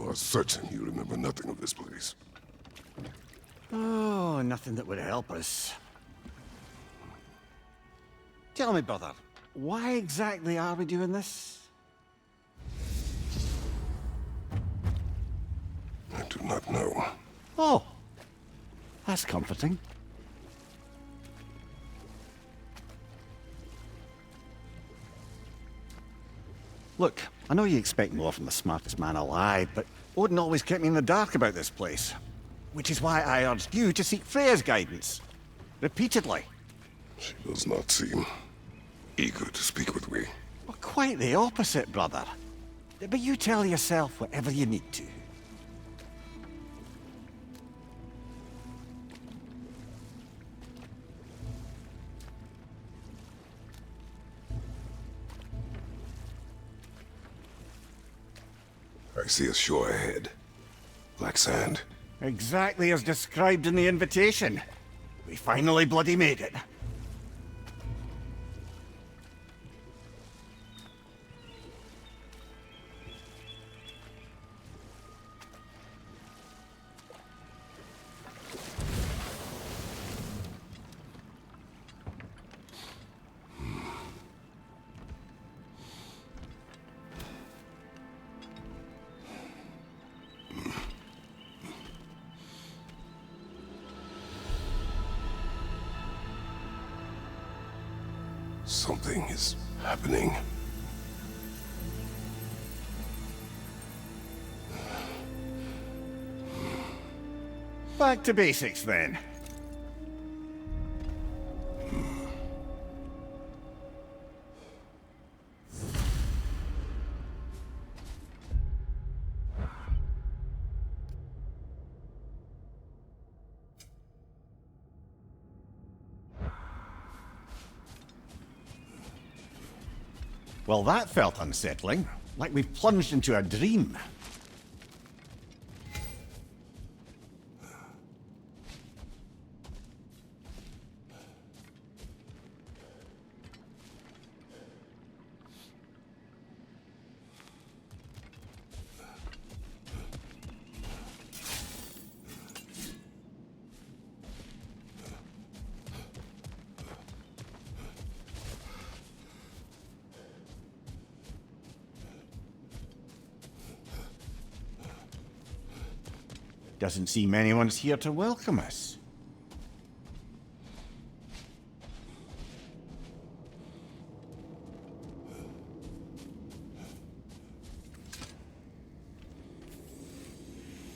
are certain you remember nothing of this place. Oh, nothing that would help us. Tell me, brother, why exactly are we doing this? I do not know. Oh, that's comforting. Look, I know you expect more from the smartest man alive, but Odin always kept me in the dark about this place. Which is why I urged you to seek Freya's guidance. Repeatedly. She does not seem eager to speak with me. Well, quite the opposite, brother. But you tell yourself whatever you need to. I see a shore ahead. Black sand. Exactly as described in the invitation. We finally bloody made it. Something is happening. Back to basics, then. Well, that felt unsettling. Like we've plunged into a dream. Doesn't seem anyone's here to welcome us.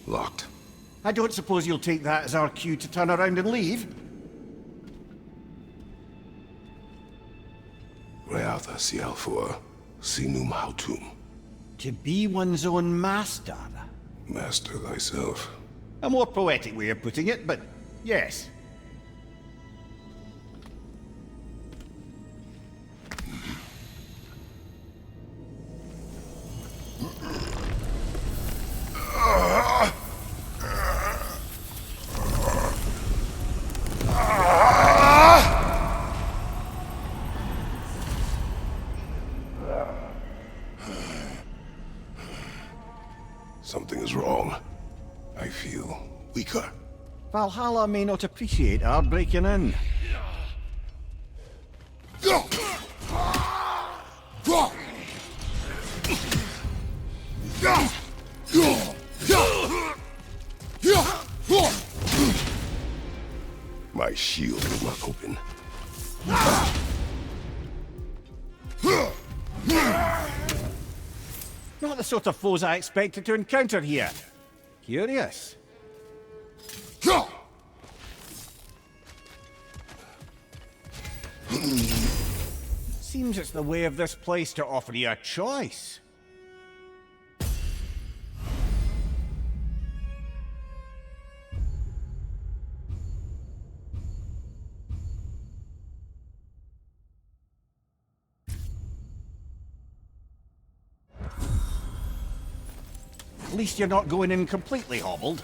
Locked. I don't suppose you'll take that as our cue to turn around and leave? Reatha Sialfur, Sinum Hautum. To be one's own master. Master thyself. A more poetic way of putting it, but yes. Something is wrong. I feel weaker. Valhalla may not appreciate our breaking in. My shield will not open. Not the sort of foes I expected to encounter here. Curious. Seems it's the way of this place to offer you a choice. At least you're not going in completely hobbled.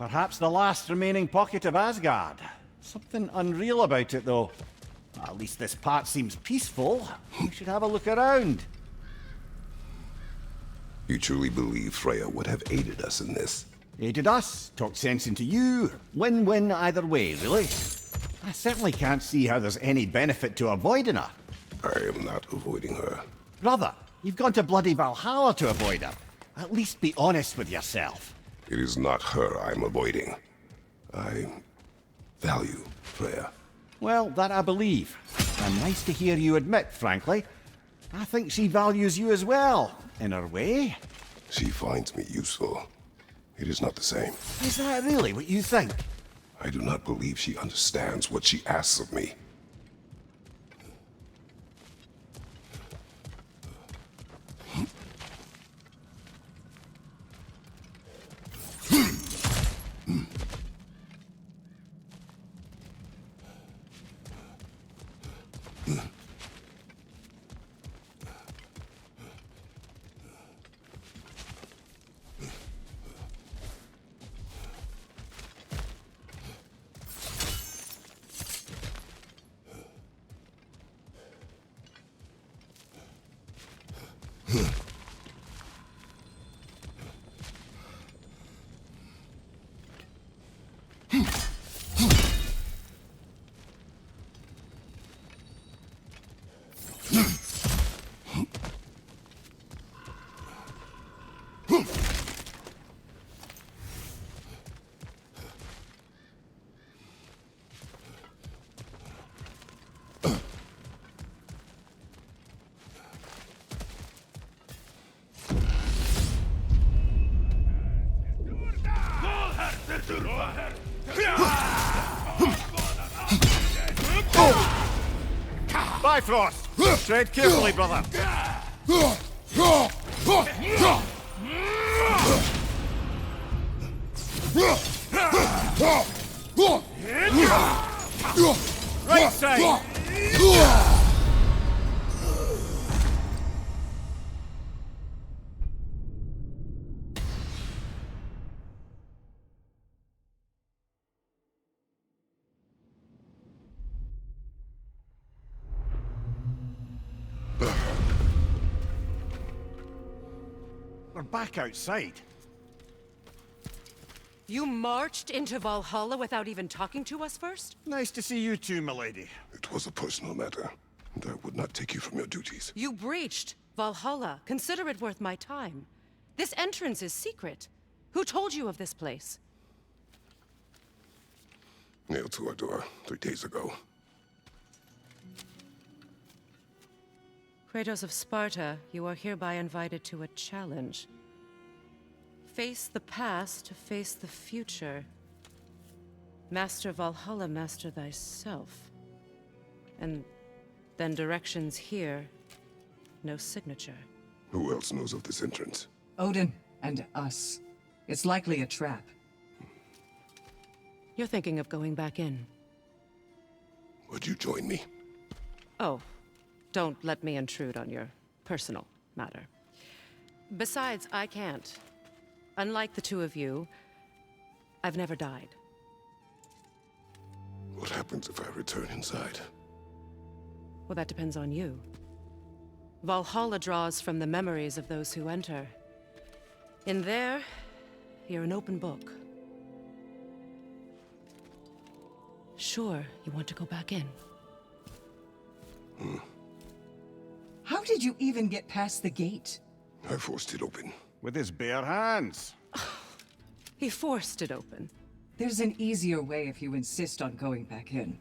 Perhaps the last remaining pocket of Asgard. Something unreal about it, though. At least this part seems peaceful. We should have a look around. You truly believe Freya would have aided us in this? Aided us, talked sense into you. Win-win either way, really. I certainly can't see how there's any benefit to avoiding her. I am not avoiding her. Brother, you've gone to bloody Valhalla to avoid her. At least be honest with yourself. It is not her I'm avoiding. I value Freya. Well, that I believe. And nice to hear you admit, frankly. I think she values you as well, in her way. She finds me useful. It is not the same. Is that really what you think? I do not believe she understands what she asks of me. Bifrost! Tread carefully, brother. Right side! We're back outside. You marched into Valhalla without even talking to us first? Nice to see you too, milady. It was a personal matter, and I would not take you from your duties. You breached Valhalla. Consider it worth my time. This entrance is secret. Who told you of this place? Nailed to our door 3 days ago. Kratos of Sparta, you are hereby invited to a challenge. Face the past to face the future. Master Valhalla, master thyself. And then directions here, no signature. Who else knows of this entrance? Odin and us. It's likely a trap. You're thinking of going back in. Would you join me? Oh, don't let me intrude on your personal matter. Besides, I can't. Unlike the two of you, I've never died. What happens if I return inside? Well, that depends on you. Valhalla draws from the memories of those who enter. In there, you're an open book. Sure, you want to go back in. How did you even get past the gate? I forced it open. With his bare hands. He forced it open. There's an easier way if you insist on going back in.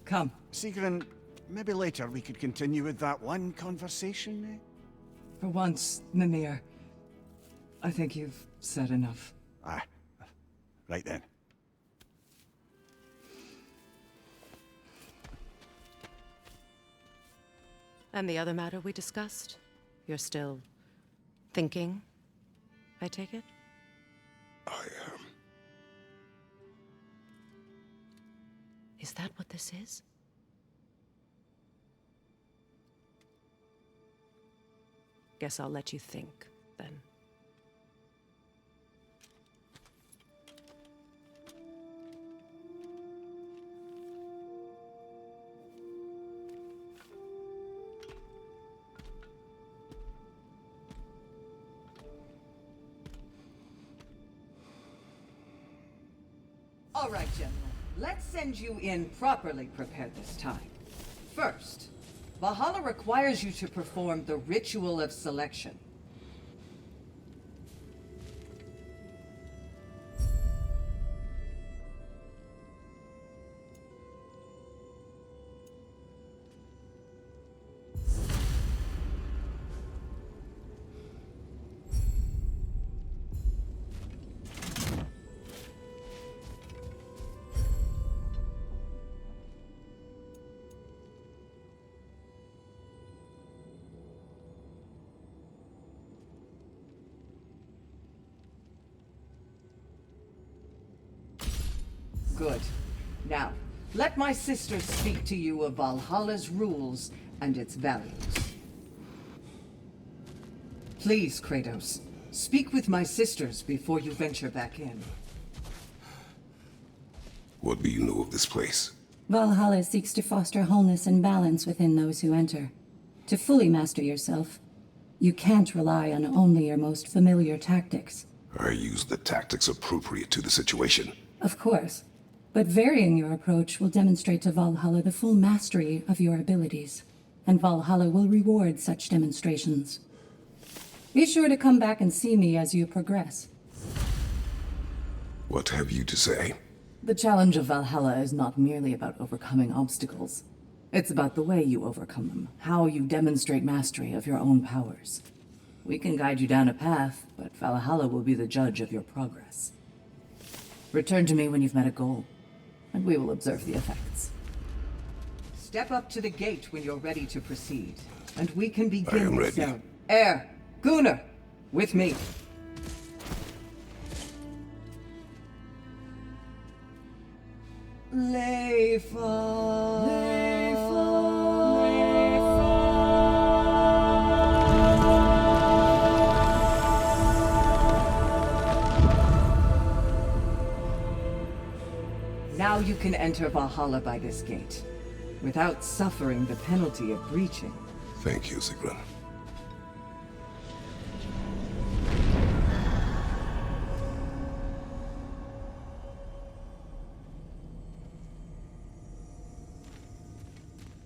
Come. Sigrun, maybe later we could continue with that one conversation, eh? For once, Mimir, I think you've said enough. Aye. Right then. And the other matter we discussed? You're still thinking, I take it? I am. Is that what this is? Guess I'll let you think, then. All right, General. Let's send you in properly prepared this time. First, Valhalla requires you to perform the ritual of selection. Good. Now, let my sister speak to you of Valhalla's rules and its values. Please, Kratos, speak with my sisters before you venture back in. What do you know of this place? Valhalla seeks to foster wholeness and balance within those who enter. To fully master yourself, you can't rely on only your most familiar tactics. I use the tactics appropriate to the situation. Of course, but varying your approach will demonstrate to Valhalla the full mastery of your abilities, and Valhalla will reward such demonstrations. Be sure to come back and see me as you progress. What have you to say? The challenge of Valhalla is not merely about overcoming obstacles. It's about the way you overcome them, how you demonstrate mastery of your own powers. We can guide you down a path, but Valhalla will be the judge of your progress. Return to me when you've met a goal, and we will observe the effects. Step up to the gate when you're ready to proceed, and we can I begin am the ready. ceremony. Gunnar, with me. Now you can enter Valhalla by this gate, without suffering the penalty of breaching. Thank you, Sigrun.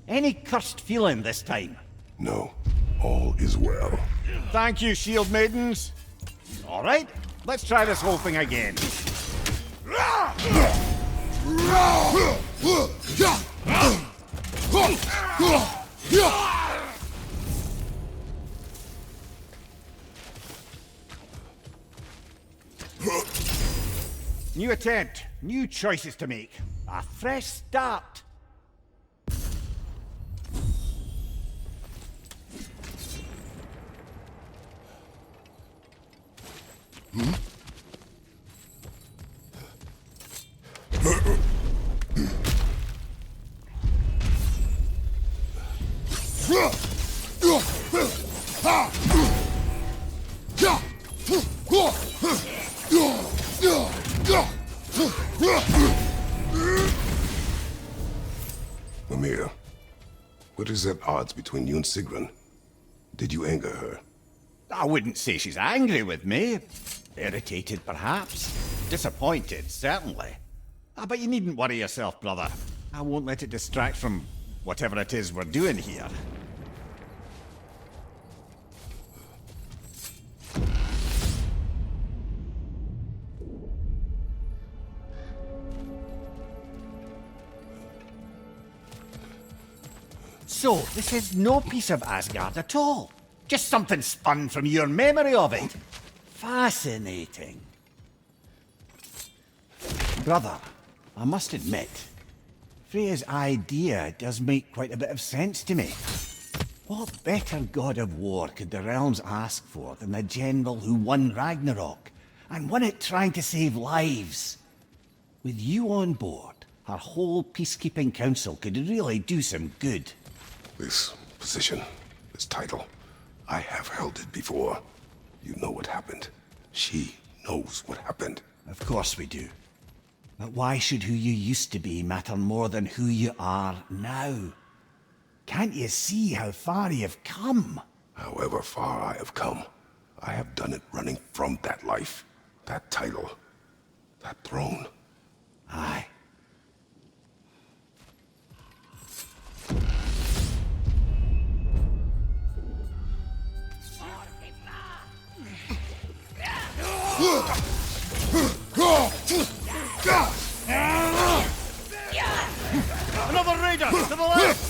Any cursed feeling this time? No, all is well. Thank you, shield maidens. All right, let's try this whole thing again. New attempt, new choices to make. A fresh start. Mimir, what is at odds between you and Sigrun? Did you anger her? I wouldn't say she's angry with me. Irritated, perhaps. Disappointed, certainly. But you needn't worry yourself, brother. I won't let it distract from whatever it is we're doing here. So, this is no piece of Asgard at all. Just something spun from your memory of it. Fascinating. Brother, I must admit, Freya's idea does make quite a bit of sense to me. What better god of war could the realms ask for than the general who won Ragnarök, and won it trying to save lives? With you on board, our whole peacekeeping council could really do some good. This position, this title, I have held it before. You know what happened. She knows what happened. Of course we do. But why should who you used to be matter more than who you are now? Can't you see how far you've come? However far I have come, I have done it running from that life, that title, that throne. Aye. Another raider to the left!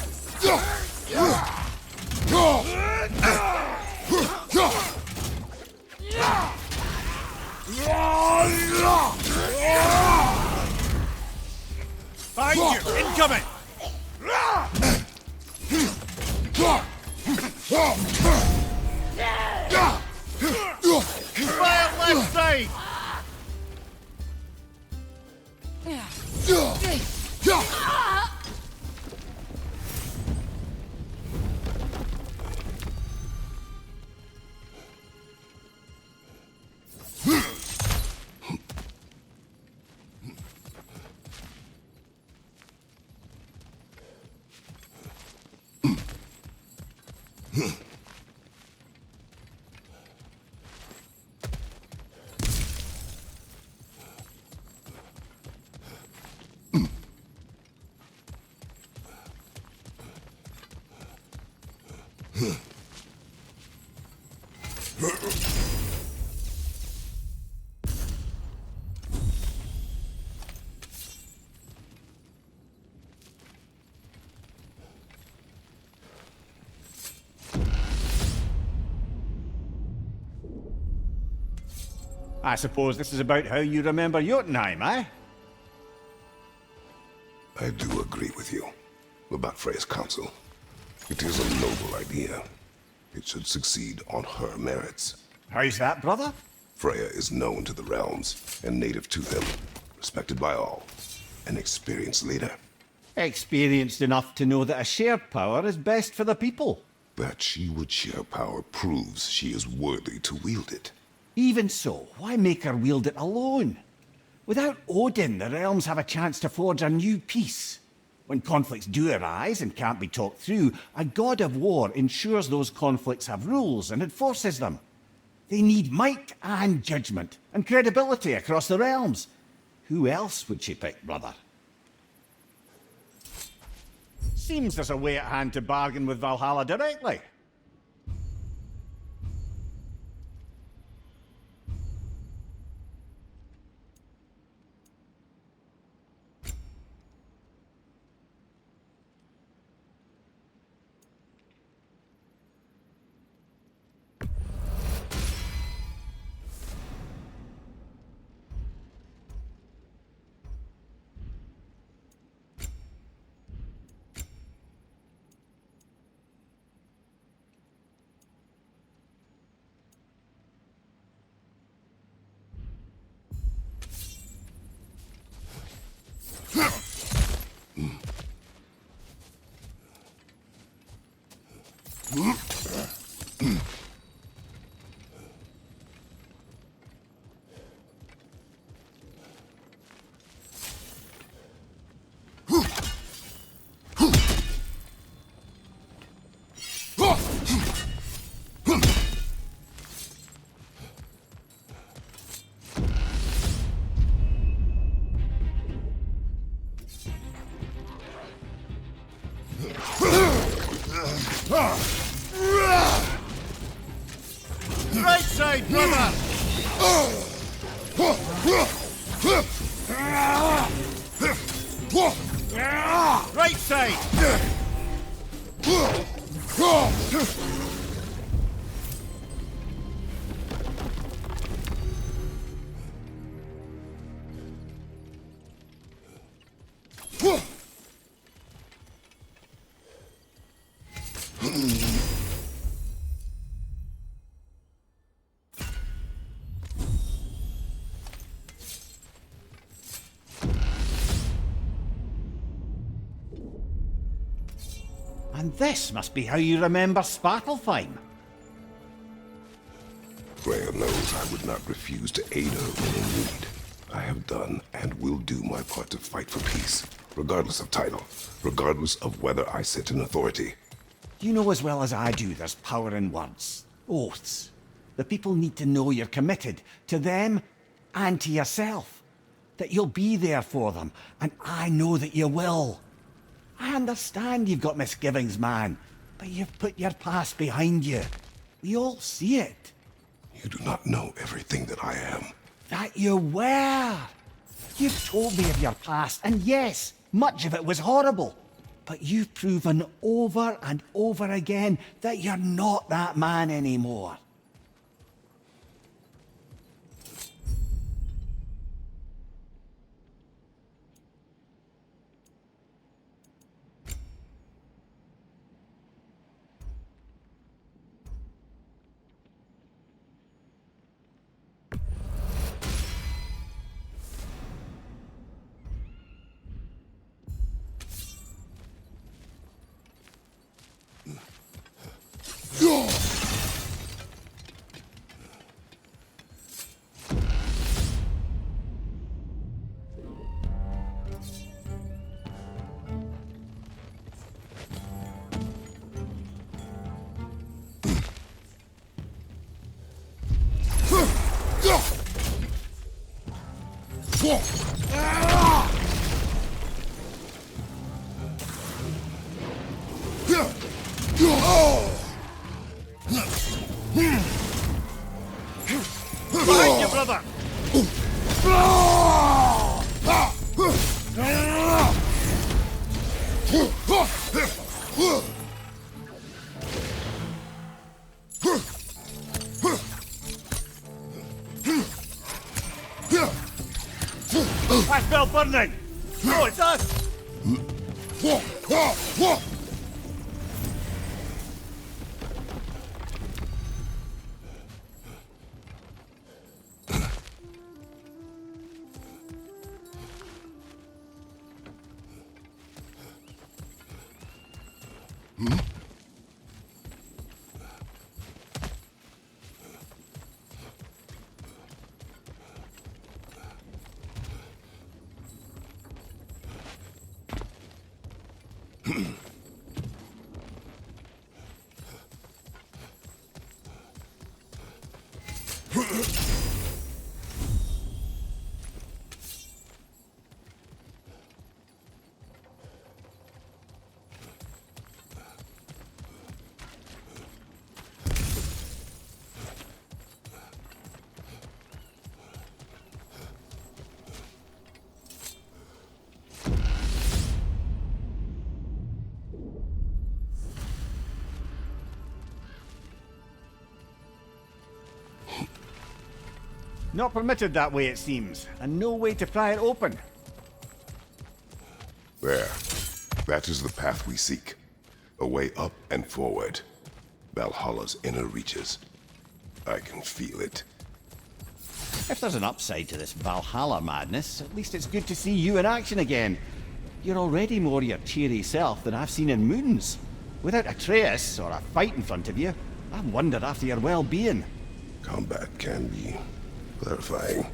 Behind you! Incoming! Fire left side! I suppose this is about how you remember Jotunheim, eh? I do agree with you about Freya's counsel. It is a noble idea. It should succeed on her merits. How's that, brother? Freya is known to the realms and native to them, respected by all. An experienced leader. Experienced enough to know that a shared power is best for the people. That she would share power proves she is worthy to wield it. Even so, why make her wield it alone? Without Odin, the realms have a chance to forge a new peace. When conflicts do arise and can't be talked through, a god of war ensures those conflicts have rules and enforces them. They need might and judgment and credibility across the realms. Who else would she pick, brother? Seems there's a way at hand to bargain with Valhalla directly. Right side, brother! Right side! And this must be how you remember Svartalfheim. Freya knows I would not refuse to aid her when in need. I have done and will do my part to fight for peace, regardless of title, regardless of whether I sit in authority. You know as well as I do there's power in words, oaths. The people need to know you're committed, to them and to yourself. that you'll be there for them, and I know that you will. I understand you've got misgivings, man, but you've put your past behind you. We all see it. You do not know everything that I am. That you were. You've told me of your past, and yes, much of it was horrible. But you've proven over and over again that you're not that man anymore. Behind you, brother! That bell burning! Oh, it's us! Not permitted that way, it seems, and no way to pry it open. There. That is the path we seek. A way up and forward. Valhalla's inner reaches. I can feel it. If there's an upside to this Valhalla madness, at least it's good to see you in action again. You're already more your cheery self than I've seen in moons. Without Atreus, or a fight in front of you, I wonder after your well-being. Combat can be clarifying.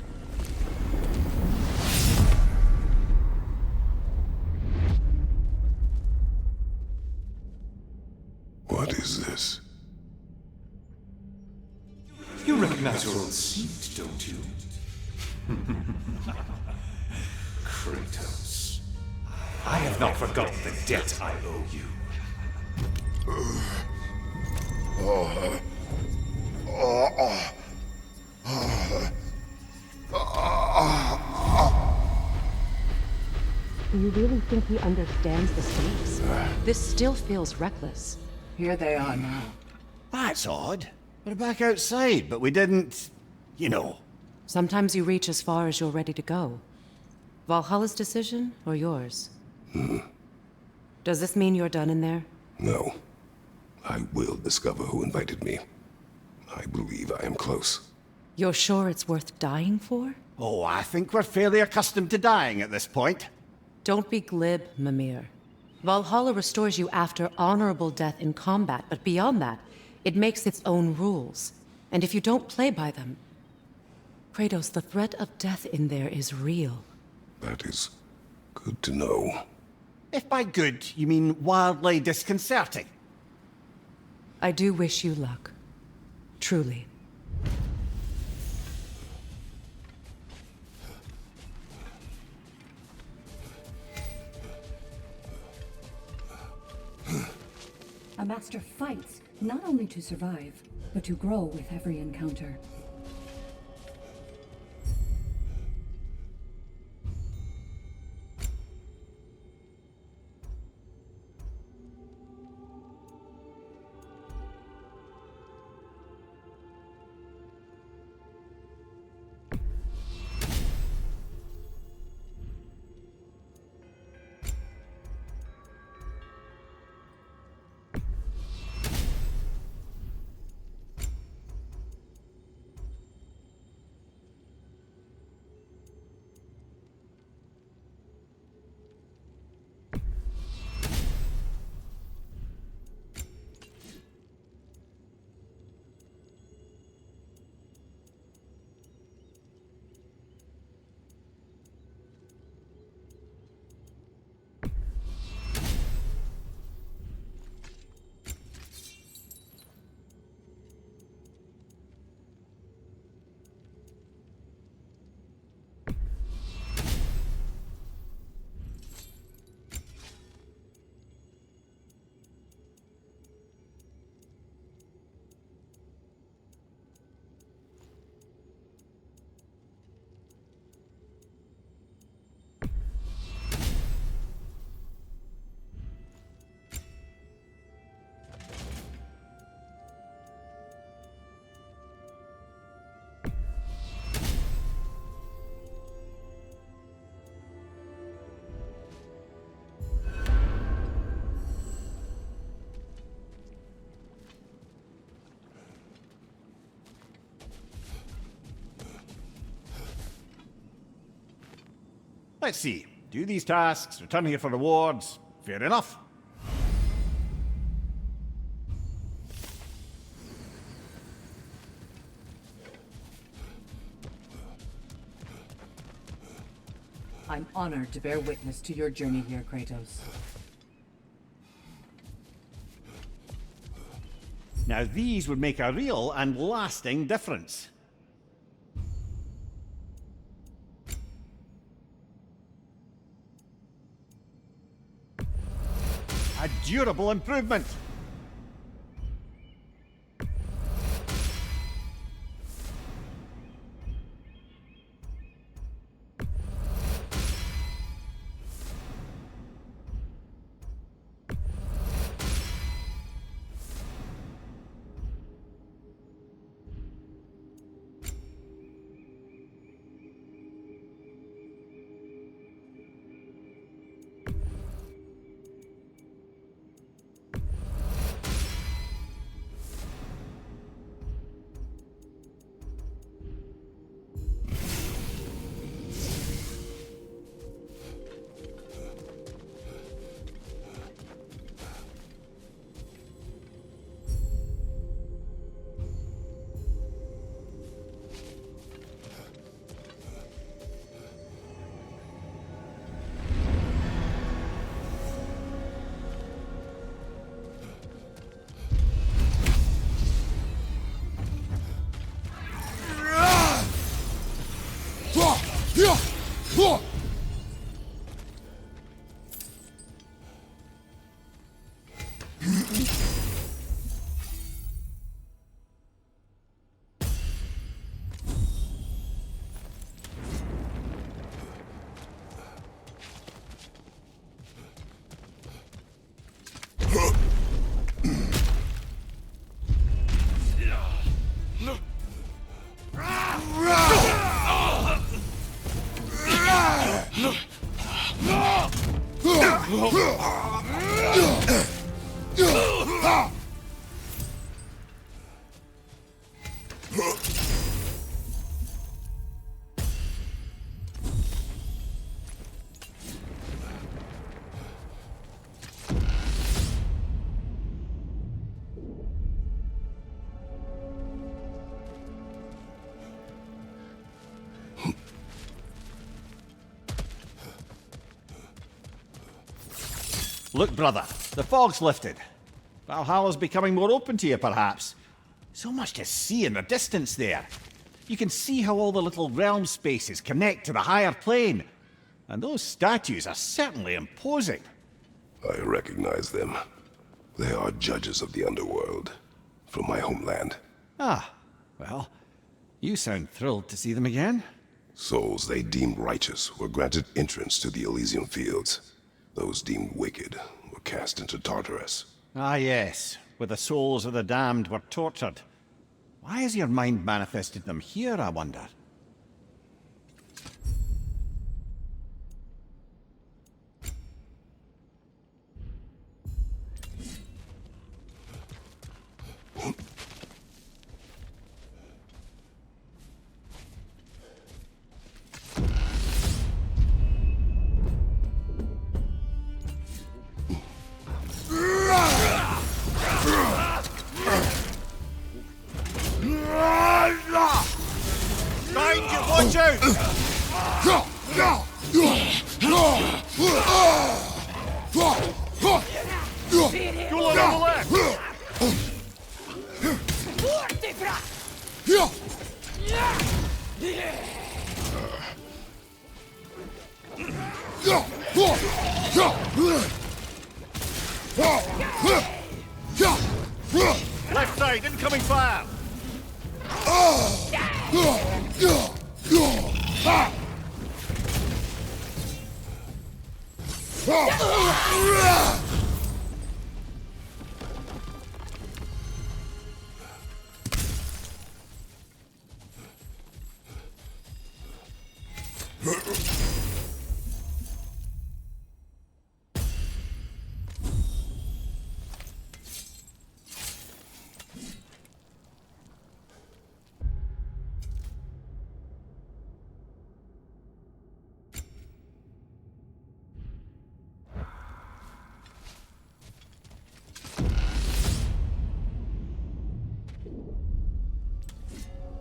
What is this? You recognize your old seat, don't you? Kratos. I have not forgotten the debt I owe you. Do you really think he understands the stakes? This still feels reckless. Here they are now. That's odd. We're back outside, but we didn't... you know. Sometimes you reach as far as you're ready to go. Valhalla's decision, or yours? Does this mean you're done in there? No. I will discover who invited me. I believe I am close. You're sure it's worth dying for? Oh, I think we're fairly accustomed to dying at this point. Don't be glib, Mimir. Valhalla restores you after honorable death in combat, but beyond that, it makes its own rules. And if you don't play by them... Kratos, the threat of death in there is real. That is good to know. If by good, you mean wildly disconcerting. I do wish you luck. Truly. A master fights not only to survive, but to grow with every encounter. Let's see. Do these tasks, return here for rewards. Fair enough. I'm honored to bear witness to your journey here, Kratos. Now these would make a real and lasting difference. A durable improvement. Look, brother, the fog's lifted. Valhalla's becoming more open to you, perhaps. So much to see in the distance there. You can see how all the little realm spaces connect to the higher plane. And those statues are certainly imposing. I recognize them. They are judges of the underworld, from my homeland. Ah, well, you sound thrilled to see them again. Souls they deemed righteous were granted entrance to the Elysium fields. Those deemed wicked were cast into Tartarus. Ah yes, where the souls of the damned were tortured. Why has your mind manifested them here, I wonder? Behind you, watch out! Go on the left! Left side, incoming fire!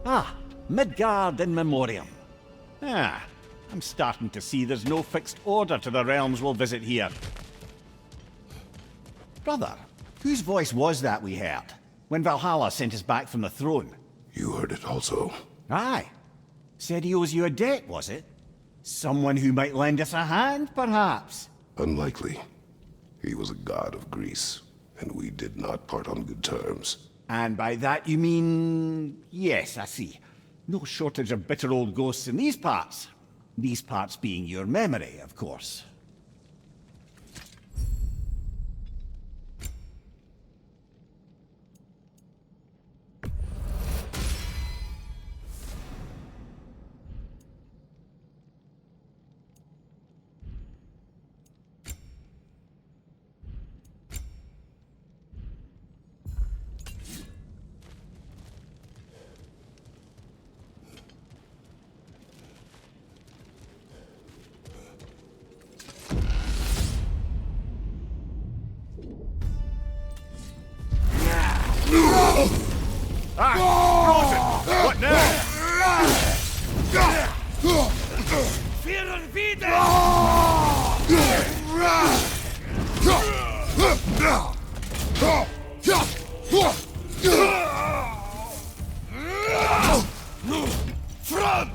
Ah, Midgard in memoriam. Ah, I'm starting to see there's no fixed order to the realms we'll visit here. Brother, whose voice was that we heard when Valhalla sent us back from the throne? You heard it also. Aye. Said he owes you a debt, was it? Someone who might lend us a hand, perhaps? Unlikely. He was a god of Greece, and we did not part on good terms. And by that you mean... Yes, I see. No shortage of bitter old ghosts in these parts. These parts being your memory, of course. What now? Fear Front!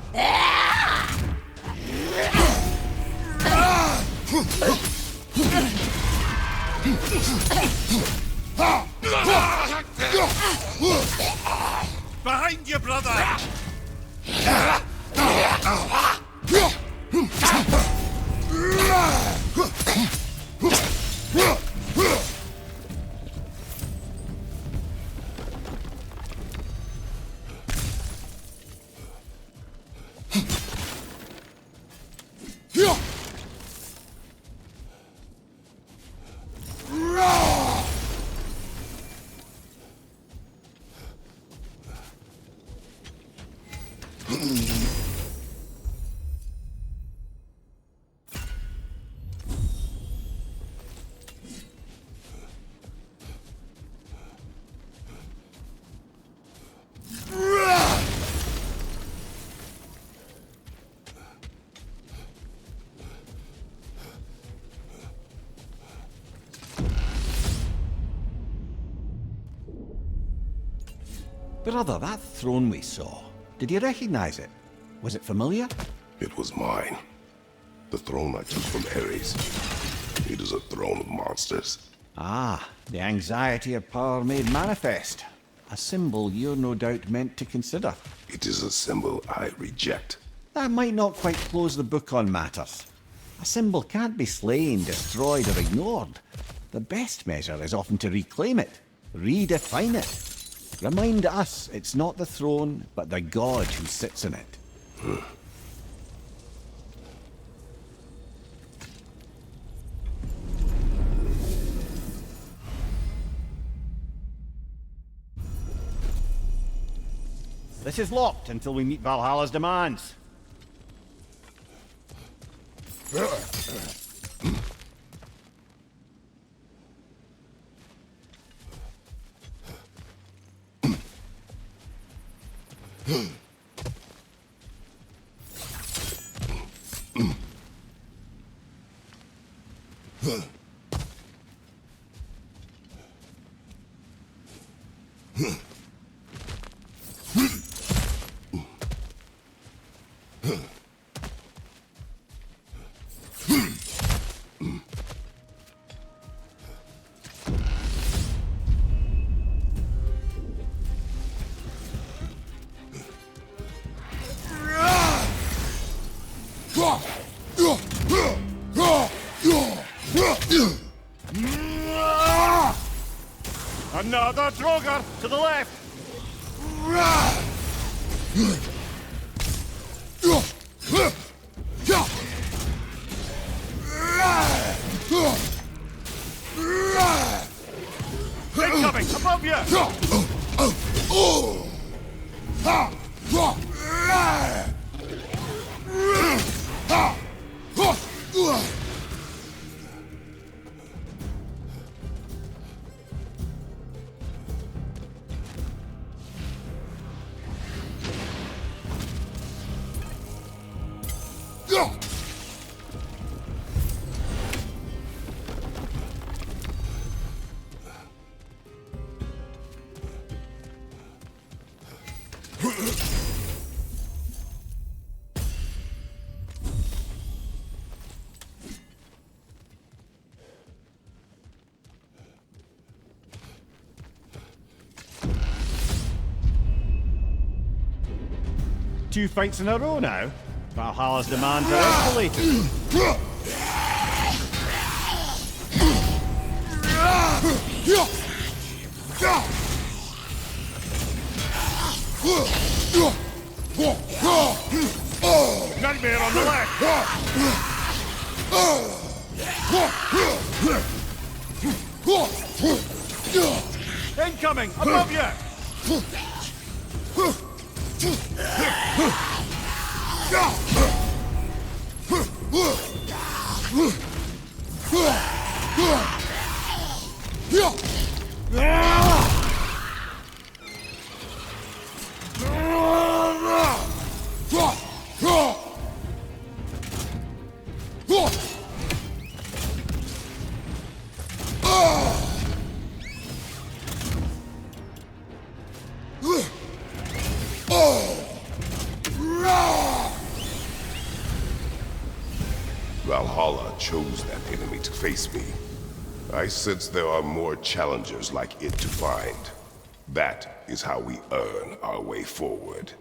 Behind you, brother! Brother, that throne we saw, did you recognize it? Was it familiar? It was mine. The throne I took from Ares. It is a throne of monsters. Ah, the anxiety of power made manifest. A symbol you're no doubt meant to consider. It is a symbol I reject. That might not quite close the book on matters. A symbol can't be slain, destroyed, or ignored. The best measure is often to reclaim it, redefine it. Remind us it's not the throne, but the god who sits in it. This is locked until we meet Valhalla's demands. Another Droger to the left! Incoming! Above you! Two fights in a row now. Valhalla's demands are escalating. Nightmare on the left! Incoming! Above you! Valhalla chose that enemy to face me. I sense there are more challengers like it to find. That is how we earn our way forward.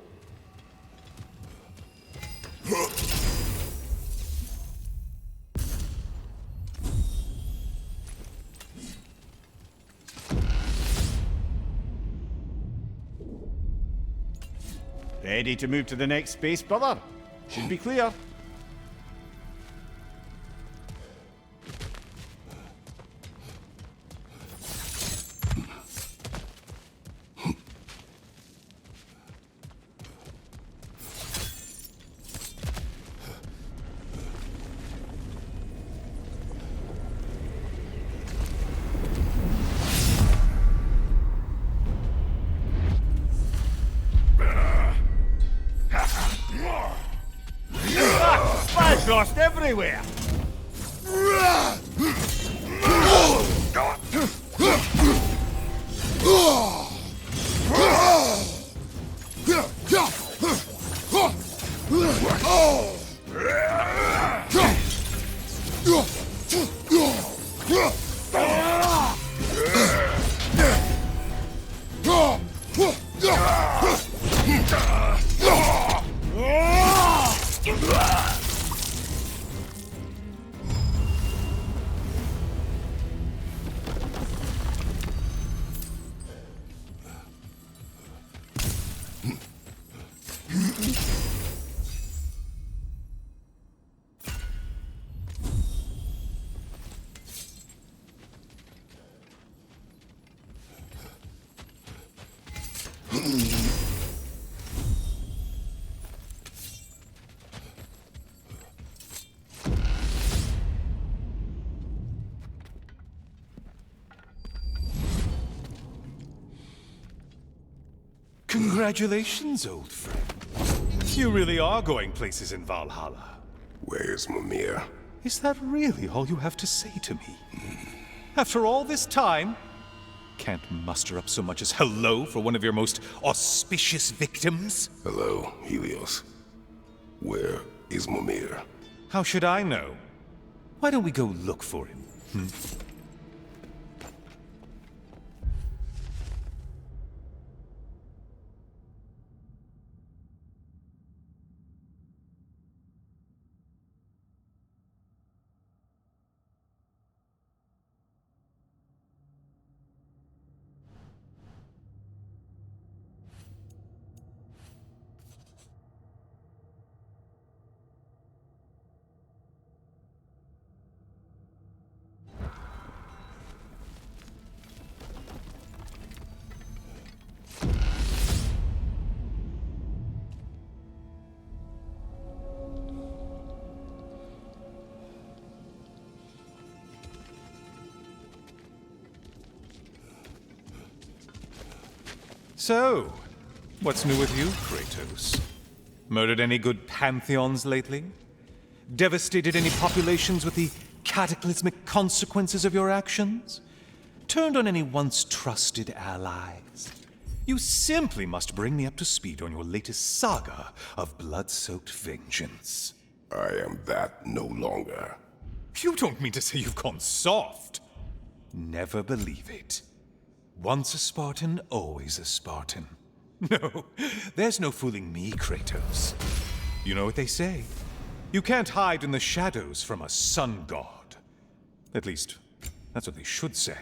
Ready to move to the next space, brother? Should be clear. Lost everywhere! Congratulations, old friend. You really are going places in Valhalla. Where's Mimir? Is that really all you have to say to me? After all this time, can't muster up so much as hello for one of your most auspicious victims? Hello, Helios. Where is Mimir? How should I know? Why don't we go look for him? So, what's new with you, Kratos? Murdered any good pantheons lately? Devastated any populations with the cataclysmic consequences of your actions? Turned on any once trusted allies? You simply must bring me up to speed on your latest saga of blood-soaked vengeance. I am that no longer. You don't mean to say you've gone soft? Never believe it. Once a Spartan, always a Spartan. No, there's no fooling me, Kratos. You know what they say. You can't hide in the shadows from a sun god. At least, that's what they should say.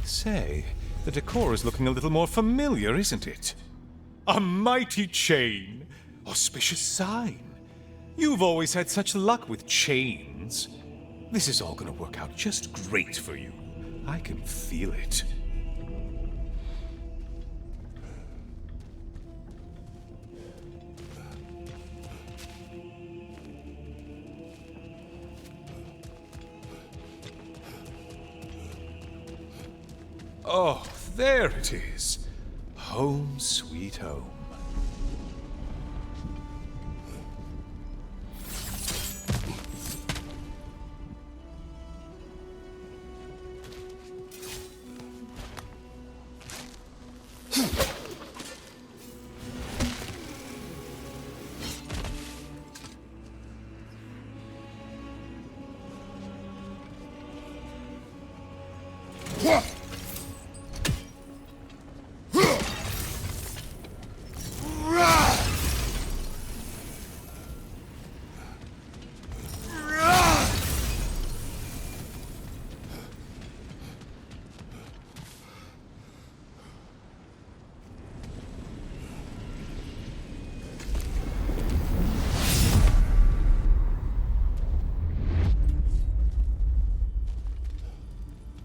Say, the decor is looking a little more familiar, isn't it? A mighty chain! Auspicious sign! You've always had such luck with chains. This is all gonna work out just great for you. I can feel it. Oh, there it is. Home sweet home.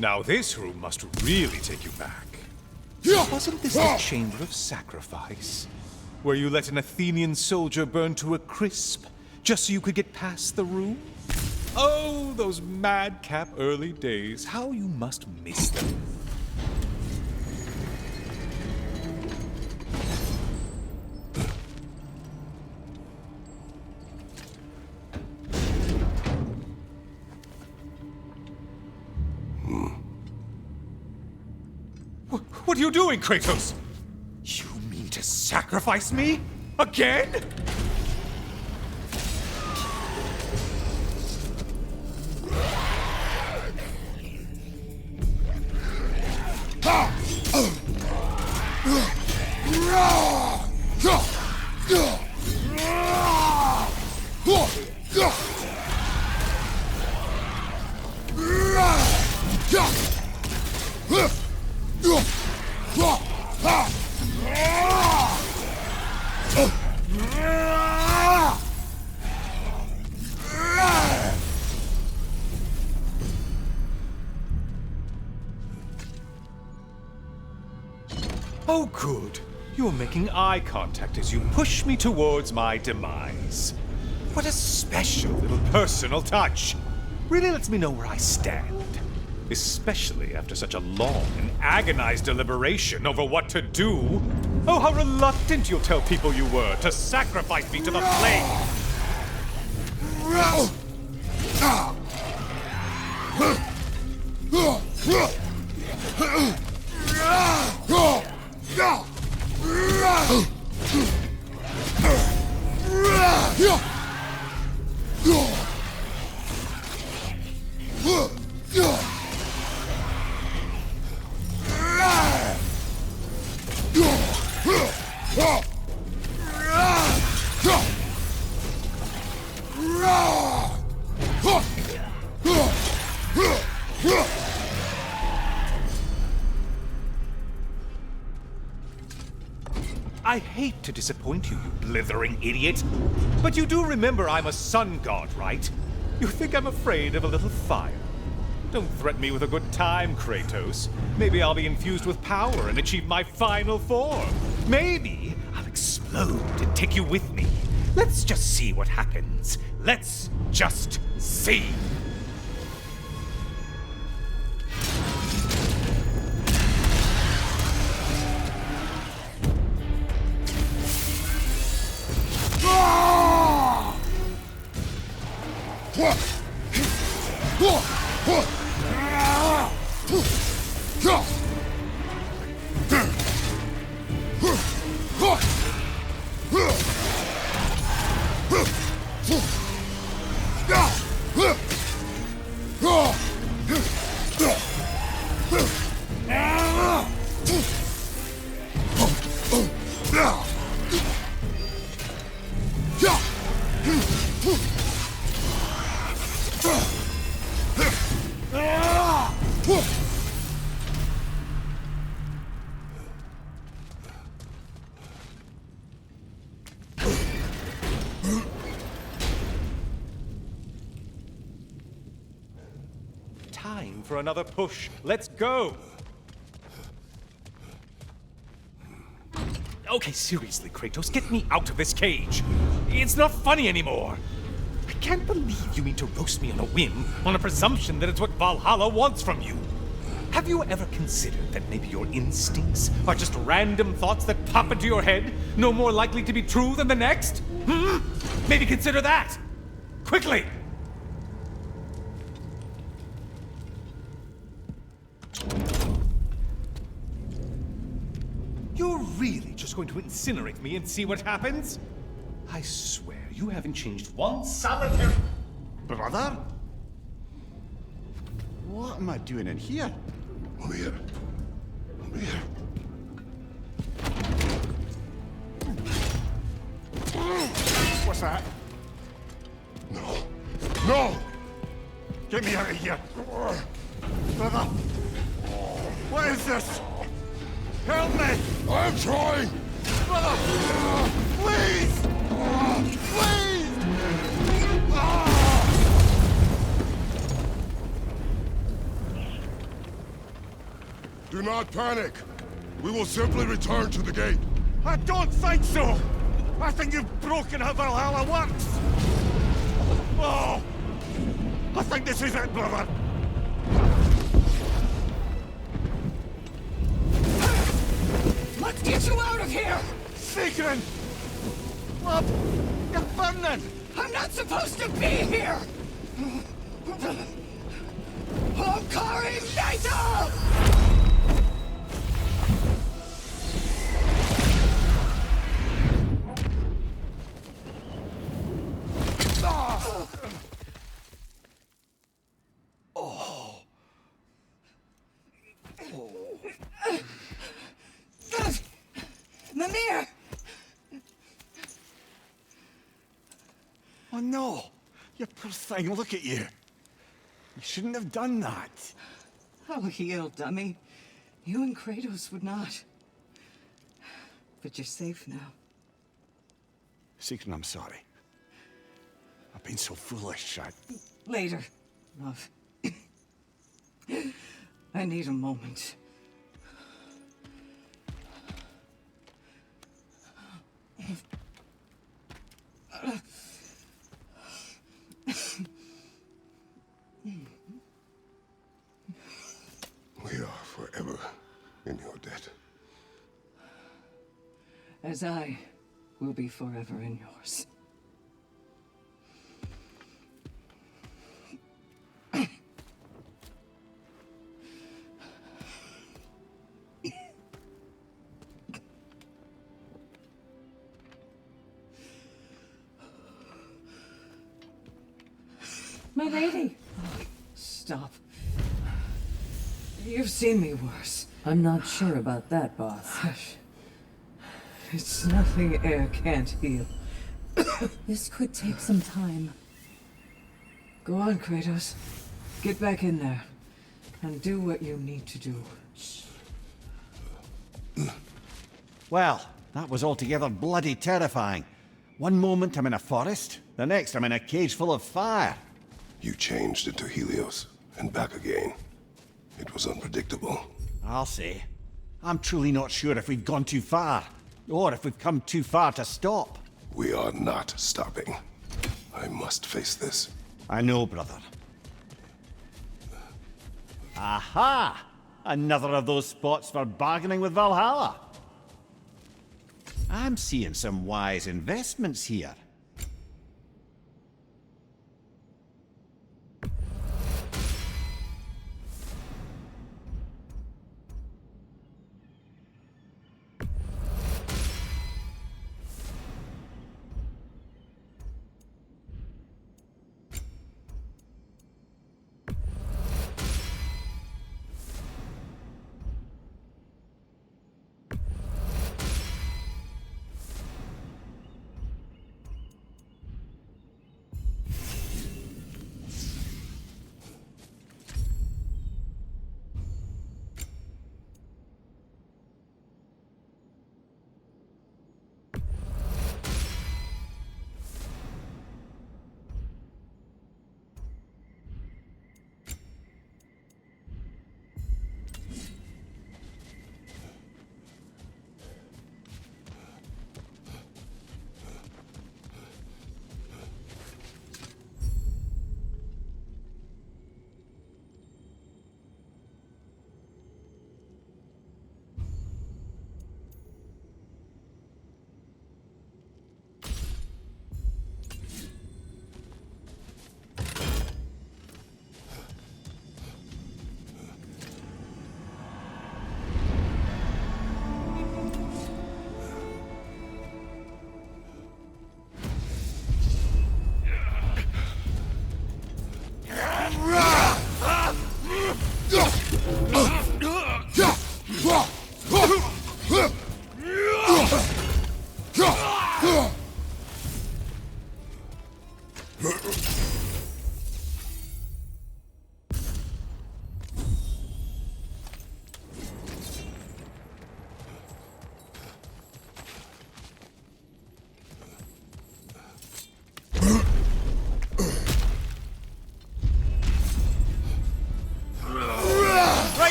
Now this room must really take you back. Wasn't this the Chamber of Sacrifice? Where you let an Athenian soldier burn to a crisp, just so you could get past the room? Oh, those madcap early days. How you must miss them. What are you doing, Kratos? You mean to sacrifice me? Again? Oh, good. You're making eye contact as you push me towards my demise. What a special little personal touch. Really lets me know where I stand. Especially after such a long and agonized deliberation over what to do. Oh, how reluctant you'll tell people you were to sacrifice me to the flame. I hate to disappoint you, you blithering idiot. But you do remember I'm a sun god, right? You think I'm afraid of a little fire? Don't threaten me with a good time, Kratos. Maybe I'll be infused with power and achieve my final form. Maybe I'll explode and take you with me. Let's just see what happens. Let's just see. Time for another push. Let's go! Okay, seriously, Kratos, get me out of this cage. It's not funny anymore. I can't believe you mean to roast me on a whim, on a presumption that it's what Valhalla wants from you. Have you ever considered that maybe your instincts are just random thoughts that pop into your head, no more likely to be true than the next? Maybe consider that! Quickly! You're really just going to incinerate me and see what happens? I swear you haven't changed one solitary... Brother? What am I doing in here? Over here. Over here. What's that? No. No! Get me out of here! Brother! What is this? Help me! I'm trying! Brother! Please! Please! Do not panic. We will simply return to the gate. I don't think so! I think you've broken how Valhalla works! Oh! I think this is it, brother! Let's get you out of here! Sigrun! Love! You're burning! I'm not supposed to be here! Hokari Naito! no! You poor thing, look at you. You shouldn't have done that. I'll heal, dummy. You and Kratos would not. But you're safe now. Seeker, I'm sorry. I've been so foolish. Later, love. I need a moment. We are forever in your debt. As I will be forever in yours. My lady! Oh, stop. You've seen me worse. I'm not sure about that, boss. Hush. It's nothing air can't heal. This could take some time. Go on, Kratos. Get back in there. And do what you need to do. Well, that was altogether bloody terrifying. One moment I'm in a forest, the next I'm in a cage full of fire. You changed into Helios, and back again. It was unpredictable. I'll say. I'm truly not sure if we've gone too far, or if we've come too far to stop. We are not stopping. I must face this. I know, brother. Aha! Another of those spots for bargaining with Valhalla. I'm seeing some wise investments here.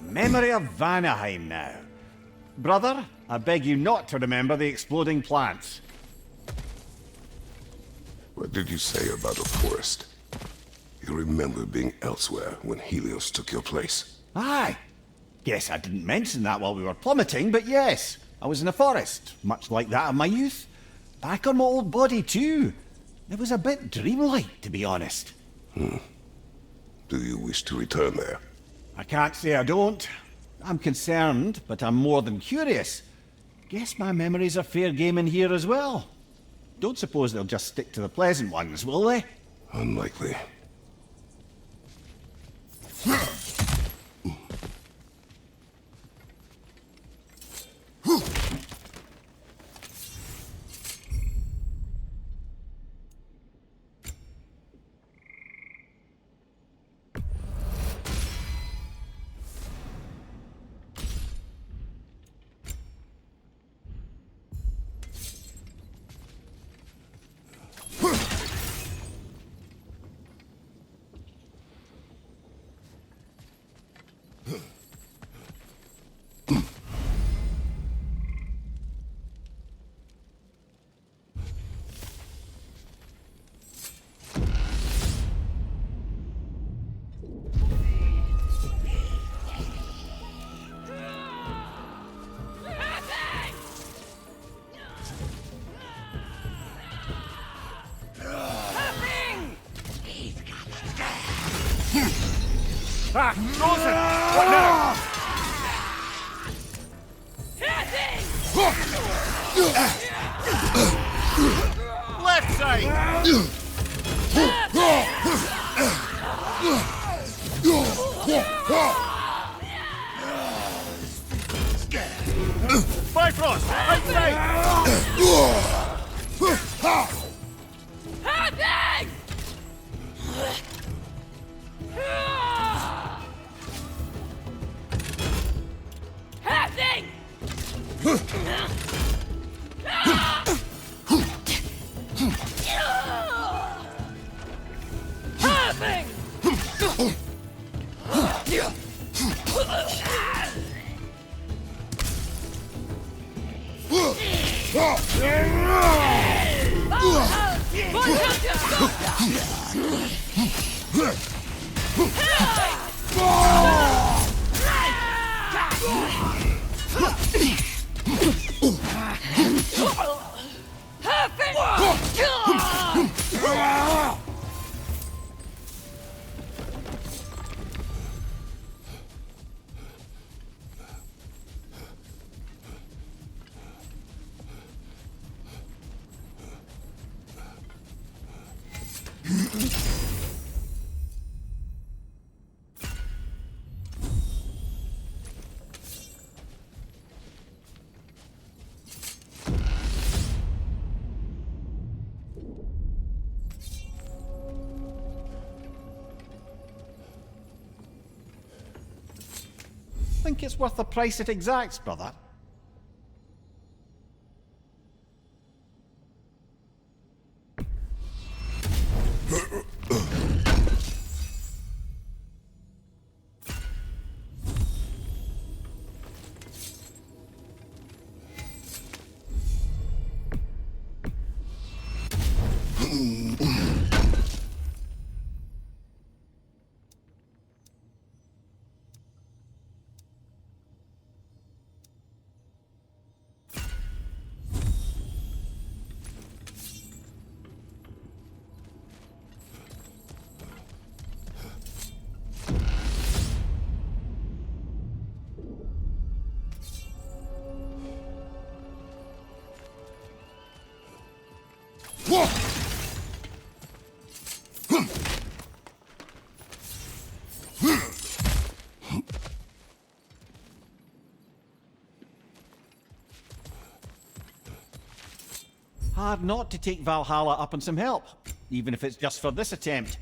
Memory of Vanaheim now. Brother, I beg you not to remember the exploding plants. What did you say about a forest? You remember being elsewhere when Helios took your place? Aye. Guess I didn't mention that while we were plummeting, but yes, I was in a forest, much like that of my youth. Back on my old body too. It was a bit dreamlike, to be honest. Do you wish to return there? I can't say I don't. I'm concerned, but I'm more than curious. Guess my memories are fair game in here as well. Don't suppose they'll just stick to the pleasant ones, will they? Unlikely. Ah, Frozen! What now? Left side! Bifrost! Right side! Think it's worth the price it exacts, brother? Hard not to take Valhalla up on some help, even if it's just for this attempt.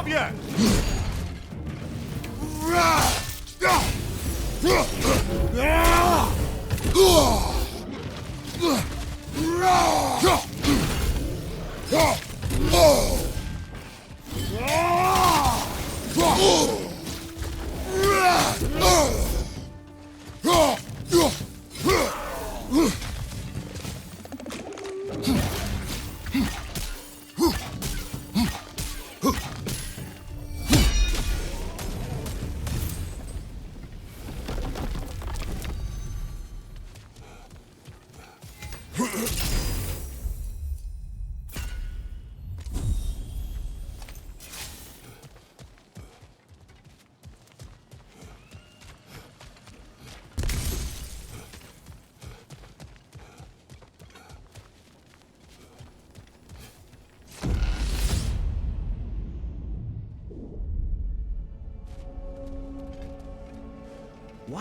you!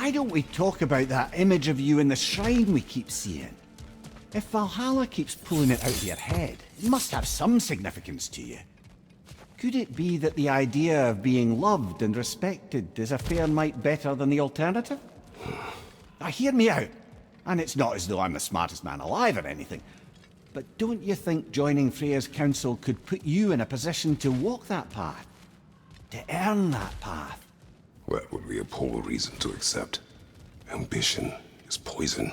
Why don't we talk about that image of you in the shrine we keep seeing? If Valhalla keeps pulling it out of your head, it must have some significance to you. Could it be that the idea of being loved and respected is a fair mite better than the alternative? Now hear me out, and it's not as though I'm the smartest man alive or anything, but don't you think joining Freya's council could put you in a position to walk that path? To earn that path? That would be a poor reason to accept. Ambition is poison.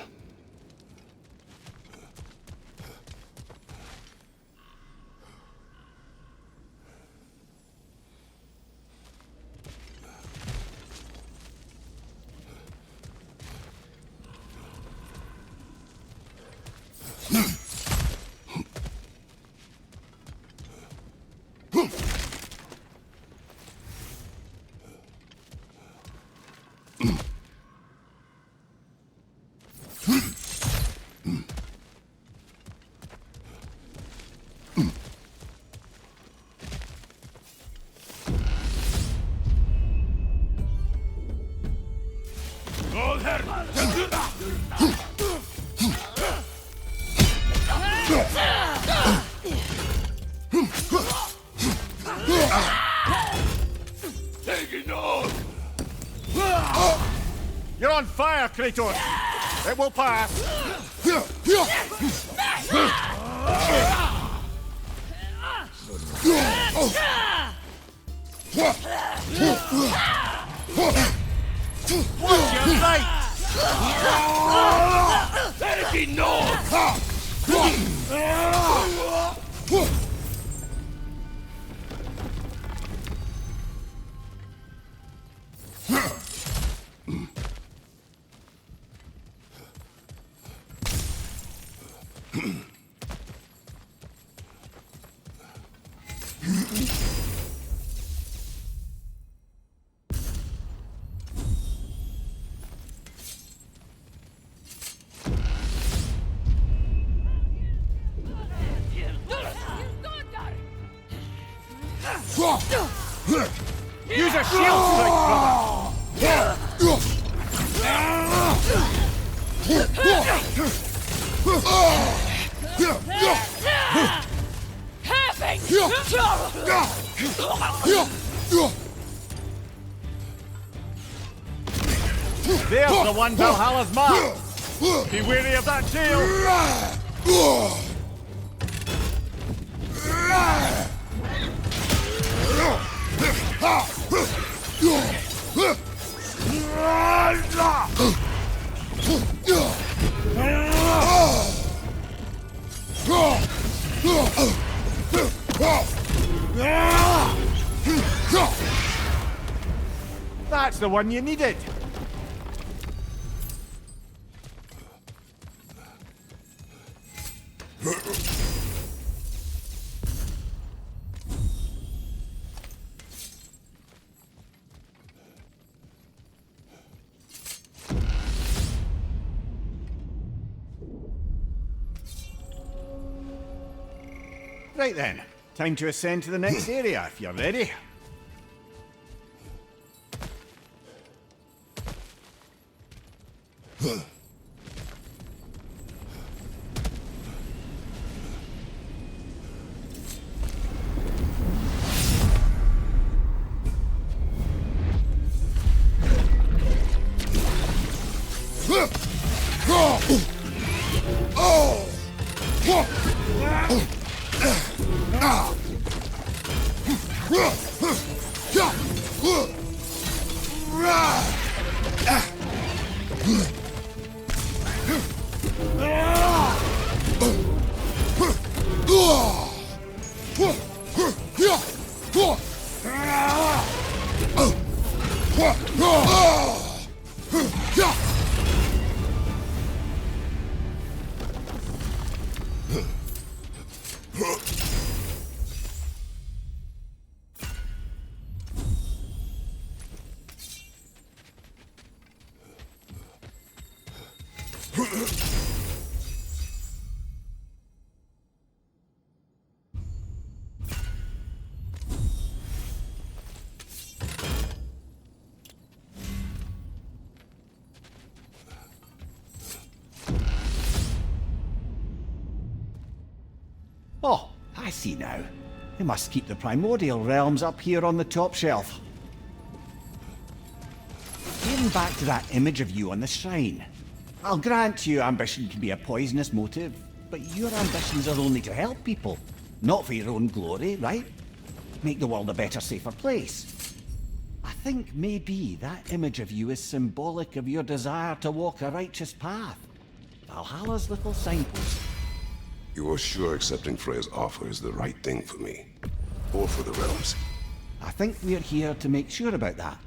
You're on fire, Kratos! It will pass! Watch your sight! Let it be known! Use a shield strike, brother! There's the one Valhalla's mark! Be wary of that tail! That's the one you needed! Right then, time to ascend to the next area if you're ready. Oh, I see now. They must keep the primordial realms up here on the top shelf. Getting back to that image of you on the shrine. I'll grant you ambition can be a poisonous motive, but your ambitions are only to help people, not for your own glory, right? Make the world a better, safer place. I think maybe that image of you is symbolic of your desire to walk a righteous path. Valhalla's little signpost. You're sure accepting Freya's offer is the right thing for me? Or for the realms? I think we're here to make sure about that,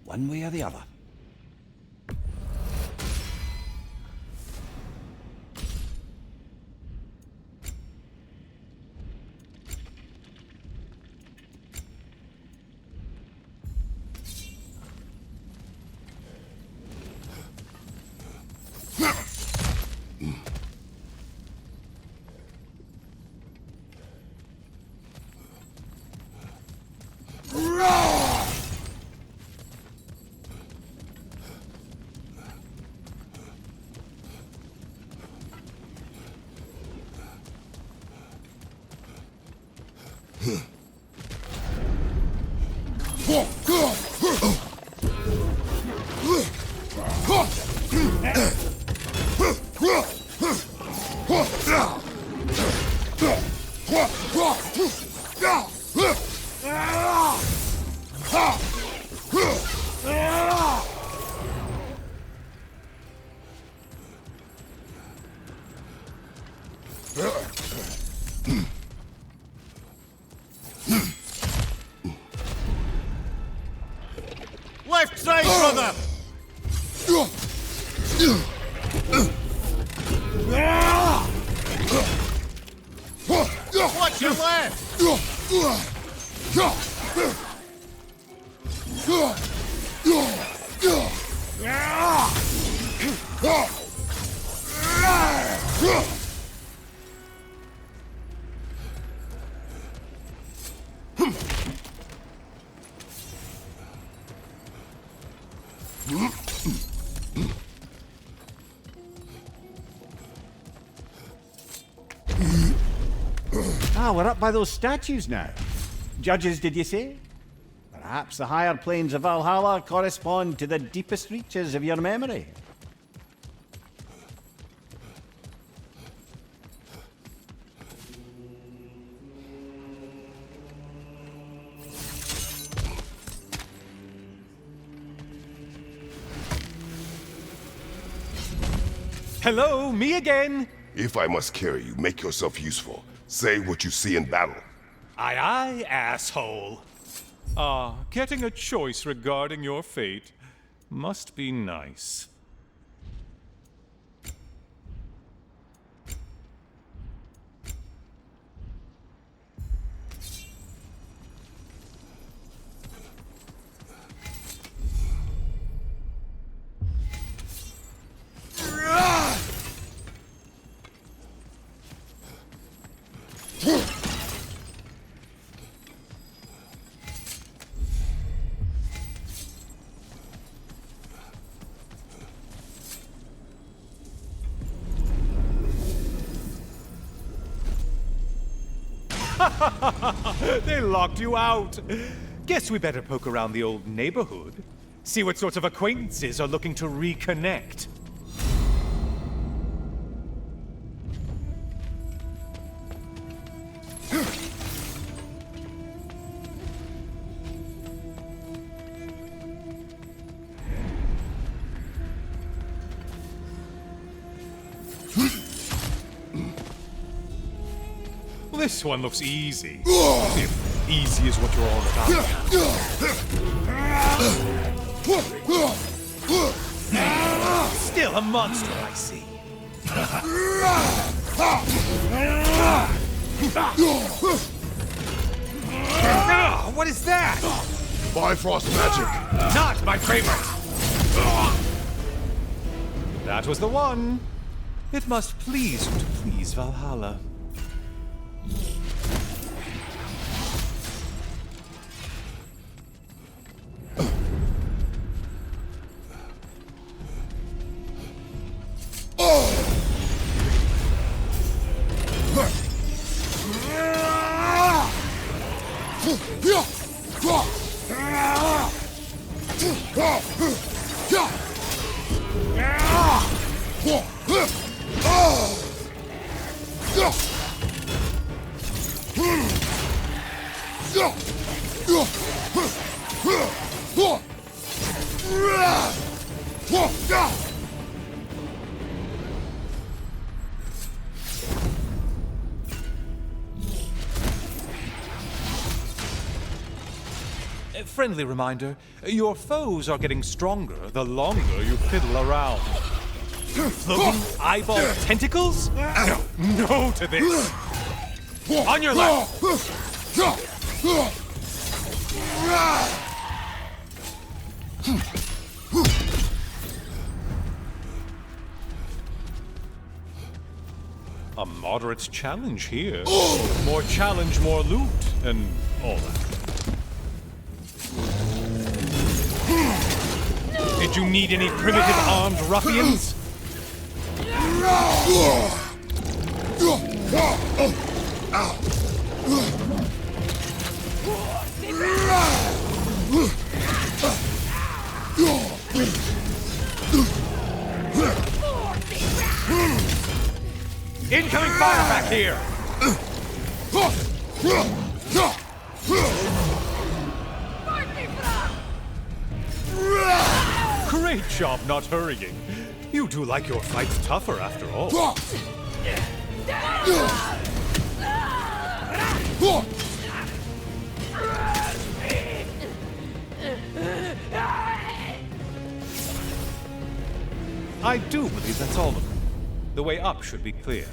one way or the other. Left side, brother! Watch your left! Ah, we're up by those statues now. Judges, did you say? Perhaps the higher planes of Valhalla correspond to the deepest reaches of your memory. Hello, me again! If I must carry you, make yourself useful. Say what you see in battle. Aye, aye, asshole. Ah, getting a choice regarding your fate must be nice. They locked you out. Guess we better poke around the old neighborhood. See what sorts of acquaintances are looking to reconnect. This one looks easy. If easy is what you're all about. Still a monster, I see. What is that? Bifrost magic. Not my favorite! That was the one. It must please you to please Valhalla. A friendly reminder, your foes are getting stronger the longer you fiddle around. Floating eyeball tentacles? No to this! On your left! A moderate challenge here. More challenge, more loot, and all that. Did you need any primitive armed ruffians? Incoming fire back here! Great job not hurrying. You do like your fights tougher after all. I do believe that's all of them. The way up should be clear.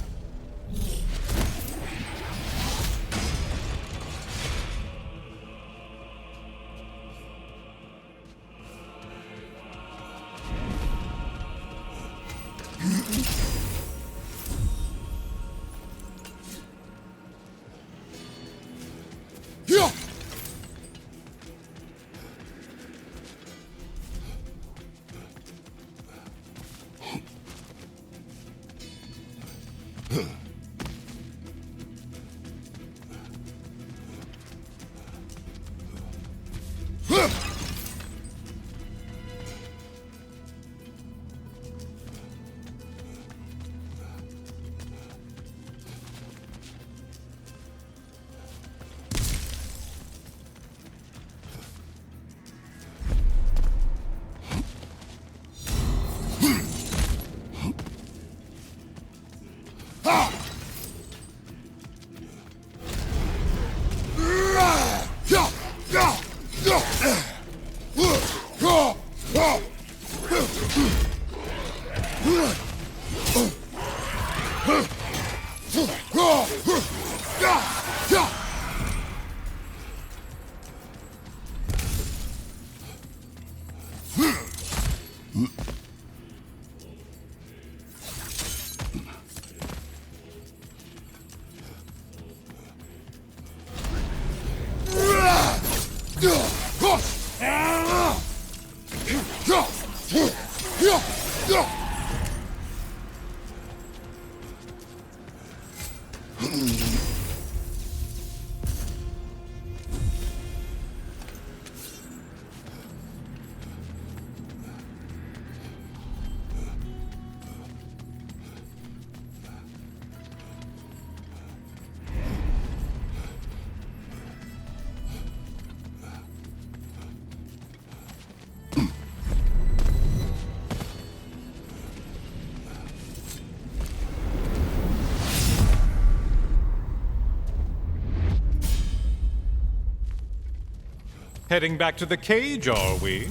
Heading back to the cage, are we?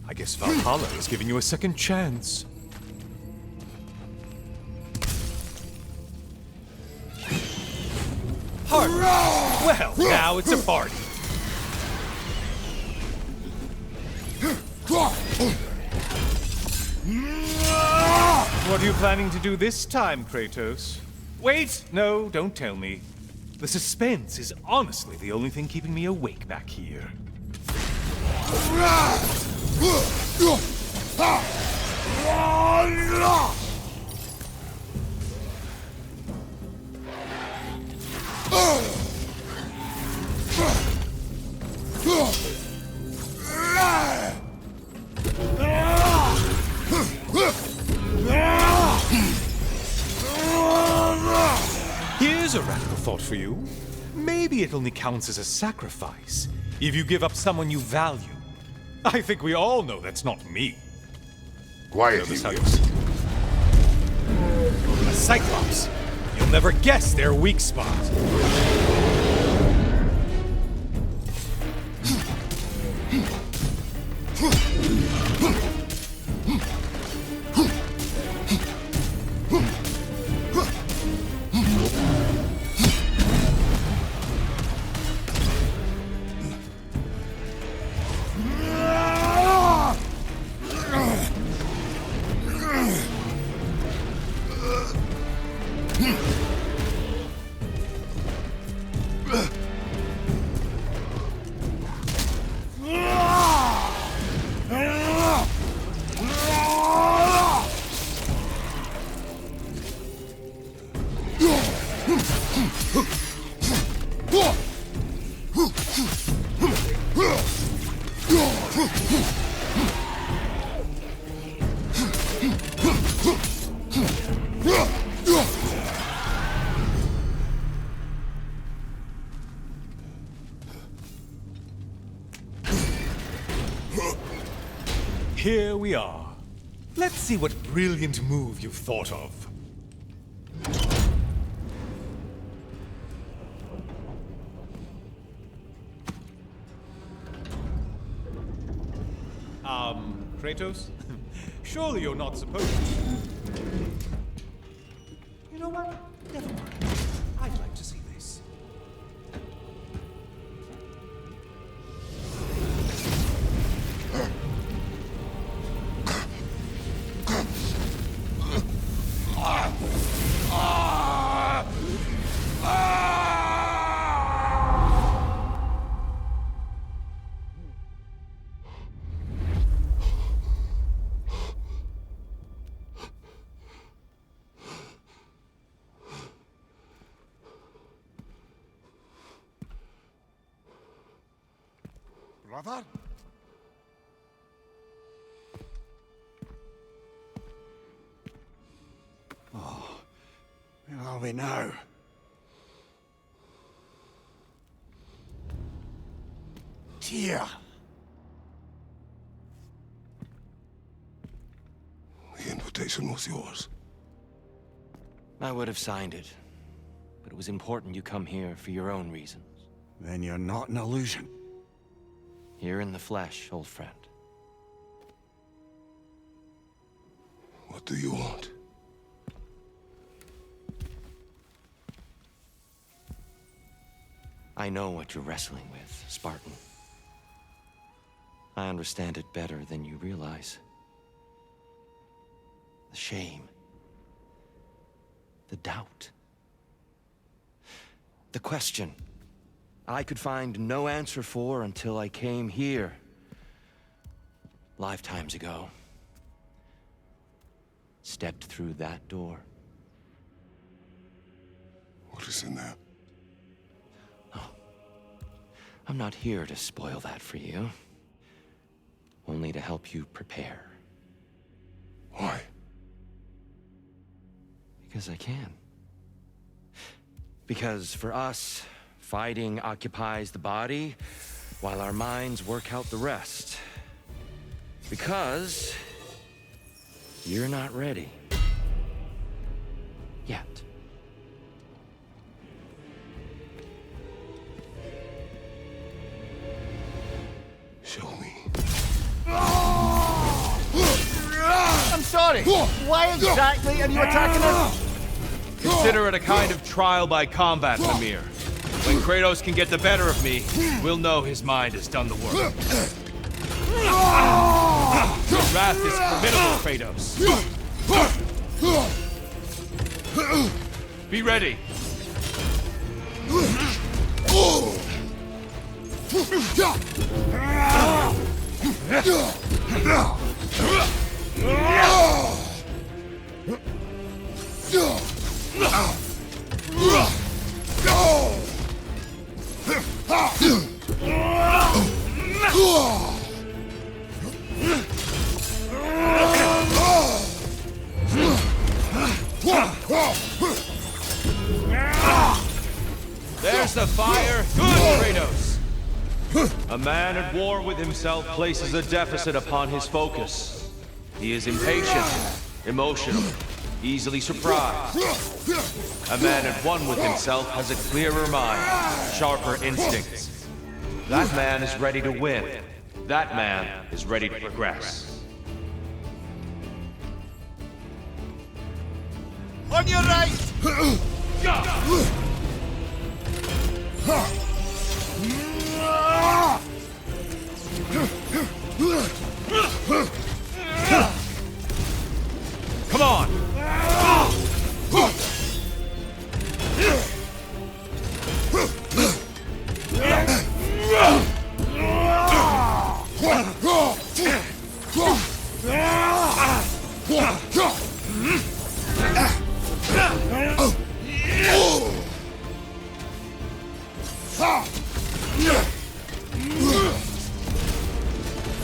I guess Valhalla is giving you a second chance. Hark! Well, now it's a party. What are you planning to do this time, Kratos? Wait! No, don't tell me. The suspense is honestly the only thing keeping me awake back here. Here's a radical thought for you. Maybe it only counts as a sacrifice if you give up someone you value. I think we all know that's not me. Quiet, Notice how Helios. A Cyclops. You'll never guess their weak spot. Here we are. Let's see what brilliant move you've thought of. Kratos? Surely you're not supposed to. You know what? Never mind. I'd like to see this. Brother? Where are we now? Tyr! The invitation was yours. I would have signed it, but it was important you come here for your own reasons. Then you're not an illusion. Here in the flesh, old friend. What do you want? I know what you're wrestling with, Spartan. I understand it better than you realize. The shame. The doubt. The question I could find no answer for until I came here. Lifetimes ago. Stepped through that door. What is in there? I'm not here to spoil that for you. Only to help you prepare. Why? Because I can. Because for us, fighting occupies the body, while our minds work out the rest. Because you're not ready. Yet. Show me. Sorry, why exactly are you attacking us? Consider it a kind of trial by combat, Mimir. When Kratos can get the better of me, we'll know his mind has done the work. Your wrath is formidable, Kratos. Be ready. There's the fire. Good, Kratos. A man at war with himself places a deficit upon his focus. He is impatient, emotional, easily surprised. A man at one with himself has a clearer mind, sharper instincts. That man is ready to win. That man is ready to progress. On your right! Come on!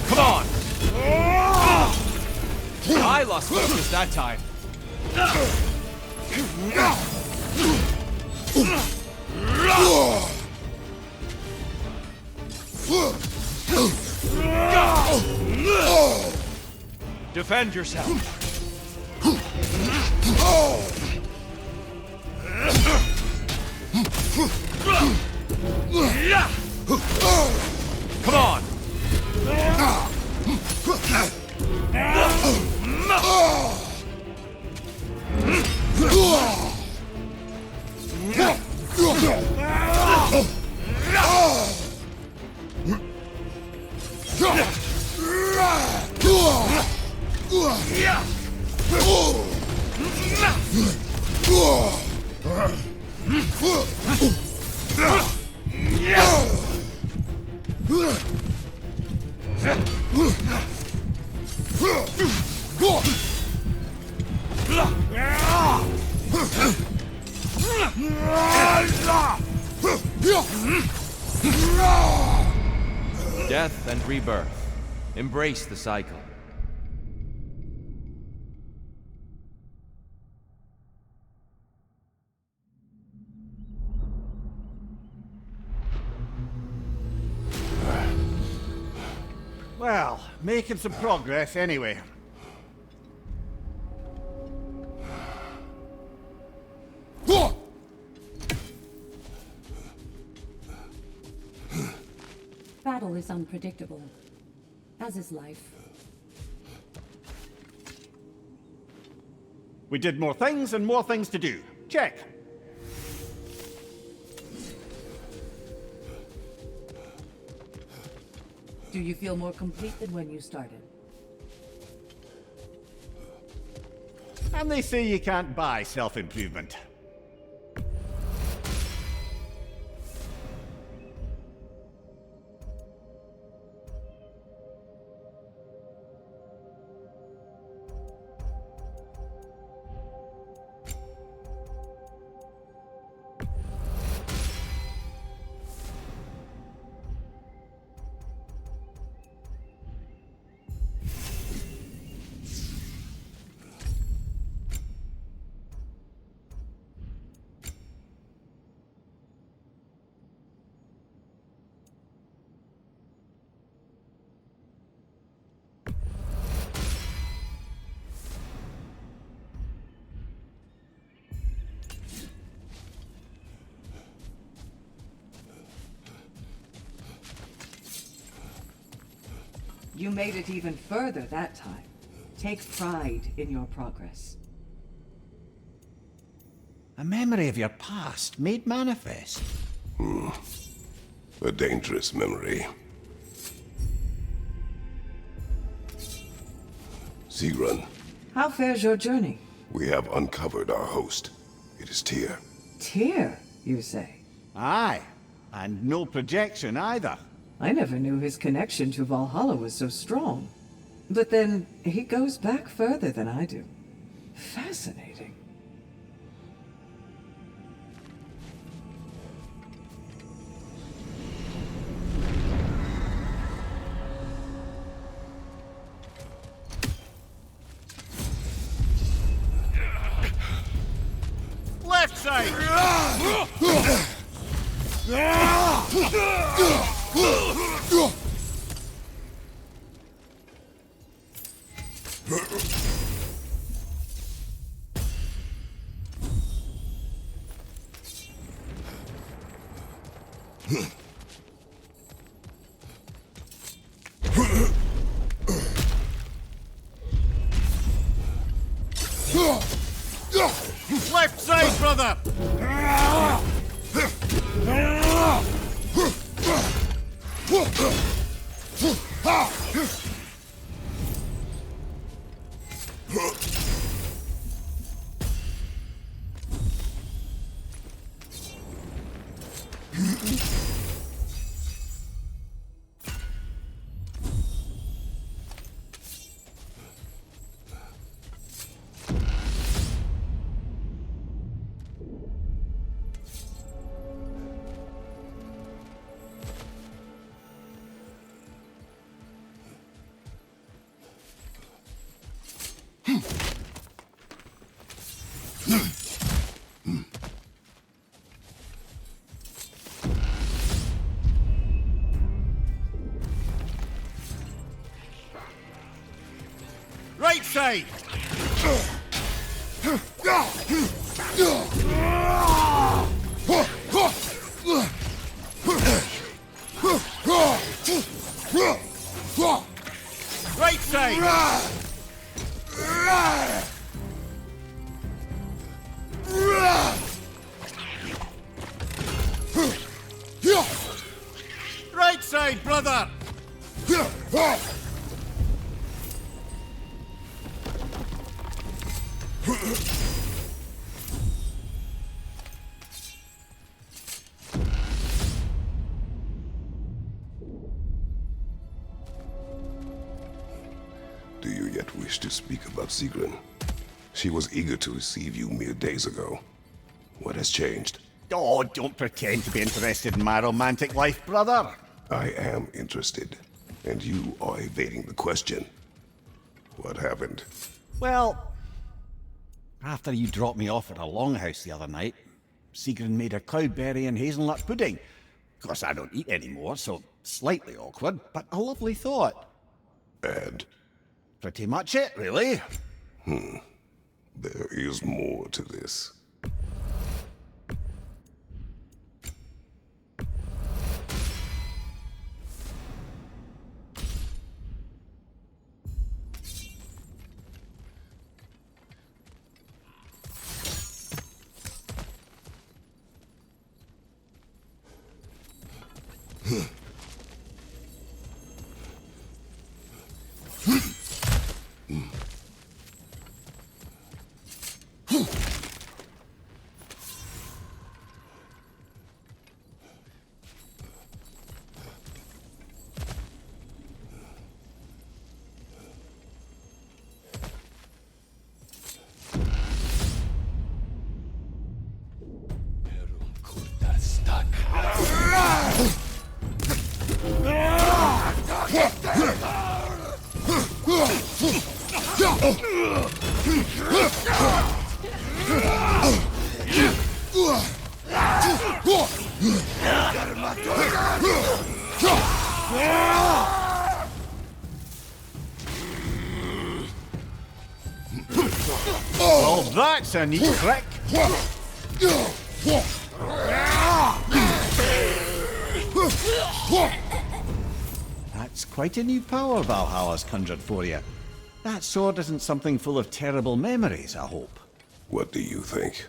Come on! I lost focus that time. Defend yourself. Come on. Death and rebirth. Embrace the cycle. Well, making some progress anyway. Battle is unpredictable, as is life. We did more things and more things to do. Check. Do you feel more complete than when you started? And they say you can't buy self-improvement. You made it even further that time. Take pride in your progress. A memory of your past made manifest. A dangerous memory. Sigrun, How fares your journey? we have uncovered our host. It is Tyr. Tyr, you say? Aye, and no projection either. I never knew his connection to Valhalla was so strong. But then, he goes back further than I do. Fascinating. Left side! Left side, brother! Right side! Right side! Right side, brother! Do you yet wish to speak about Sigrun? She was eager to receive you mere days ago. What has changed? Oh, don't pretend to be interested in my romantic life, brother. I am interested, and you are evading the question. What happened? Well, after you dropped me off at a longhouse the other night, Sigrun made a cloudberry and hazelnut pudding. Of course, I don't eat anymore, so slightly awkward, but a lovely thought. And? Pretty much it, really. There is more to this. Well, that's a neat trick. That's quite a new power Valhalla's conjured for you. That sword isn't something full of terrible memories, I hope. What do you think?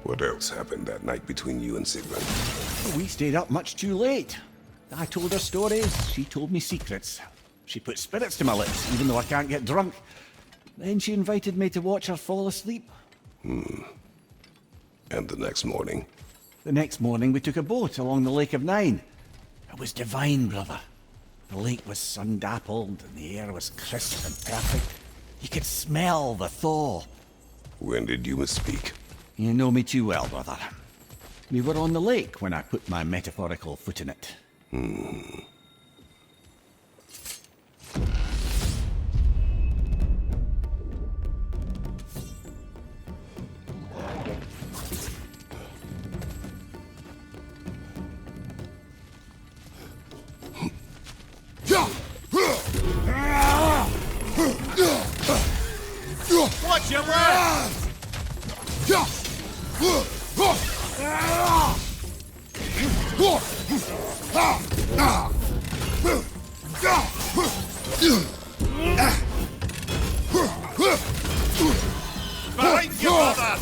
What else happened that night between you and Sigmund? We stayed up much too late. I told her stories, she told me secrets. She put spirits to my lips, even though I can't get drunk. Then she invited me to watch her fall asleep. And the next morning? The next morning we took a boat along the Lake of Nine. It was divine, brother. The lake was sun-dappled and the air was crisp and perfect. You could smell the thaw. When did you misspeak? You know me too well, brother. We were on the lake when I put my metaphorical foot in it. Watch your breath! Behind you, brother!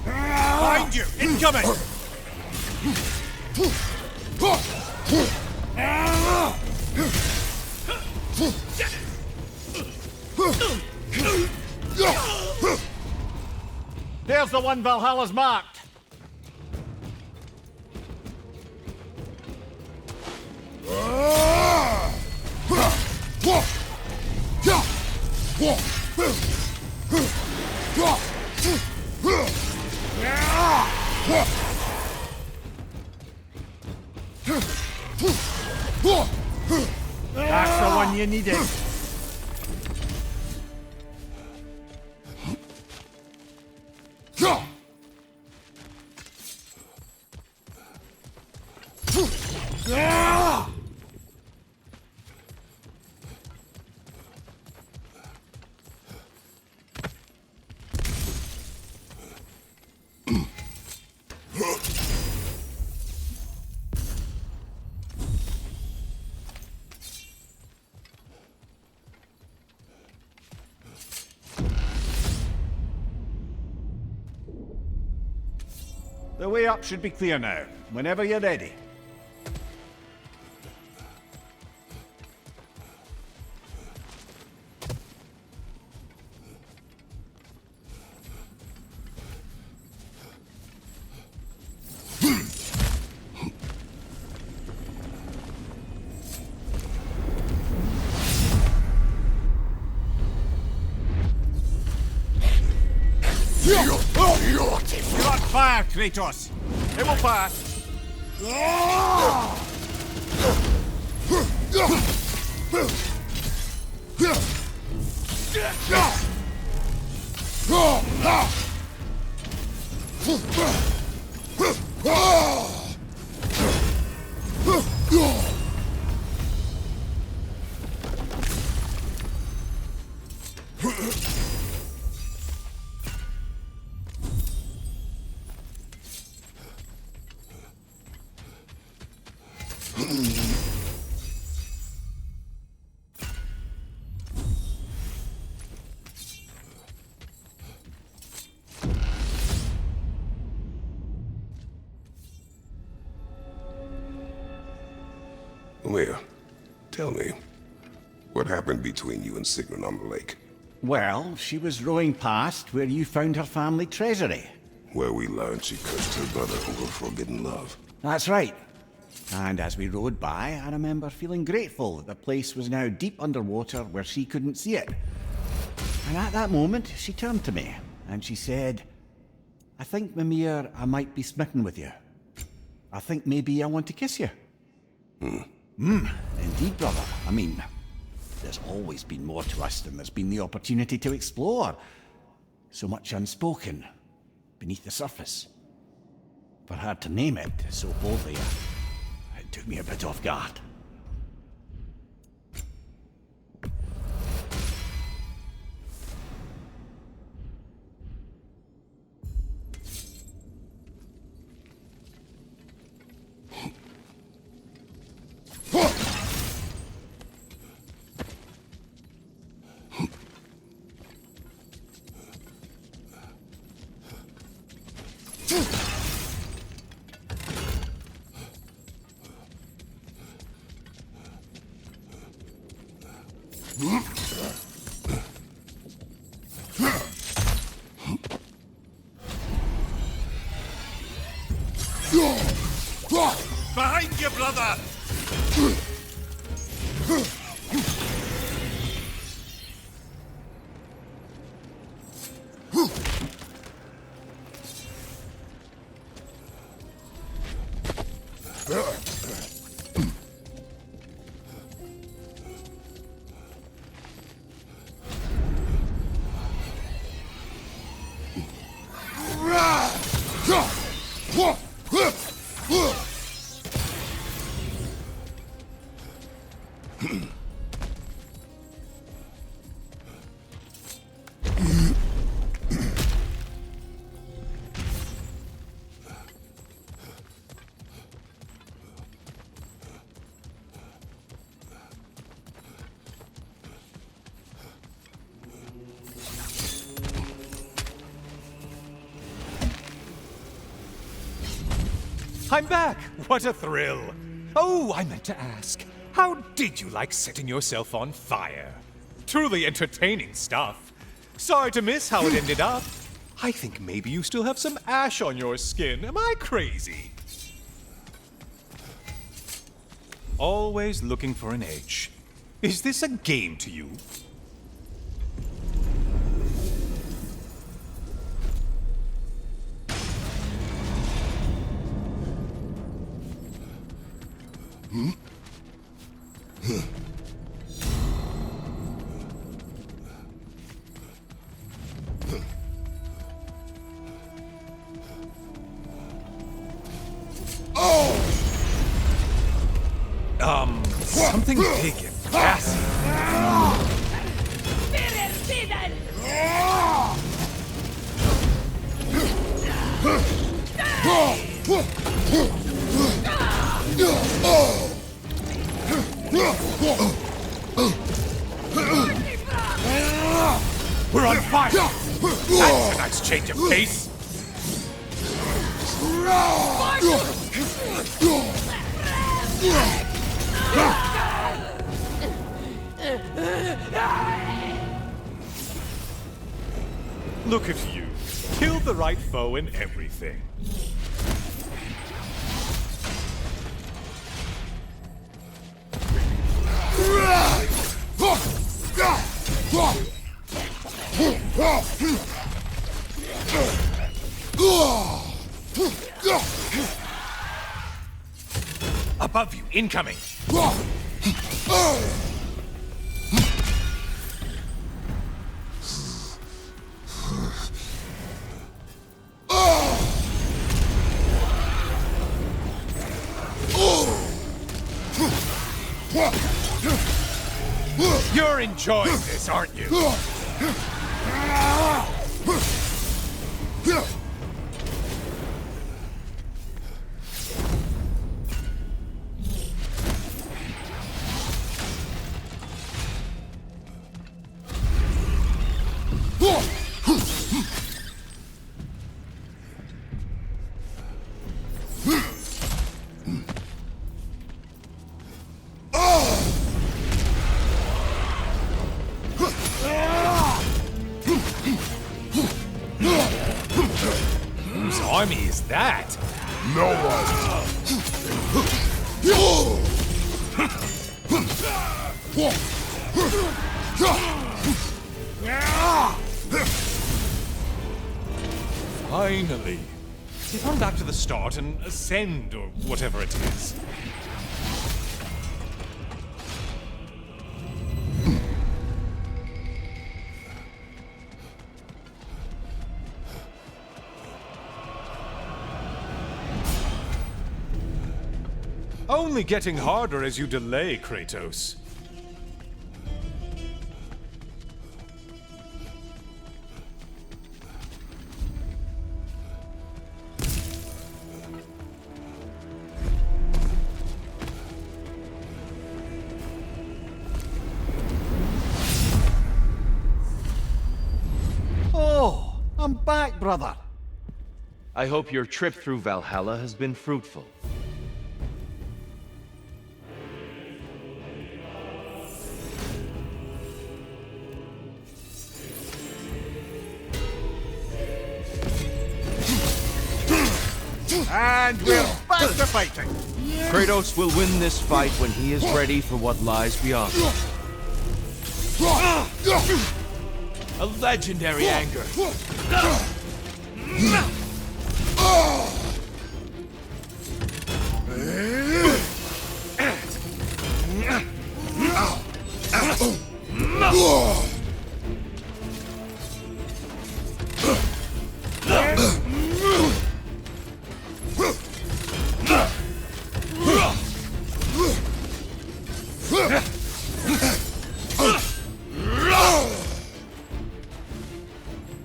Behind you! Incoming! There's the one Valhalla's marked. That's the one you needed. The way up should be clear now, whenever you're ready. You're on fire, Kratos! It will pass! Leah, tell me, what happened between you and Sigrun on the lake? Well, she was rowing past where you found her family treasury. Where we learned she cursed her brother over forbidden love. That's right. And as we rowed by, I remember feeling grateful that the place was now deep underwater where she couldn't see it. And at that moment, she turned to me, and she said, I think, Mimir, I might be smitten with you. I think maybe I want to kiss you. Indeed, brother. I mean, there's always been more to us than there's been the opportunity to explore. So much unspoken, beneath the surface. For her to name it so boldly, it took me a bit off guard. Behind you, brother! I'm back! What a thrill! Oh, I meant to ask, how did you like setting yourself on fire? Truly entertaining stuff. Sorry to miss how it ended up. I think maybe you still have some ash on your skin. Am I crazy? Always looking for an edge. Is this a game to you? Something big and gassy. We're on fire! That's a nice change of pace! Look at you. Killed the right foe and everything. Above you, incoming! You're enjoying this, aren't you? No one! Finally. Run back to the start and ascend, or whatever it is. Only getting harder as you delay, Kratos. Oh, I'm back, brother. I hope your trip through Valhalla has been fruitful. And we're back to fighting. Kratos will win this fight when he is ready for what lies beyond. A legendary anger.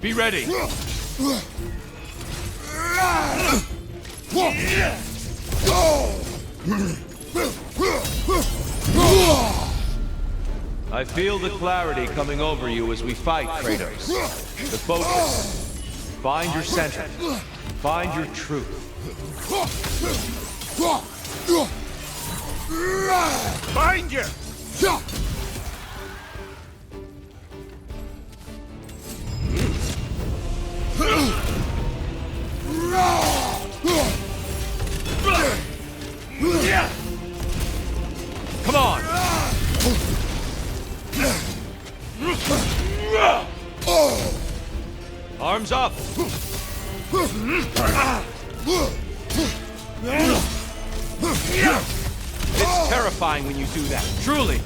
Be ready. I feel the clarity coming over you as we fight, Kratos. The focus. Find your center. Find your truth. Find you! Come on! Arms up! It's terrifying when you do that, truly!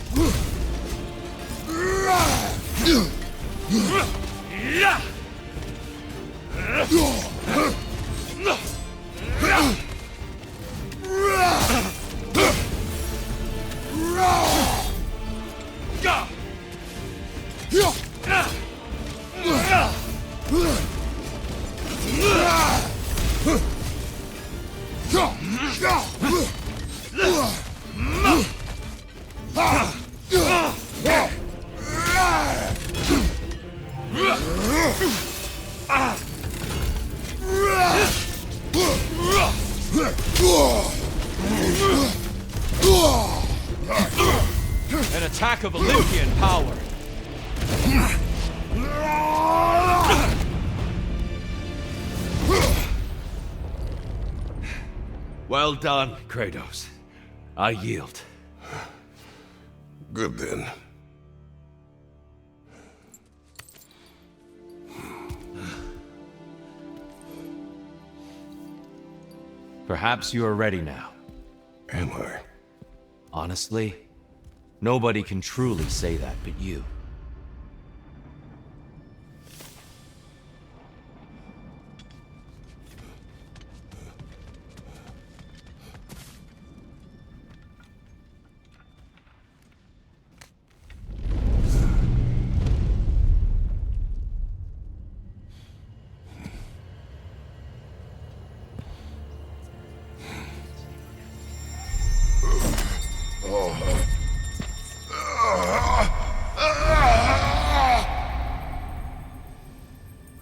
An attack of Olympian power. Well done, Kratos. I yield. Good then. Perhaps you are ready now. Am I? Honestly, nobody can truly say that but you.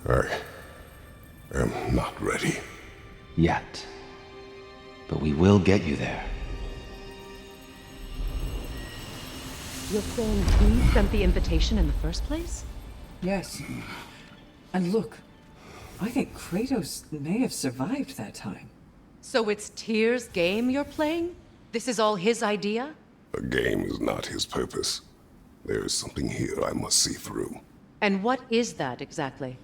I am not ready. Yet. But we will get you there. You're saying he sent the invitation in the first place? Yes. And look, I think Kratos may have survived that time. So it's Tyr's game you're playing? This is all his idea? A game is not his purpose. There is something here I must see through. And what is that exactly?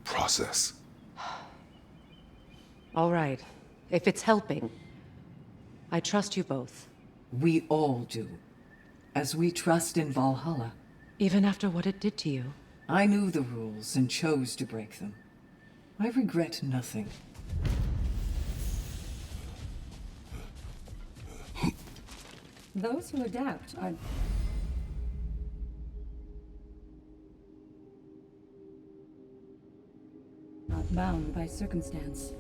Process. All right. If it's helping, I trust you both. We all do. As we trust in Valhalla. Even after what it did to you. I knew the rules and chose to break them. I regret nothing. Those who adapt are... not bound by circumstance.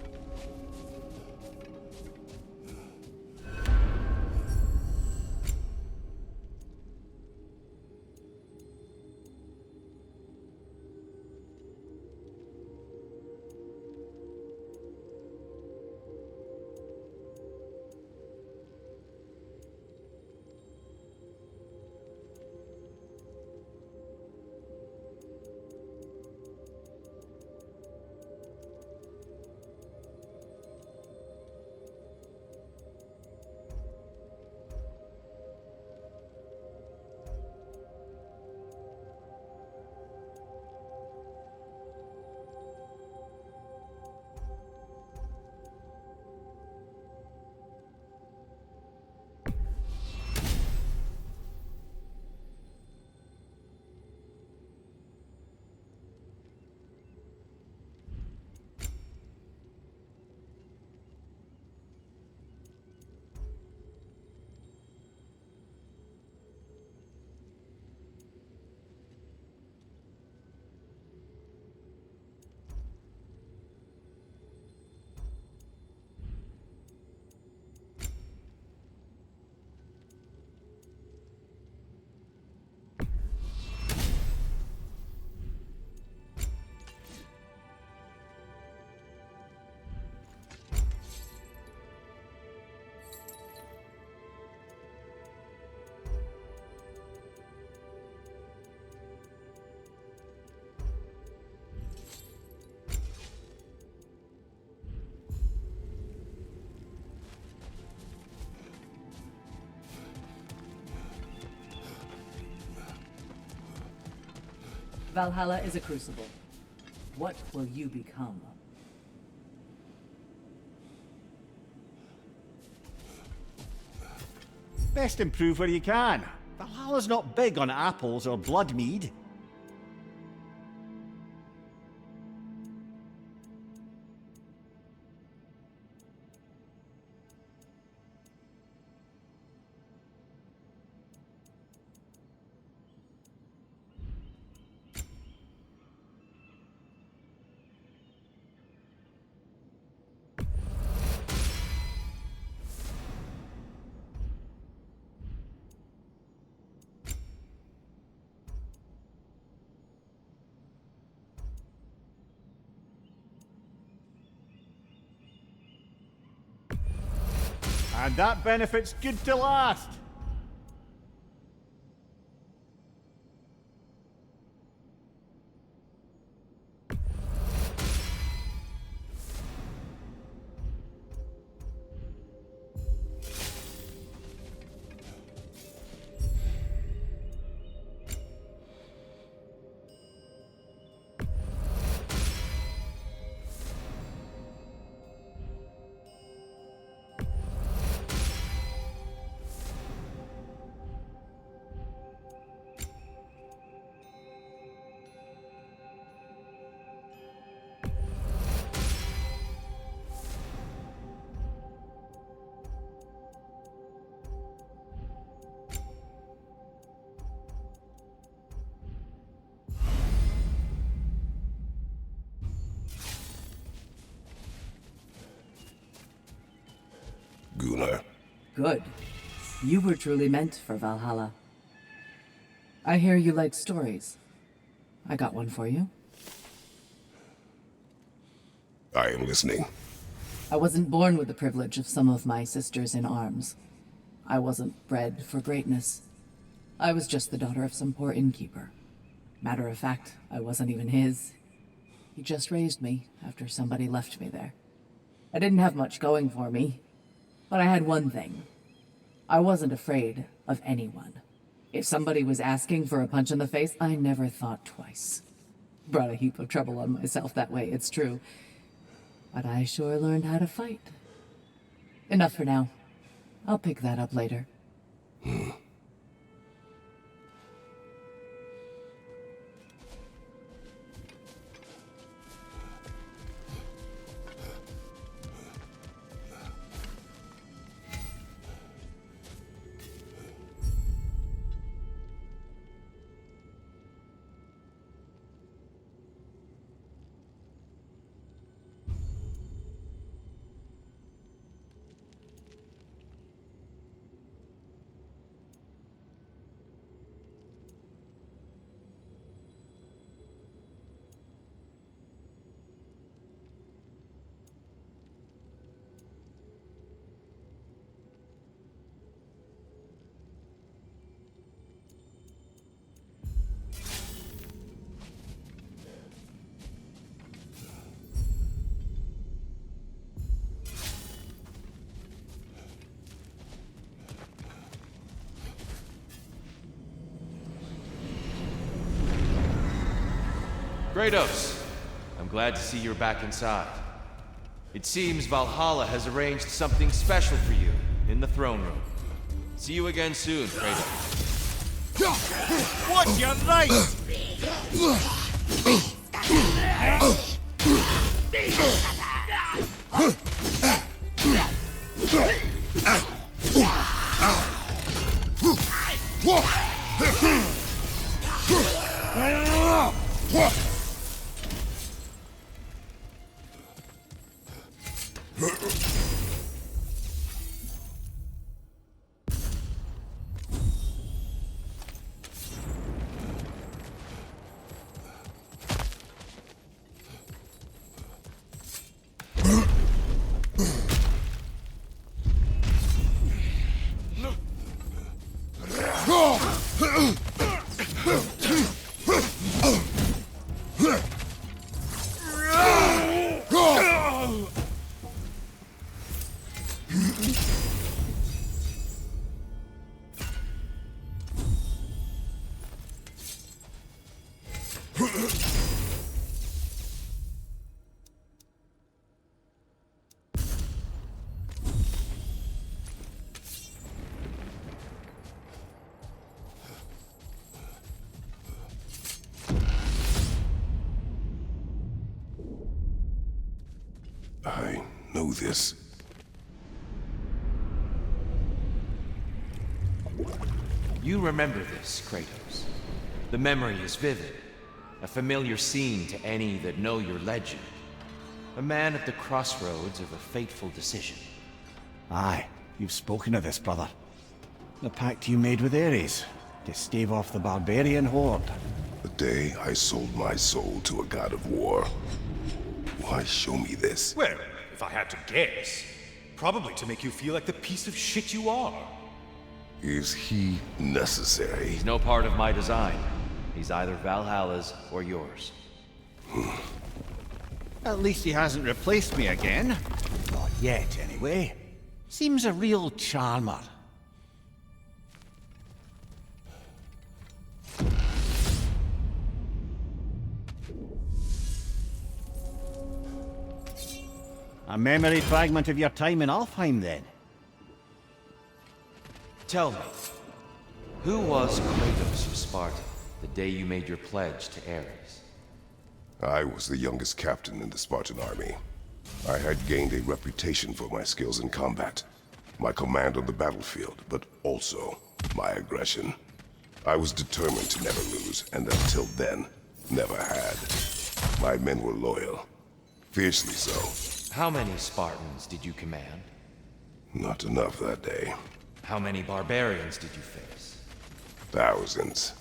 Valhalla is a crucible. What will you become? Best improve where you can. Valhalla's not big on apples or blood mead. And that benefit's good to last. Gunnar. Good. You were truly meant for Valhalla. I hear you like stories. I got one for you. I am listening. I wasn't born with the privilege of some of my sisters in arms. I wasn't bred for greatness. I was just the daughter of some poor innkeeper. Matter of fact, I wasn't even his. He just raised me after somebody left me there. I didn't have much going for me, but I had one thing. I wasn't afraid of anyone. If somebody was asking for a punch in the face, I never thought twice. Brought a heap of trouble on myself that way, it's true. But I sure learned how to fight. Enough for now. I'll pick that up later. Kratos, I'm glad to see you're back inside. It seems Valhalla has arranged something special for you in the throne room. See you again soon, Kratos. What's your right? I know this. You remember this, Kratos. The memory is vivid. A familiar scene to any that know your legend. A man at the crossroads of a fateful decision. Aye, you've spoken of this, brother. The pact you made with Ares, to stave off the barbarian horde. The day I sold my soul to a god of war. Why show me this? Well, if I had to guess, probably to make you feel like the piece of shit you are. Is he necessary? He's no part of my design. He's either Valhalla's or yours. At least he hasn't replaced me again. Not yet, anyway. Seems a real charmer. A memory fragment of your time in Alfheim, then? Tell me, who was Kratos of Sparta the day you made your pledge to Ares? I was the youngest captain in the Spartan army. I had gained a reputation for my skills in combat, my command on the battlefield, but also my aggression. I was determined to never lose, and until then, never had. My men were loyal, fiercely so. How many Spartans did you command? Not enough that day. How many barbarians did you face? Thousands.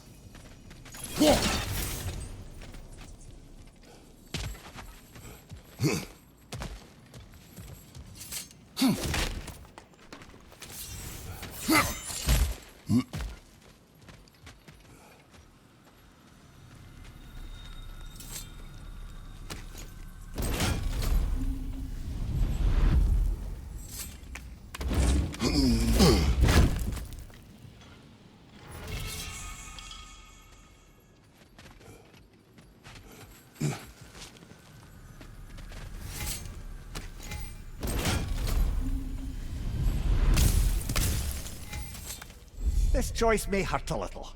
this choice may hurt a little.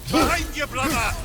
Behind you, brother!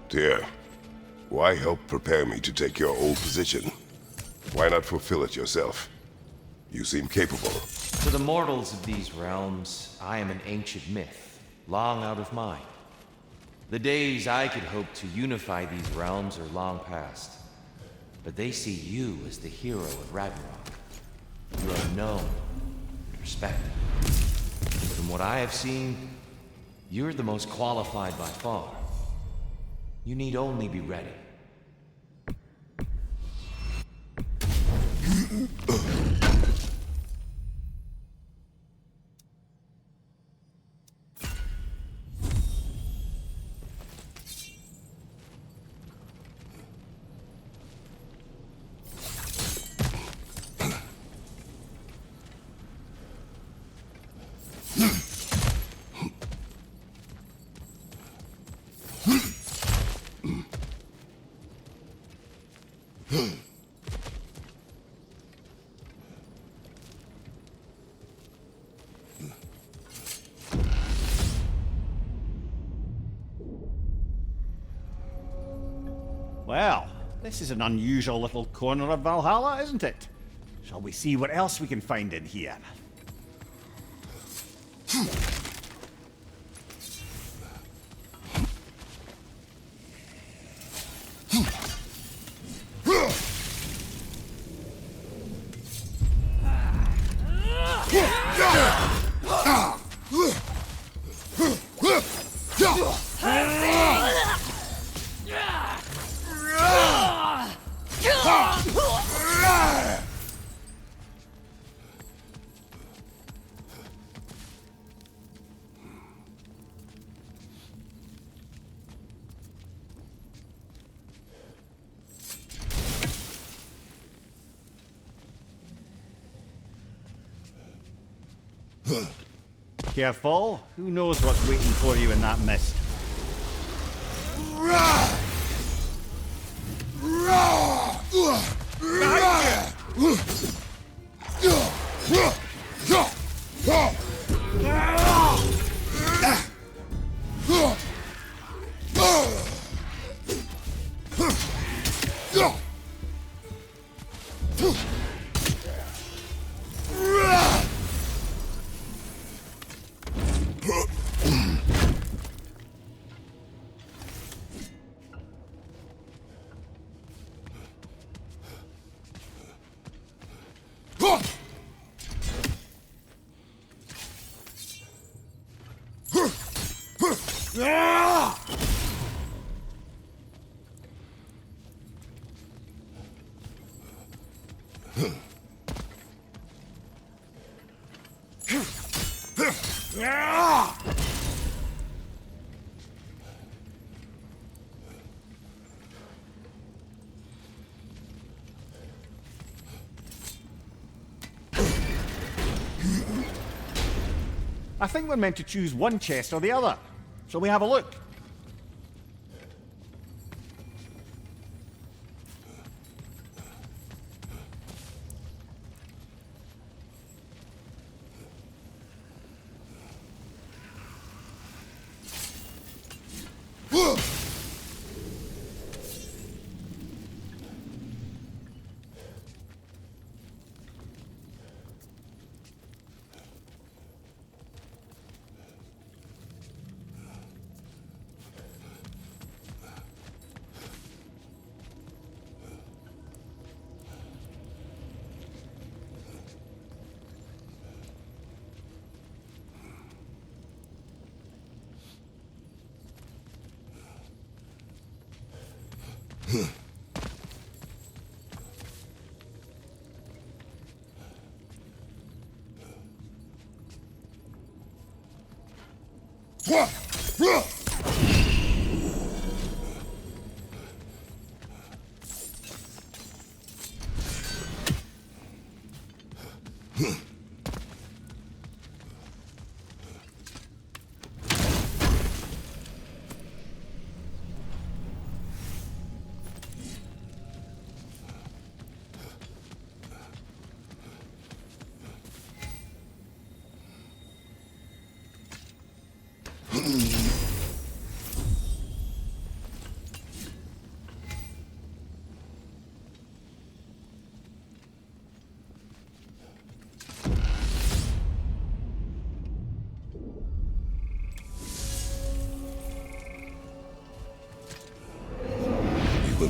Dear, why help prepare me to take your old position? Why not fulfill it yourself? You seem capable. To the mortals of these realms, I am an ancient myth, long out of mind. The days I could hope to unify these realms are long past. But they see you as the hero of Ragnarok. You are known and respected. From what I have seen, you're the most qualified by far. You need only be ready. Well, this is an unusual little corner of Valhalla, isn't it? Shall we see what else we can find in here? Careful. Who knows what's waiting for you in that mist? I think we're meant to choose one chest or the other. Shall we have a look?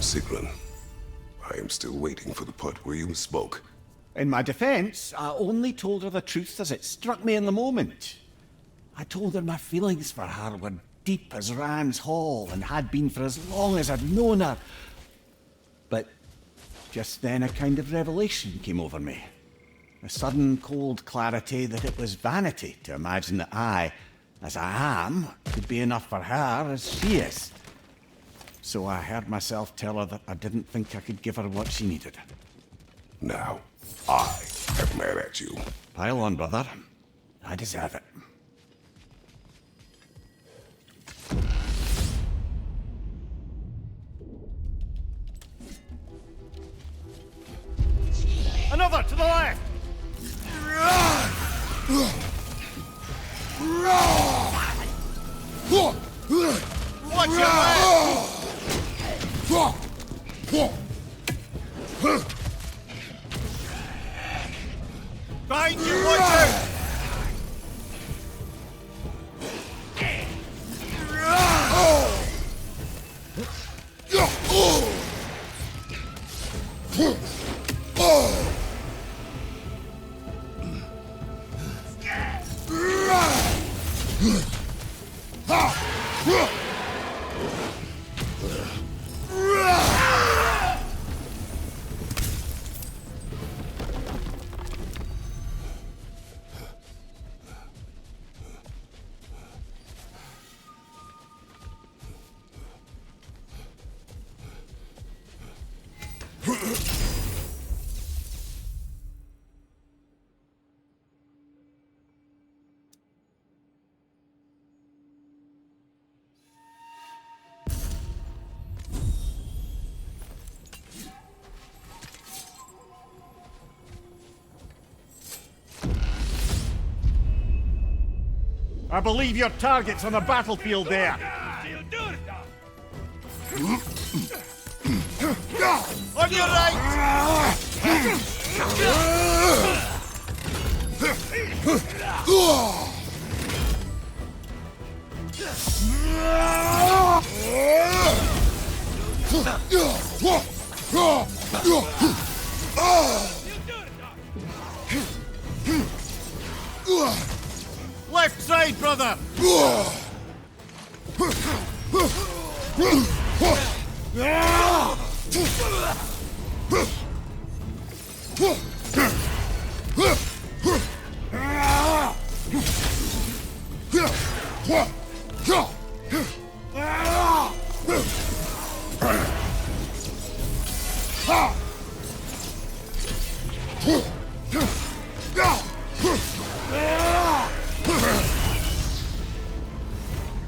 Sigrun, I am still waiting for the part where you spoke. In my defense, I only told her the truth as it struck me in the moment. I told her my feelings for her were deep as Ram's Hall and had been for as long as I'd known her. But just then a kind of revelation came over me. A sudden cold clarity that it was vanity to imagine that I, as I am, could be enough for her as she is. So I heard myself tell her that I didn't think I could give her what she needed. Now, I am mad at you. Pile on, brother. I deserve it. Another to the left! Watch your left! Behind you, watch out! I believe your target's on the battlefield there. On your right! Left side, brother!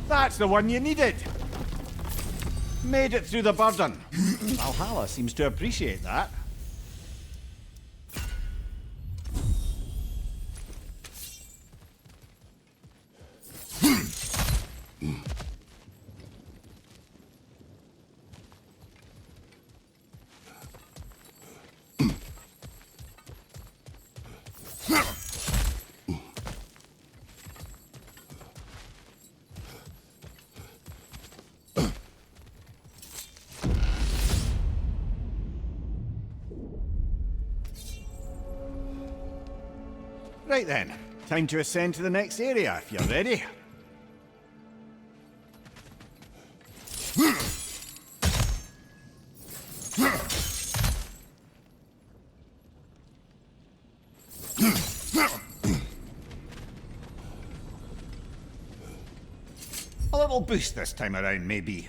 That's the one you needed. Made it through the burden. Valhalla seems to appreciate that. Right then, time to ascend to the next area if you're ready. A little boost this time around, maybe.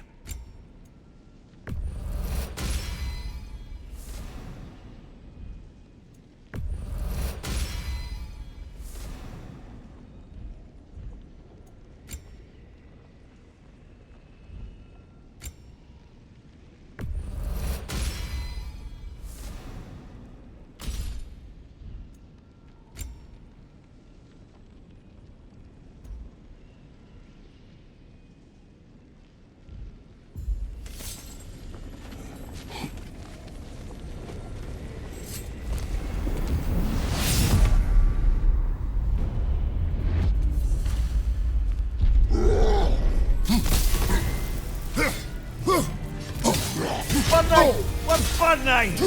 What's fun night?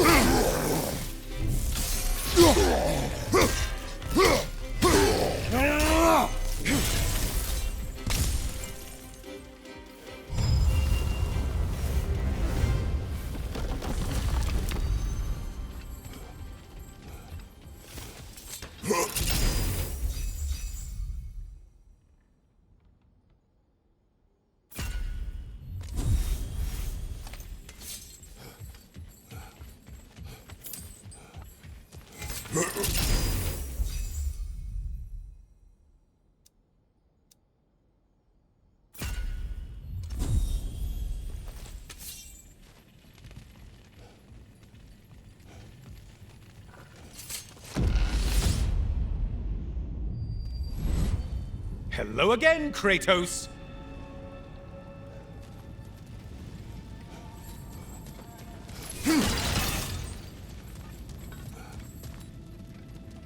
Hello again, Kratos!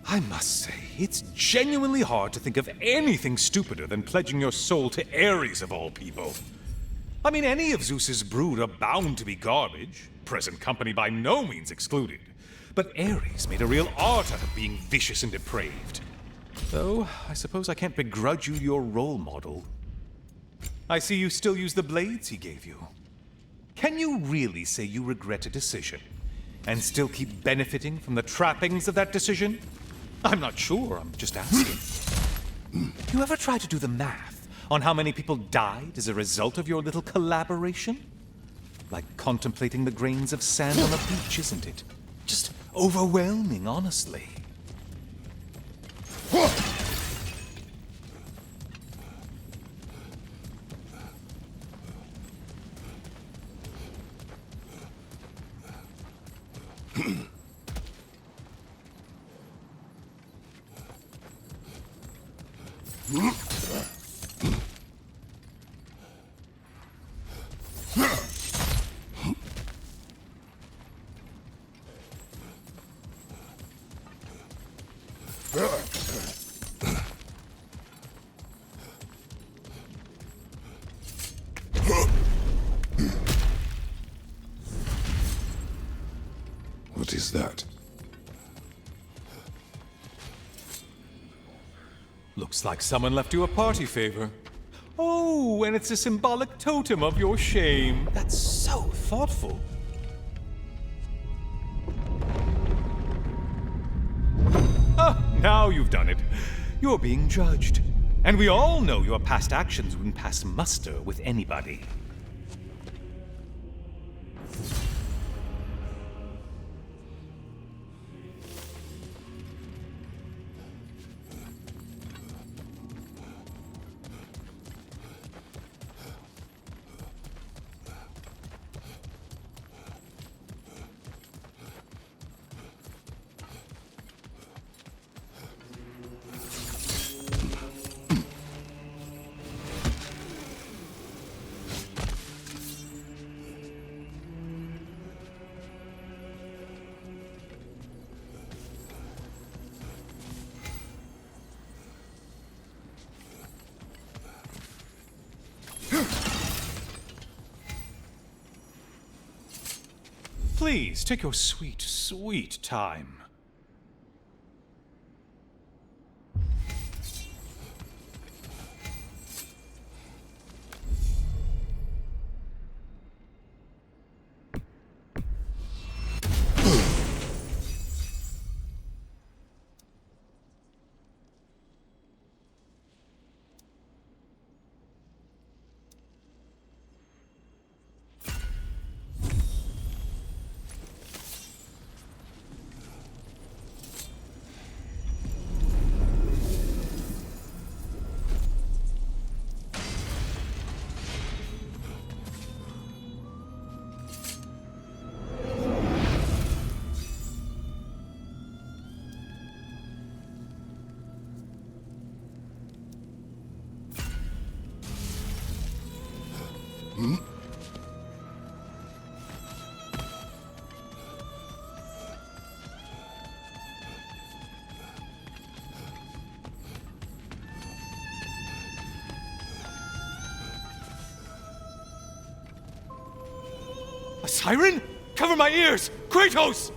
I must say, it's genuinely hard to think of anything stupider than pledging your soul to Ares of all people. I mean, any of Zeus's brood are bound to be garbage, present company by no means excluded. But Ares made a real art out of being vicious and depraved. Though, I suppose I can't begrudge you your role model. I see you still use the blades he gave you. Can you really say you regret a decision, and still keep benefiting from the trappings of that decision? I'm not sure, I'm just asking. You ever try to do the math on how many people died as a result of your little collaboration? Like contemplating the grains of sand on a beach, isn't it? Just overwhelming, honestly. What is that? Looks like someone left you a party favor. Oh, and it's a symbolic totem of your shame. That's so thoughtful. Ah, now you've done it. You're being judged. And we all know your past actions wouldn't pass muster with anybody. Please, take your sweet, sweet time. A siren? Cover my ears! Kratos!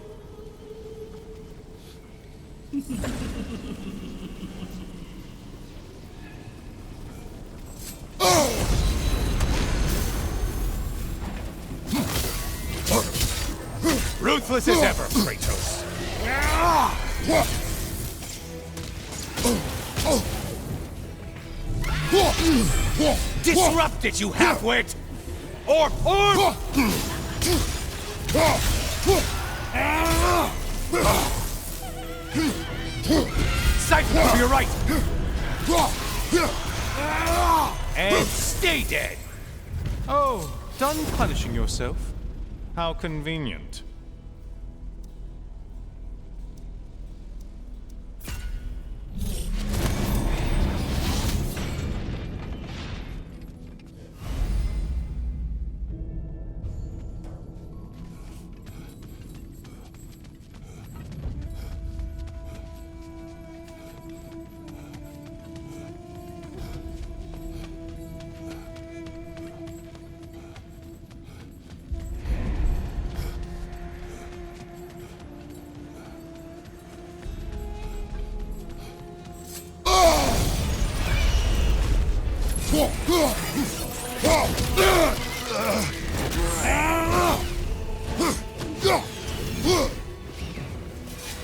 Ruthless as ever, Kratos. Disrupt it, you half-wit! Orb! Siphon to your right! And stay dead! Oh, done punishing yourself? How convenient.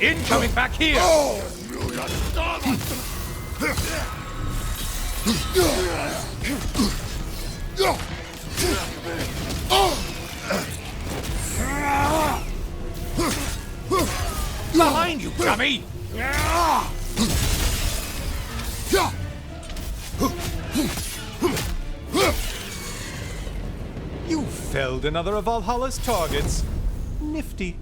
Incoming back here! Behind you, dummy! You felled another of Valhalla's targets. Nifty.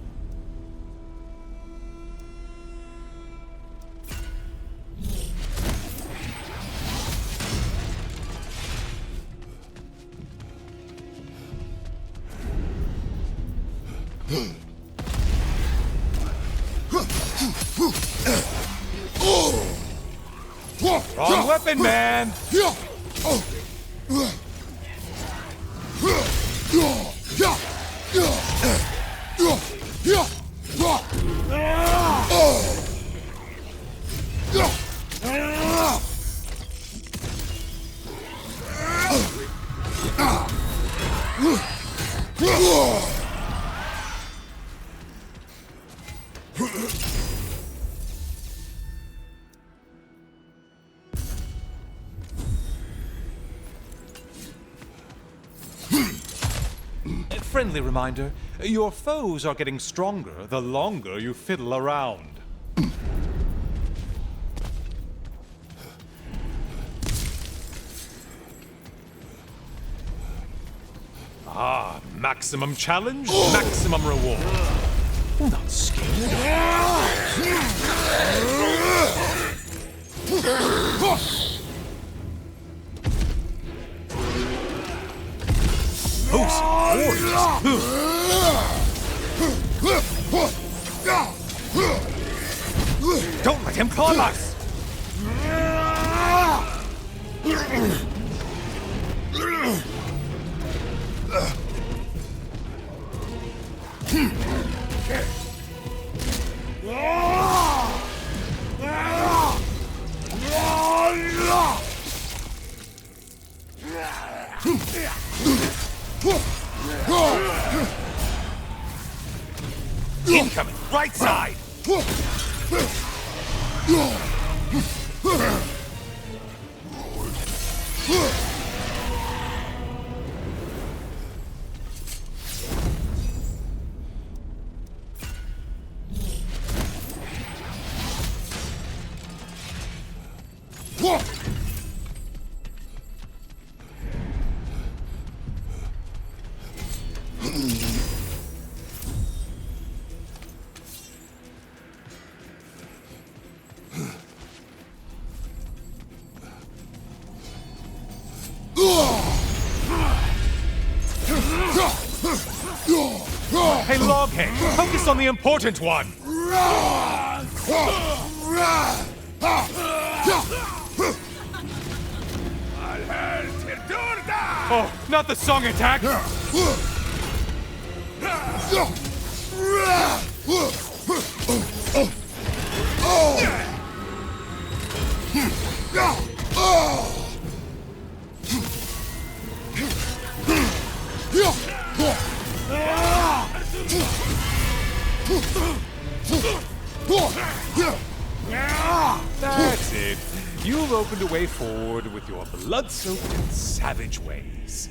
Wrong weapon, man! A friendly reminder, your foes are getting stronger the longer you fiddle around. Ah, maximum challenge, maximum reward. Not scared. Don't let him climb us! Incoming! Right side! Hey, Loghead, focus on the important one! Oh, not the song attack! That's it. You've opened a way forward with your blood-soaked and savage ways.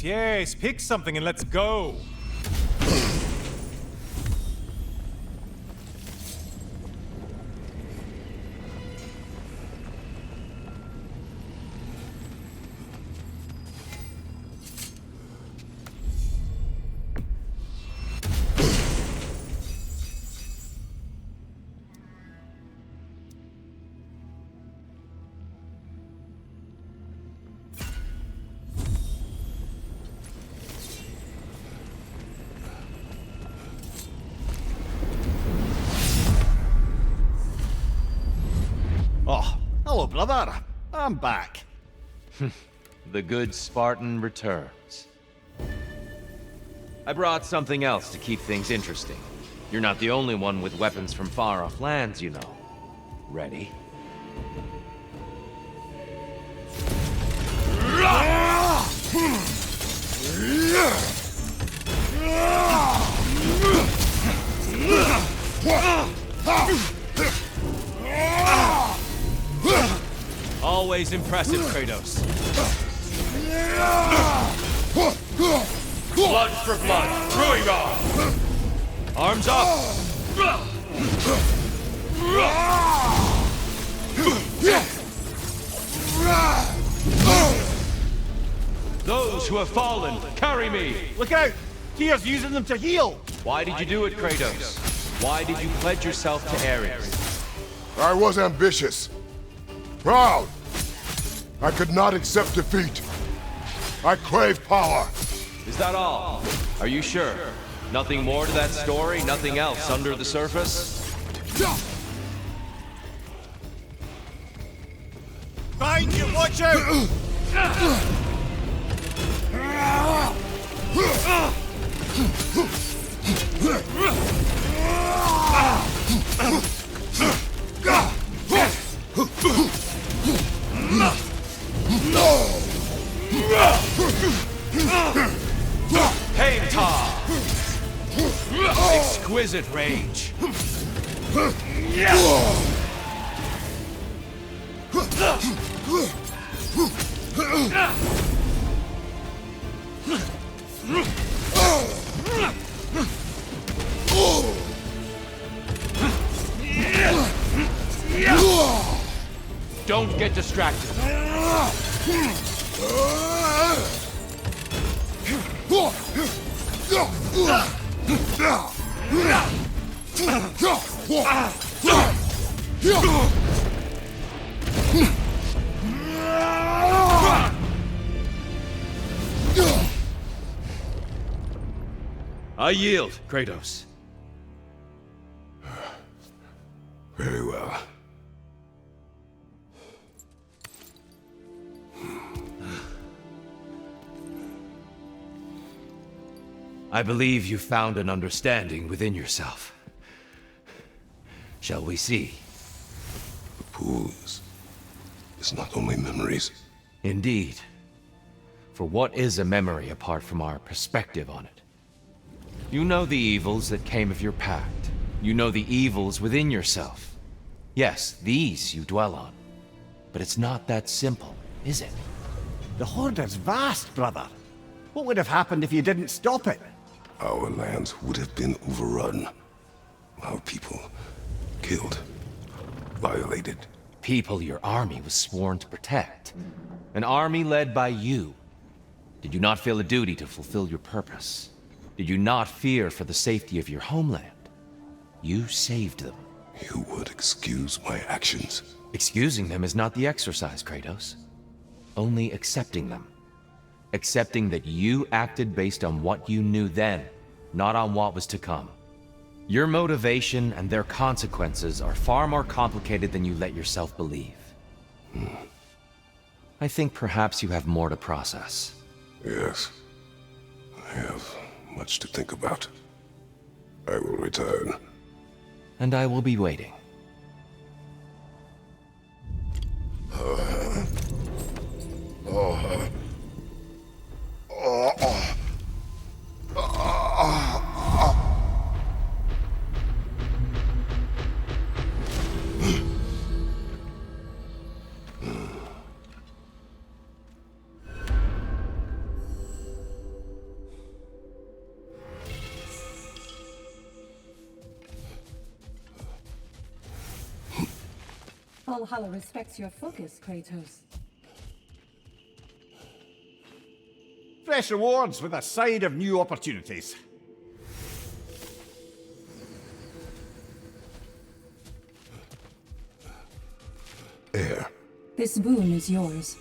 Yes, pick something and let's go. Oh, hello, brother. I'm back. The good Spartan returns. I brought something else to keep things interesting. You're not the only one with weapons from far-off lands, you know. Ready? Always impressive, Kratos. Blood for blood, Ruigar! Arms up! Those who have fallen, carry me! Look out! Tyr's using them to heal! Why did you do it, Kratos? Why did you pledge yourself to Ares? I was ambitious. Proud. I could not accept defeat. I crave power. Is that all? Are you sure? Nothing more to that story? Nothing else under the surface? Behind you, watch out! Heimtar! Exquisite rage. Don't get distracted. I yield, Kratos. Very well. I believe you found an understanding within yourself. Shall we see? The pools is not only memories. Indeed. For what is a memory apart from our perspective on it? You know the evils that came of your pact. You know the evils within yourself. Yes, these you dwell on. But it's not that simple, is it? The Horder's vast, brother. What would have happened if you didn't stop it? Our lands would have been overrun. Our people killed, violated. People your army was sworn to protect. An army led by you. Did you not feel a duty to fulfill your purpose? Did you not fear for the safety of your homeland? You saved them. You would excuse my actions. Excusing them is not the exercise, Kratos. Only accepting them. Accepting that you acted based on what you knew then, not on what was to come. Your motivation and their consequences are far more complicated than you let yourself believe. I think perhaps you have more to process. Yes. I have much to think about. I will return. And I will be waiting. Valhalla respects your focus, Kratos. Fresh rewards with a side of new opportunities. Air. This boon is yours.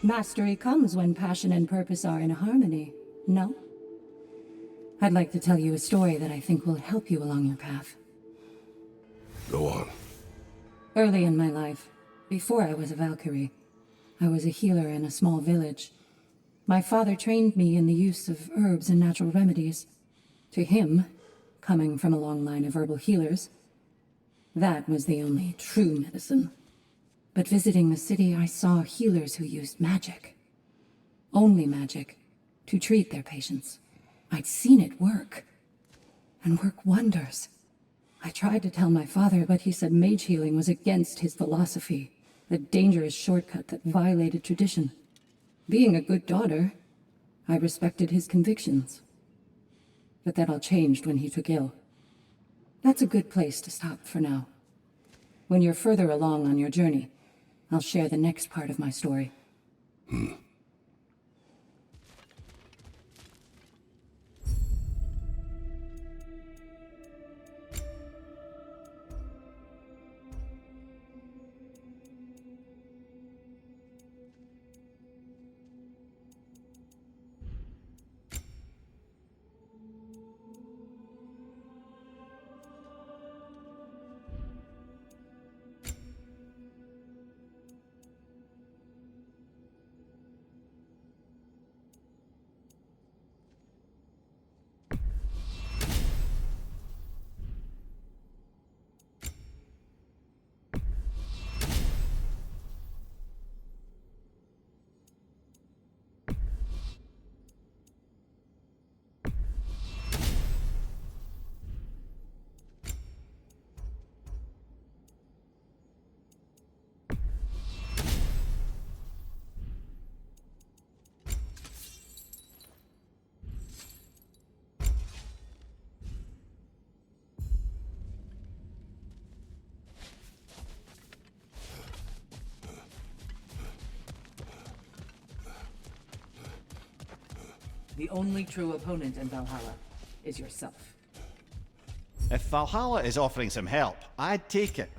Mastery comes when passion and purpose are in harmony, no? I'd like to tell you a story that I think will help you along your path. Go on. Early in my life, before I was a Valkyrie, I was a healer in a small village. My father trained me in the use of herbs and natural remedies. To him, coming from a long line of herbal healers, that was the only true medicine. But visiting the city, I saw healers who used magic. Only magic, to treat their patients. I'd seen it work, and work wonders. I tried to tell my father, but he said mage healing was against his philosophy, a dangerous shortcut that violated tradition. Being a good daughter, I respected his convictions. But that all changed when he took ill. That's a good place to stop for now. When you're further along on your journey, I'll share the next part of my story. The only true opponent in Valhalla is yourself. If Valhalla is offering some help, I'd take it.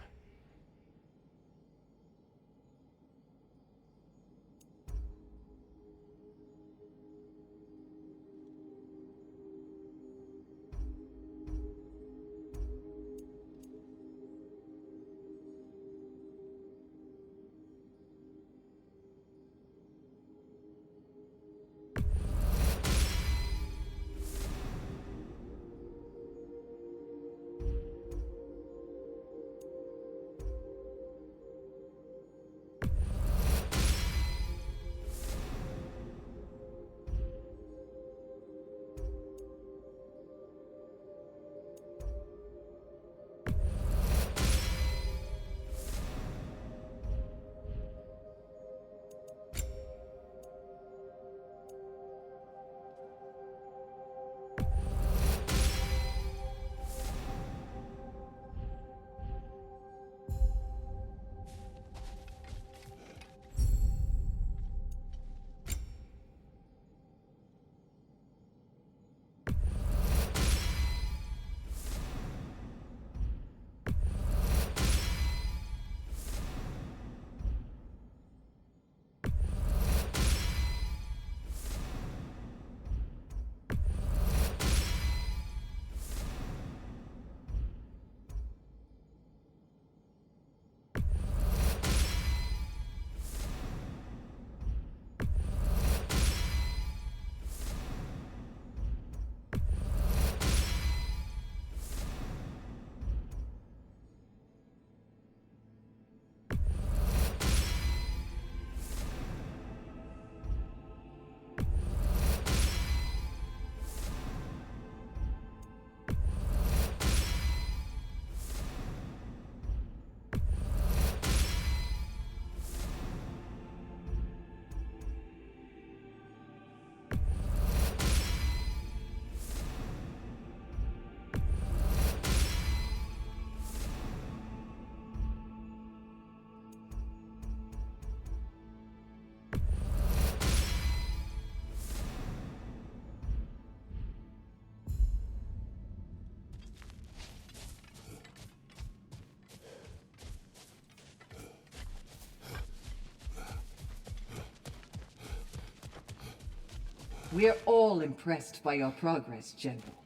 We're all impressed by your progress, General.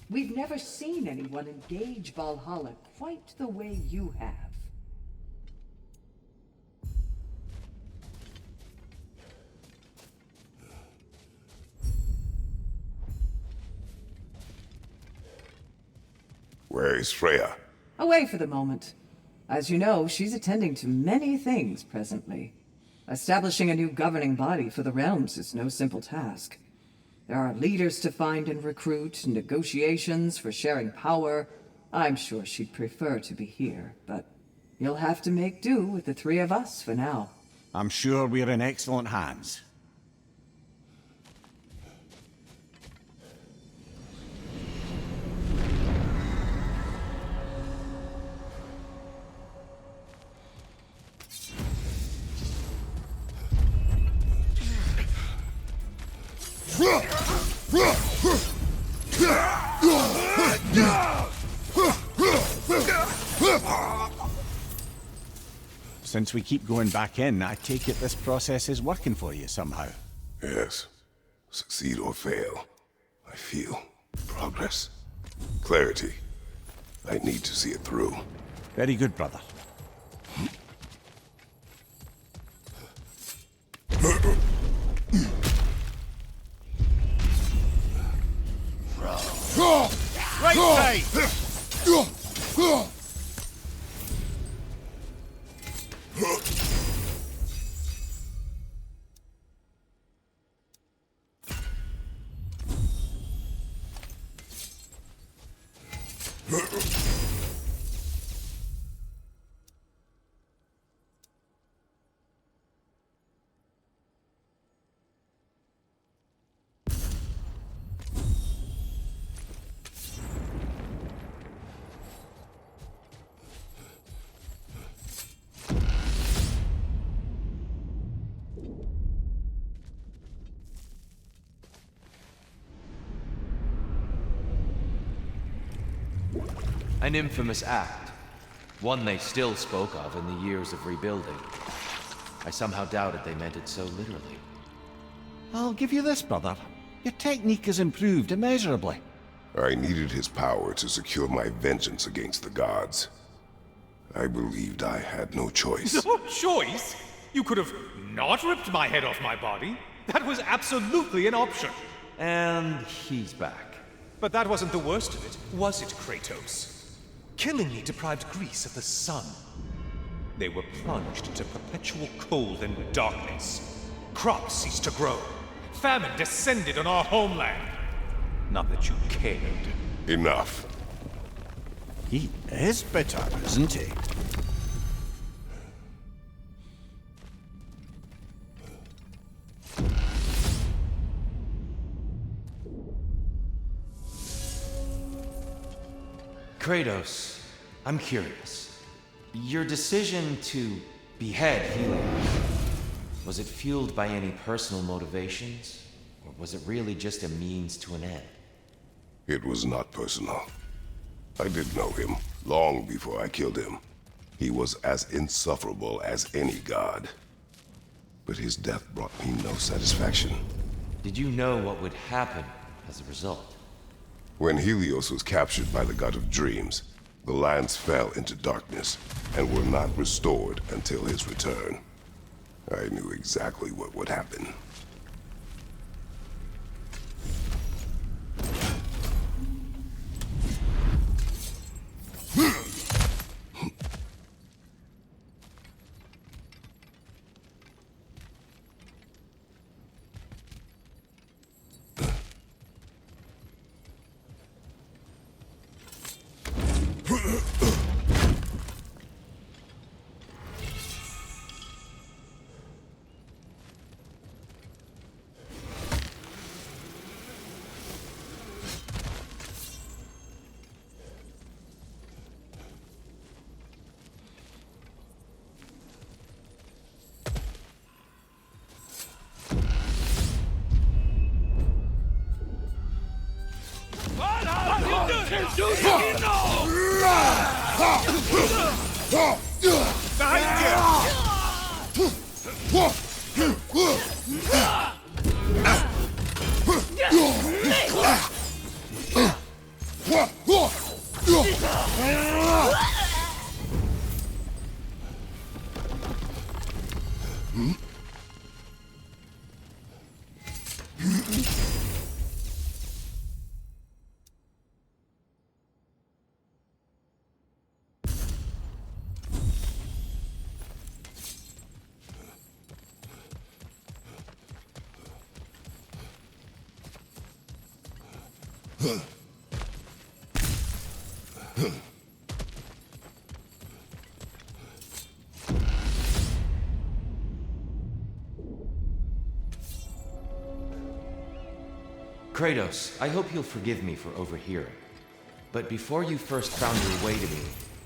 We've never seen anyone engage Valhalla quite the way you have. Where is Freya? Away for the moment. As you know, she's attending to many things presently. Establishing a new governing body for the realms is no simple task. There are leaders to find and recruit, negotiations for sharing power. I'm sure she'd prefer to be here, but you'll have to make do with the three of us for now. I'm sure we're in excellent hands. Since we keep going back in, I take it this process is working for you somehow. Yes. Succeed or fail, I feel progress. Clarity. I need to see it through. Very good, brother. Right side! An infamous act. One they still spoke of in the years of rebuilding. I somehow doubted they meant it so literally. I'll give you this, brother. Your technique has improved immeasurably. I needed his power to secure my vengeance against the gods. I believed I had no choice. No choice? You could have not ripped my head off my body. That was absolutely an option. And he's back. But that wasn't the worst of it, was it, Kratos? Killing me deprived Greece of the sun. They were plunged into perpetual cold and darkness. Crops ceased to grow. Famine descended on our homeland. Not that you cared. Enough. He is bitter, isn't he? Kratos, I'm curious. Your decision to behead Helios, was it fueled by any personal motivations? Or was it really just a means to an end? It was not personal. I did know him, long before I killed him. He was as insufferable as any god. But his death brought me no satisfaction. Did you know what would happen as a result? When Helios was captured by the god of dreams, the lands fell into darkness and were not restored until his return. I knew exactly what would happen. Kratos, I hope you'll forgive me for overhearing. But before you first found your way to me,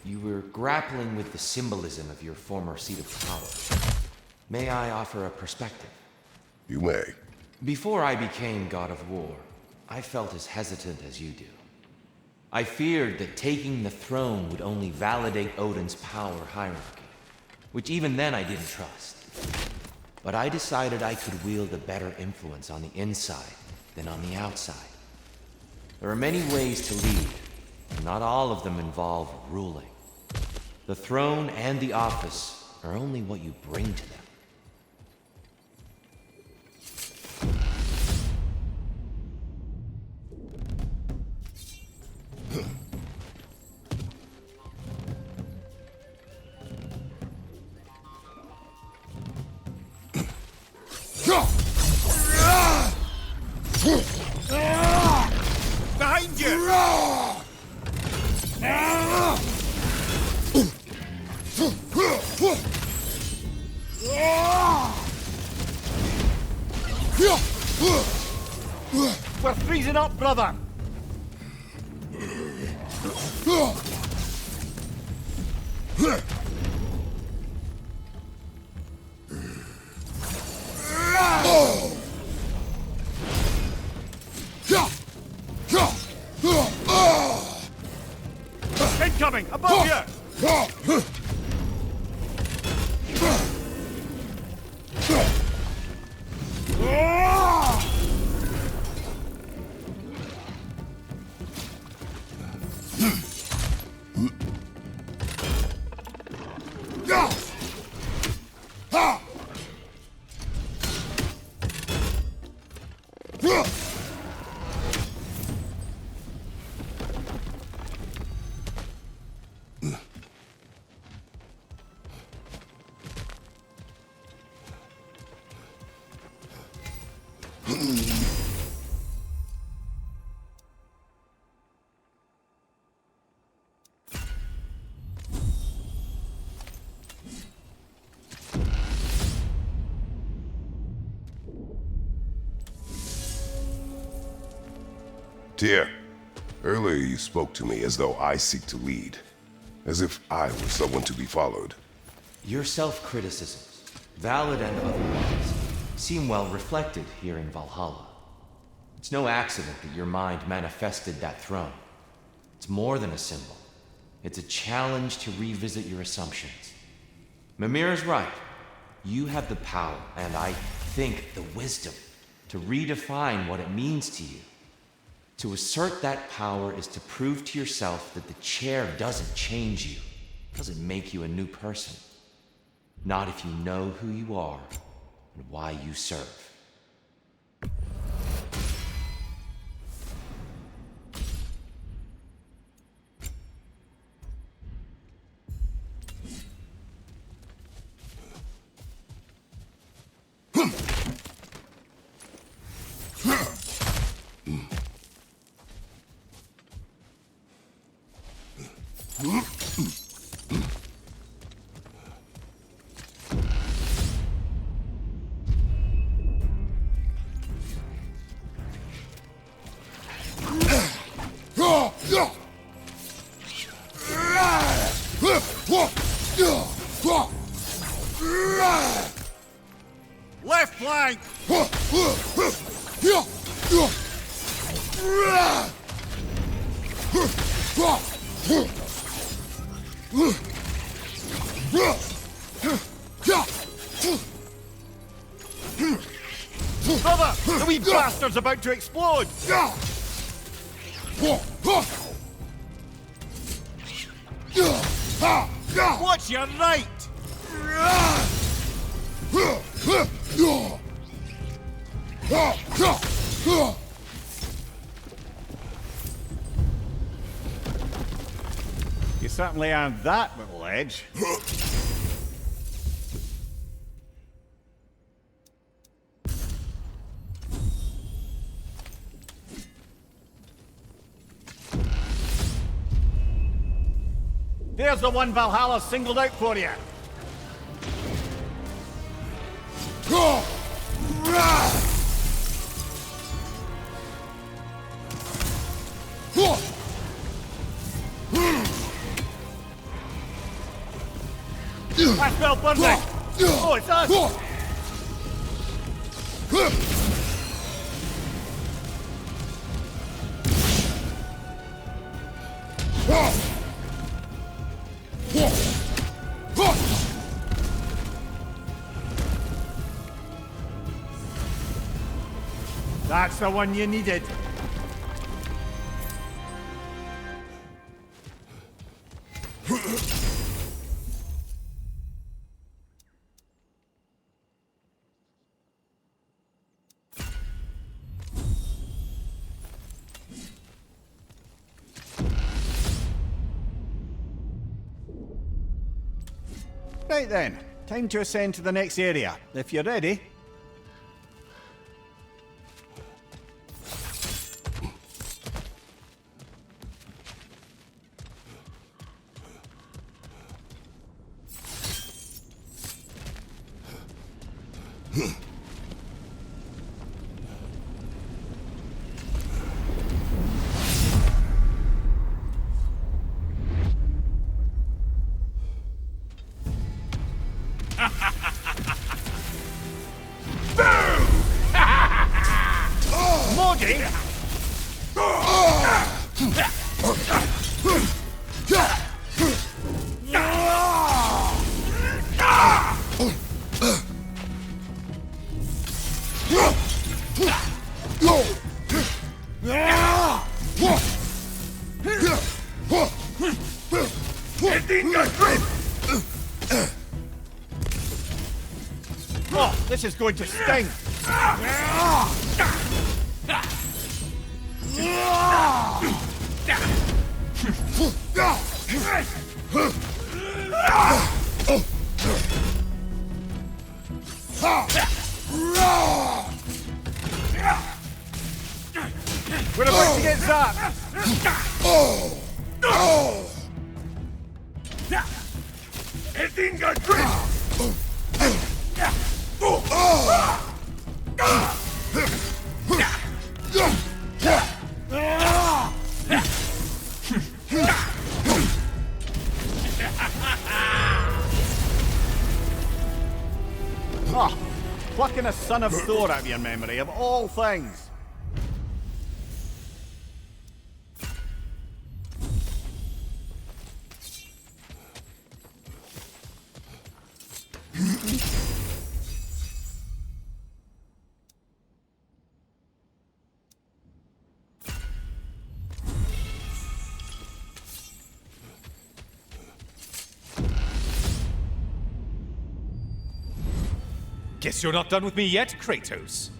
you were grappling with the symbolism of your former seat of power. May I offer a perspective? You may. Before I became God of War, I felt as hesitant as you do. I feared that taking the throne would only validate Odin's power hierarchy, which even then I didn't trust. But I decided I could wield a better influence on the inside than on the outside. There are many ways to lead, and not all of them involve ruling. The throne and the office are only what you bring to them. Behind you! We're freezing up, brother! Incoming! Above you! Tyr, earlier you spoke to me as though I seek to lead, as if I were someone to be followed. Your self-criticisms, valid and otherwise, seem well reflected here in Valhalla. It's no accident that your mind manifested that throne. It's more than a symbol. It's a challenge to revisit your assumptions. Mimir is right. You have the power, and I think the wisdom, to redefine what it means to you. To assert that power is to prove to yourself that the chair doesn't change you, doesn't make you a new person. Not if you know who you are and why you serve. Left flank! Brother, the wee bastard's about to explode! Watch your right! You certainly earned that little edge. There's the one Valhalla singled out for you! I smell burning! Oh, it's us! That's the one you needed. Right then, time to ascend to the next area, if you're ready. Oh, this is going to sting! We're about to get zapped! Oh, plucking a son of Thor out of your memory, of all things. Guess you're not done with me yet, Kratos.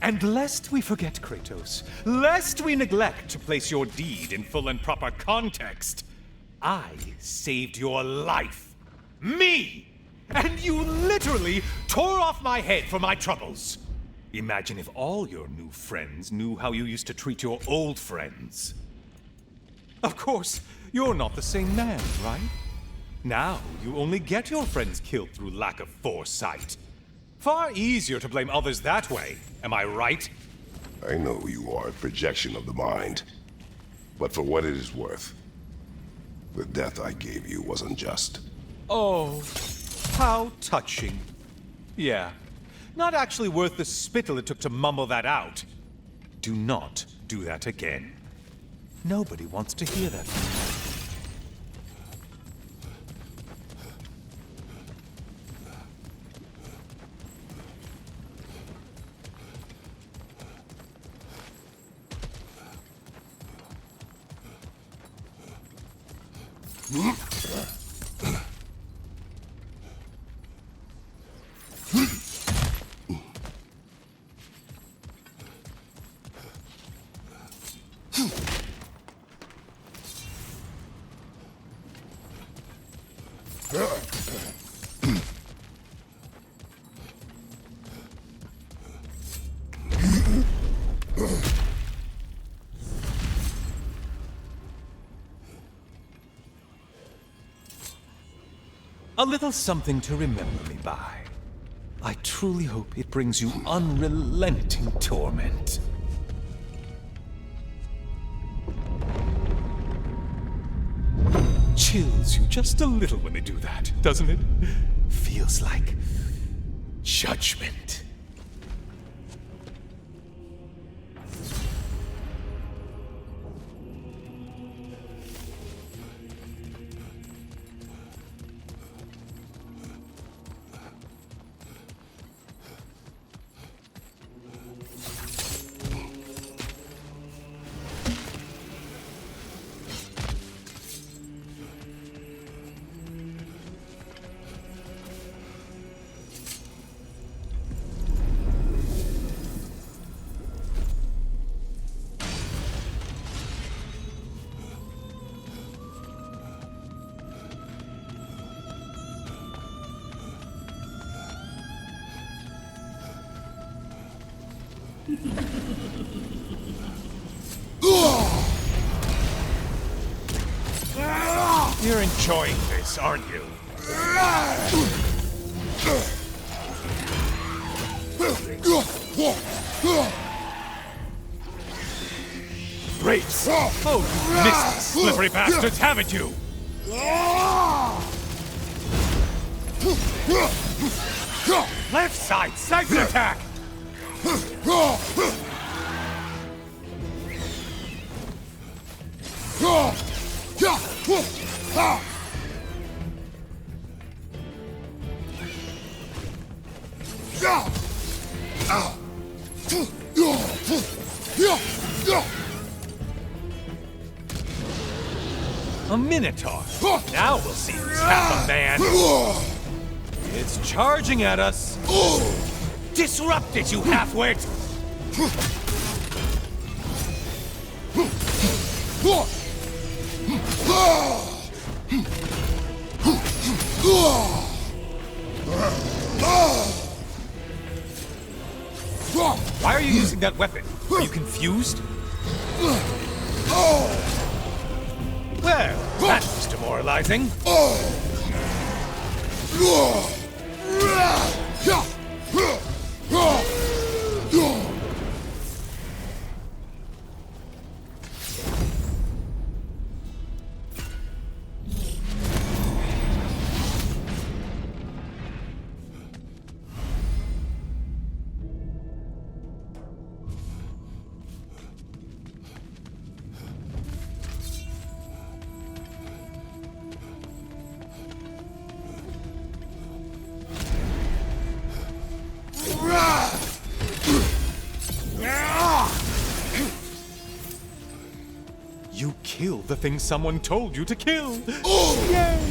And lest we forget, Kratos, lest we neglect to place your deed in full and proper context, I saved your life. Me! And you literally tore off my head for my troubles. Imagine if all your new friends knew how you used to treat your old friends. Of course, you're not the same man, right? Now, you only get your friends killed through lack of foresight. Far easier to blame others that way, am I right? I know you are a projection of the mind. But for what it is worth, the death I gave you was unjust. Oh, how touching. Yeah, not actually worth the spittle it took to mumble that out. Do not do that again. Nobody wants to hear that. A little something to remember me by. I truly hope it brings you unrelenting torment. Chills you just a little when they do that, doesn't it? Feels like judgment. You're enjoying this, aren't you? Great! Oh, you missed, slippery bastards, haven't you? Left side, siphon attack! A minotaur. Now we'll see who's half a man. It's charging at us. Disrupt it, you half-wit! Why are you using that weapon? Are you confused? Well, that was demoralizing. You killed the thing someone told you to kill! Yay!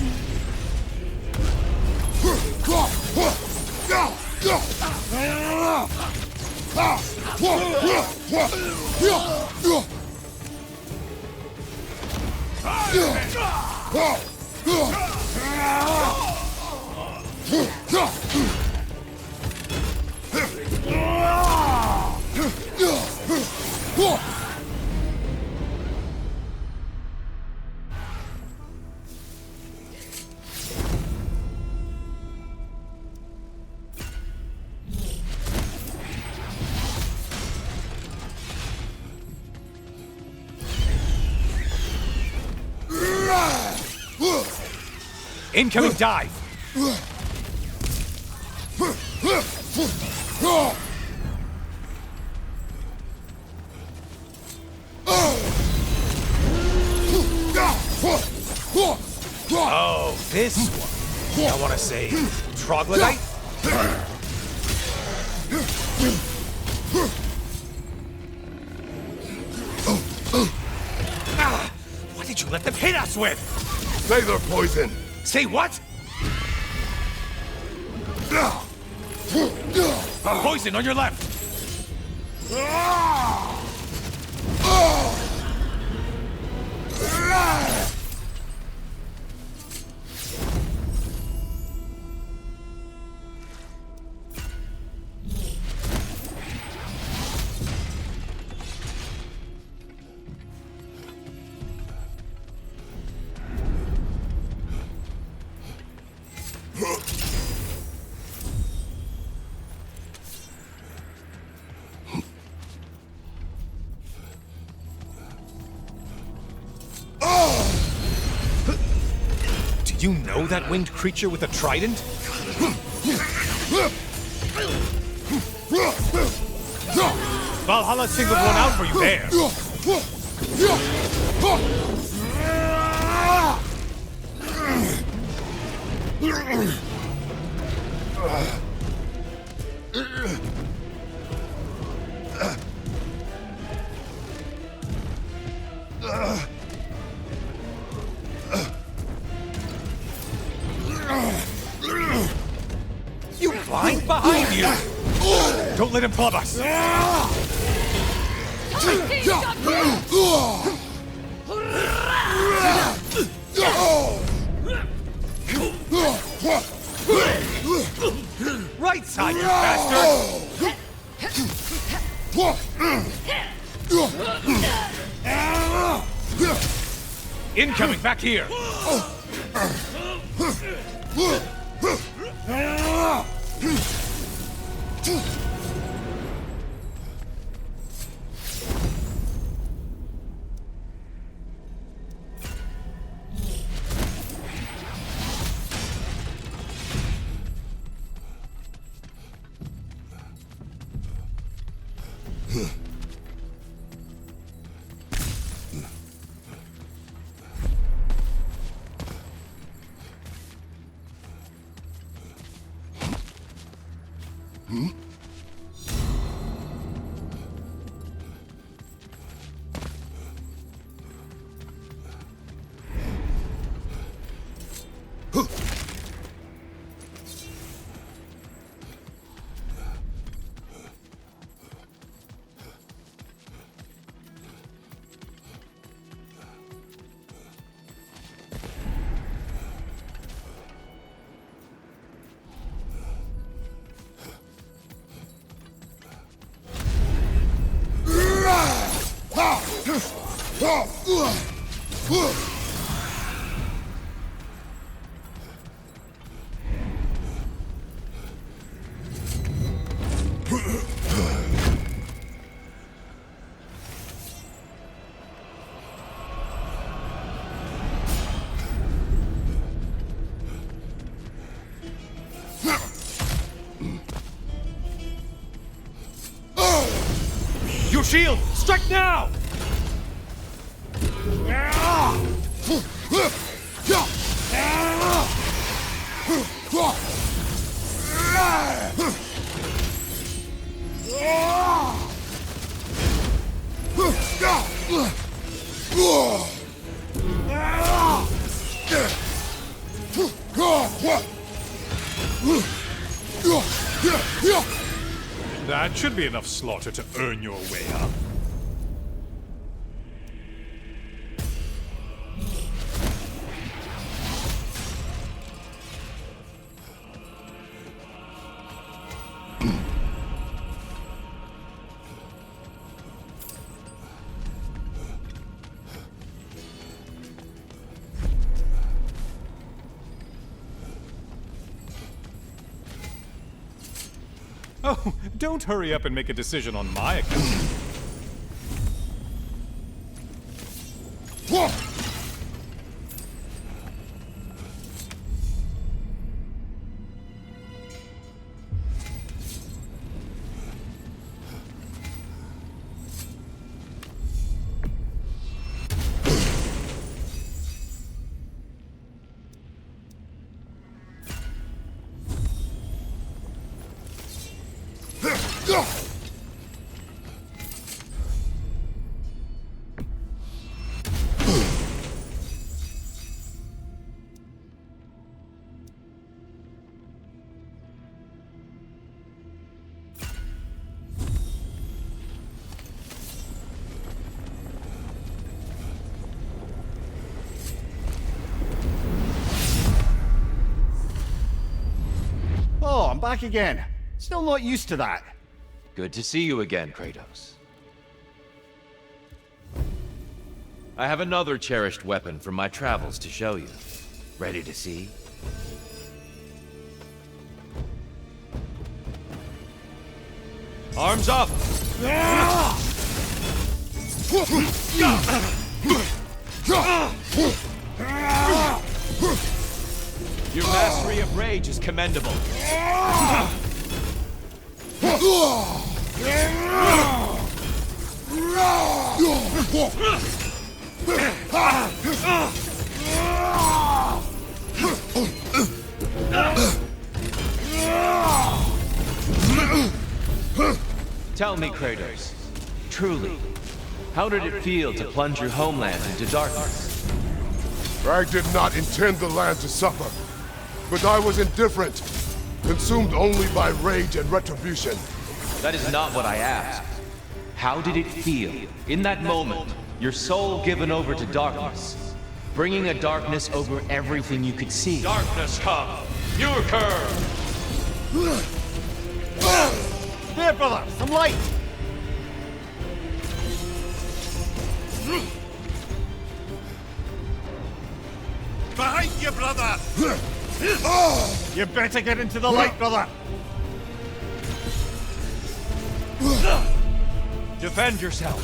Incoming dive! Oh, this one. I want to say troglodyte? What did you let them hit us with? Sailor poison! Say what? Poison on your left! Do you know that winged creature with a trident? Valhalla singled one out for you there. You blind behind you! Don't let him club us! Right side, you bastard! Incoming back here! Your shield! Strike now! That should be enough slaughter to earn your way up. Oh, don't hurry up and make a decision on my account. Oh, I'm back again. Still not used to that. Good to see you again, Kratos. I have another cherished weapon from my travels to show you. Ready to see? Arms up! Your mastery of rage is commendable. Tell me, Kratos, truly, how did it feel to plunge your homeland into darkness? I did not intend the land to suffer, but I was indifferent, consumed only by rage and retribution. That is not what I asked. How did it feel, in that moment, your soul given over to darkness, bringing a darkness over everything you could see? Darkness come! Your curve! There, brother! Some light! Behind you, brother! You better get into the light, brother! Defend yourself!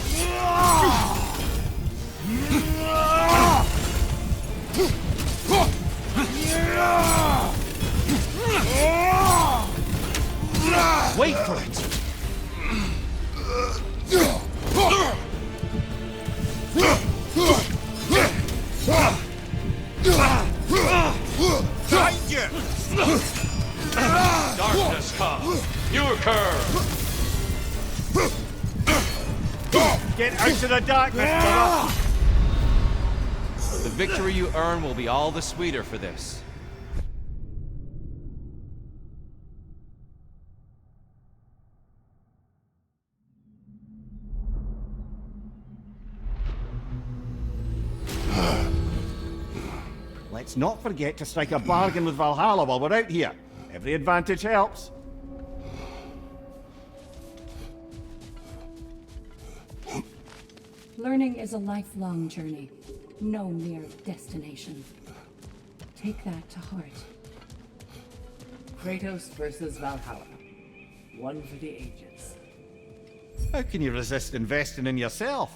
Wait for it! Behind you! Darkness come! You occur! Get out of the darkness, brother! The victory you earn will be all the sweeter for this. Let's not forget to strike a bargain with Valhalla while we're out here. Every advantage helps. Learning is a lifelong journey, no mere destination. Take that to heart. Kratos versus Valhalla. One for the ages. How can you resist investing in yourself?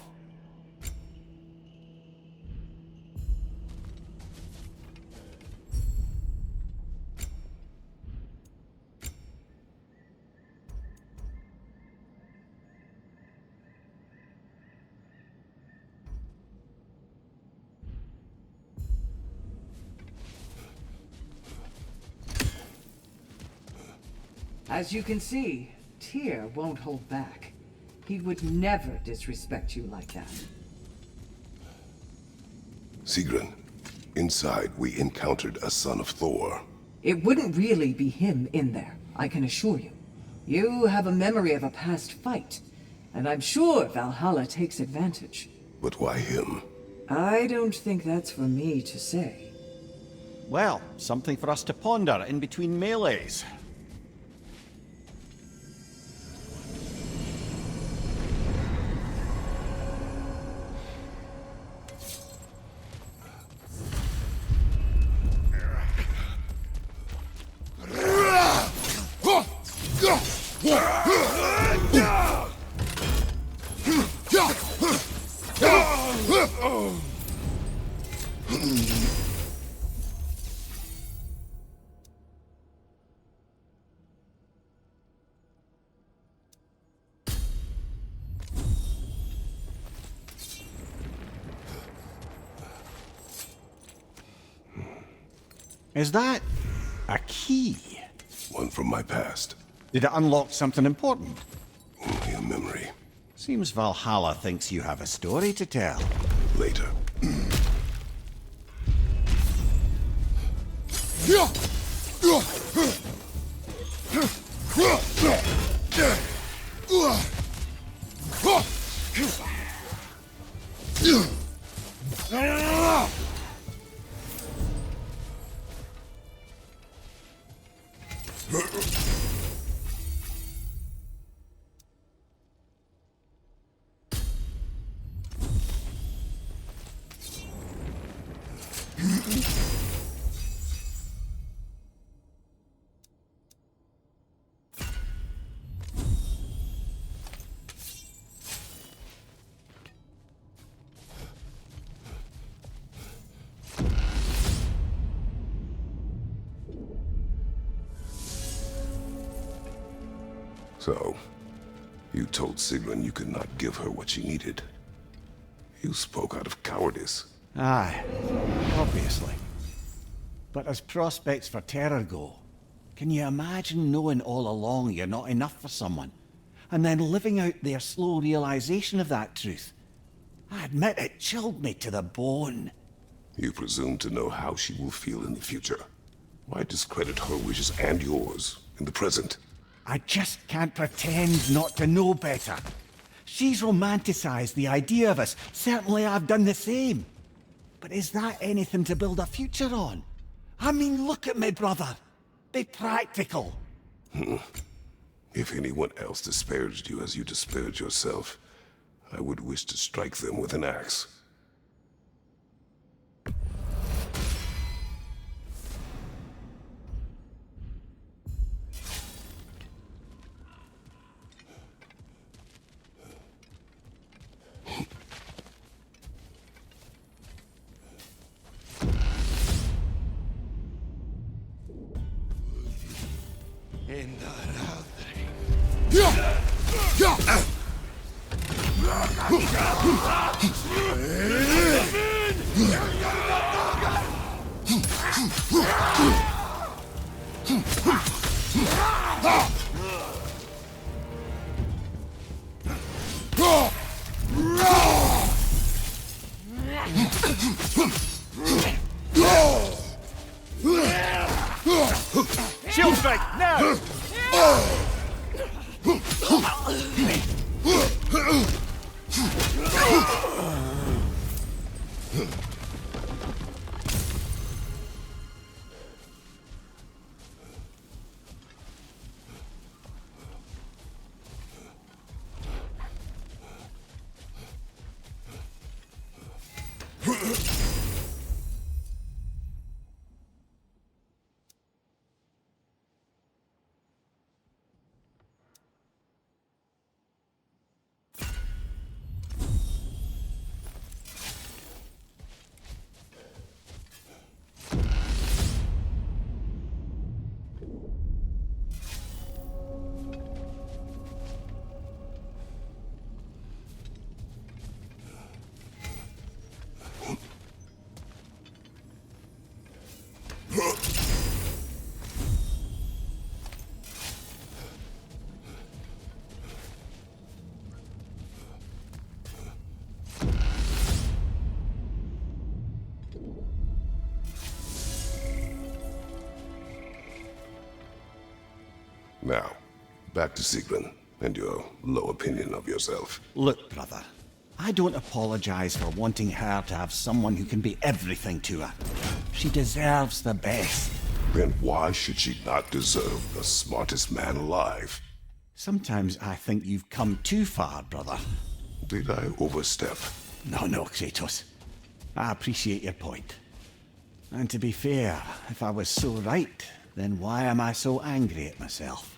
As you can see, Tyr won't hold back. He would never disrespect you like that. Sigrun, inside we encountered a son of Thor. It wouldn't really be him in there, I can assure you. You have a memory of a past fight, and I'm sure Valhalla takes advantage. But why him? I don't think that's for me to say. Well, something for us to ponder in between melees. Is that a key? One from my past. Did it unlock something important? Only a memory. Seems Valhalla thinks you have a story to tell. Later. So, you told Sigrun you could not give her what she needed. You spoke out of cowardice. Aye, obviously. But as prospects for terror go, can you imagine knowing all along you're not enough for someone, and then living out their slow realization of that truth? I admit it chilled me to the bone. You presume to know how she will feel in the future. Why discredit her wishes and yours in the present? I just can't pretend not to know better. She's romanticized the idea of us. Certainly I've done the same. But is that anything to build a future on? I mean, look at me, brother. Be practical. If anyone else disparaged you as you disparaged yourself, I would wish to strike them with an axe. Shield strike, now! Now, back to Sigrun, and your low opinion of yourself. Look, brother, I don't apologize for wanting her to have someone who can be everything to her. She deserves the best. Then why should she not deserve the smartest man alive? Sometimes I think you've come too far, brother. Did I overstep? No, Kratos. I appreciate your point. And to be fair, if I was so right, then why am I so angry at myself?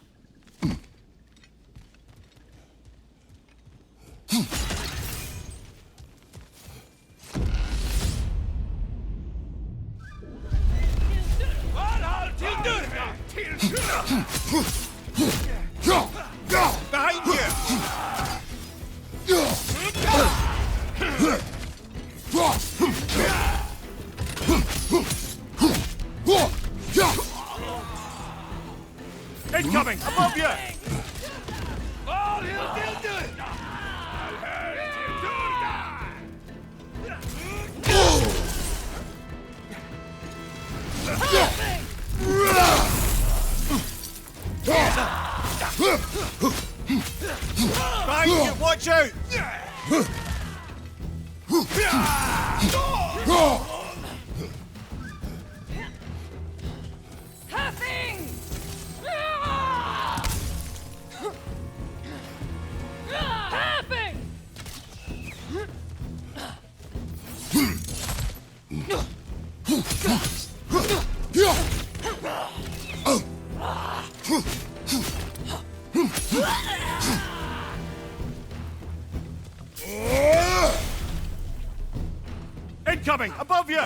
Behind you! Incoming! Above you! Behind you! Watch out! Huffing! Huffing! Incoming! Above you!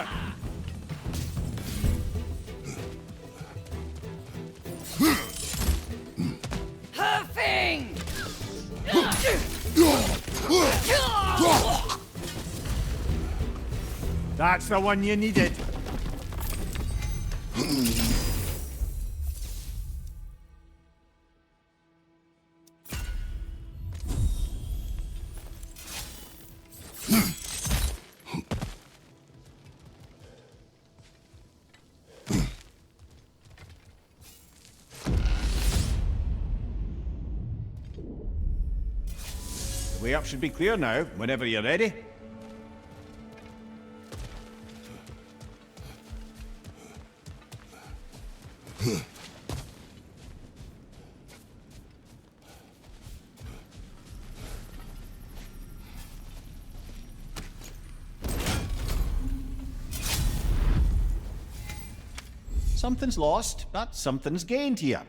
Huffing! That's the one you needed. The way up should be clear now, whenever you're ready. Something's lost, but something's gained here.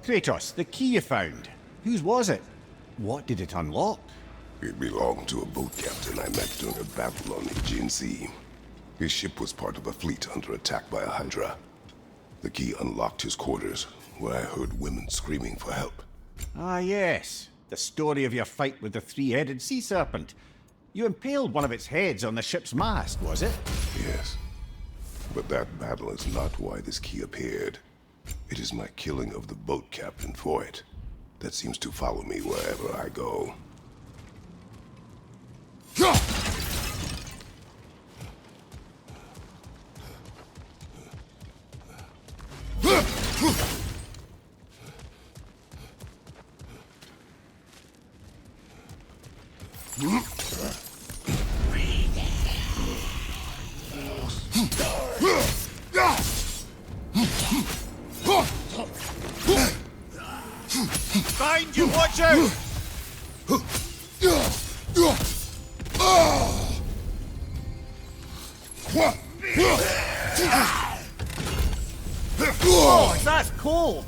Kratos, the key you found. Whose was it? What did it unlock? It belonged to a boat captain I met during a battle on the Aegean Sea. His ship was part of a fleet under attack by a Hydra. The key unlocked his quarters, where I heard women screaming for help. Ah, yes. The story of your fight with the three-headed sea serpent. You impaled one of its heads on the ship's mast, was it? Yes. But that battle is not why this key appeared. It is my killing of the boat captain for it that seems to follow me wherever I go. Behind you, watch out! Oh, that's cold!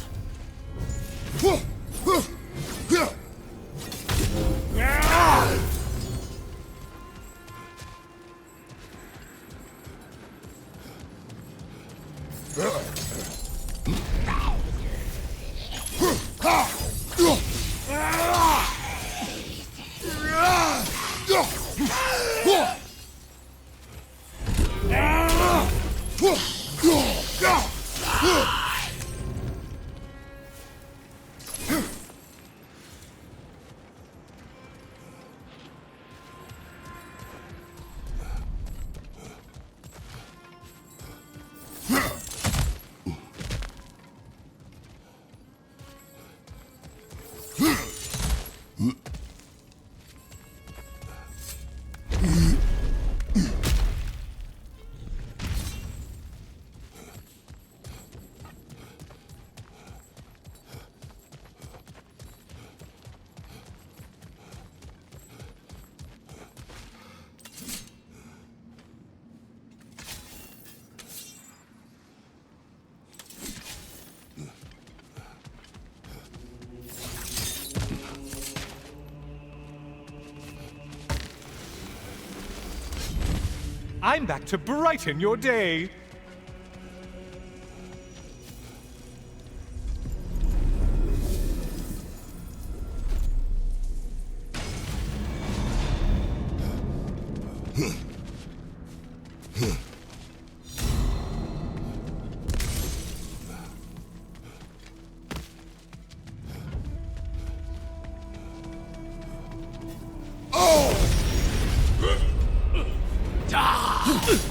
I'm back to brighten your day.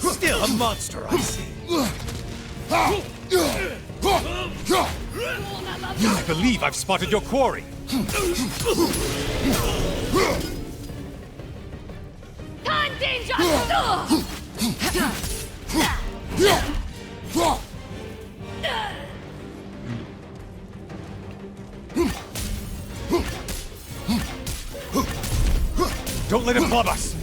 Still a monster, I see. I believe I've spotted your quarry. Time Danger! Don't let him club us!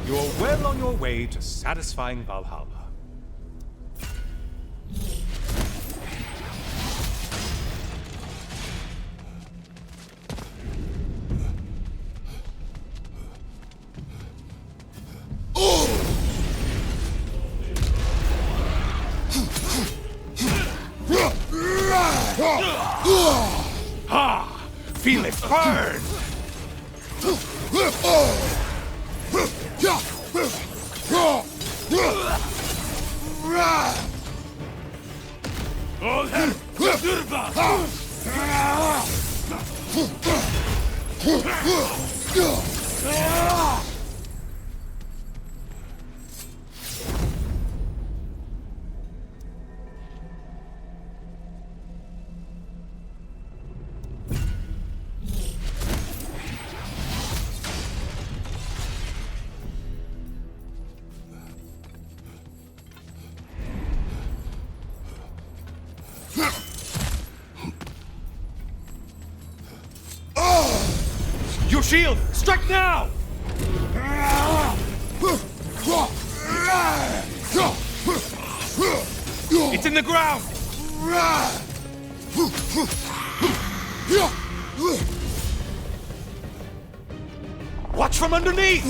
You are well on your way to satisfying Valhalla. Ha! Feel it burn! Your shield! Strike now! It's in the ground! Watch from underneath!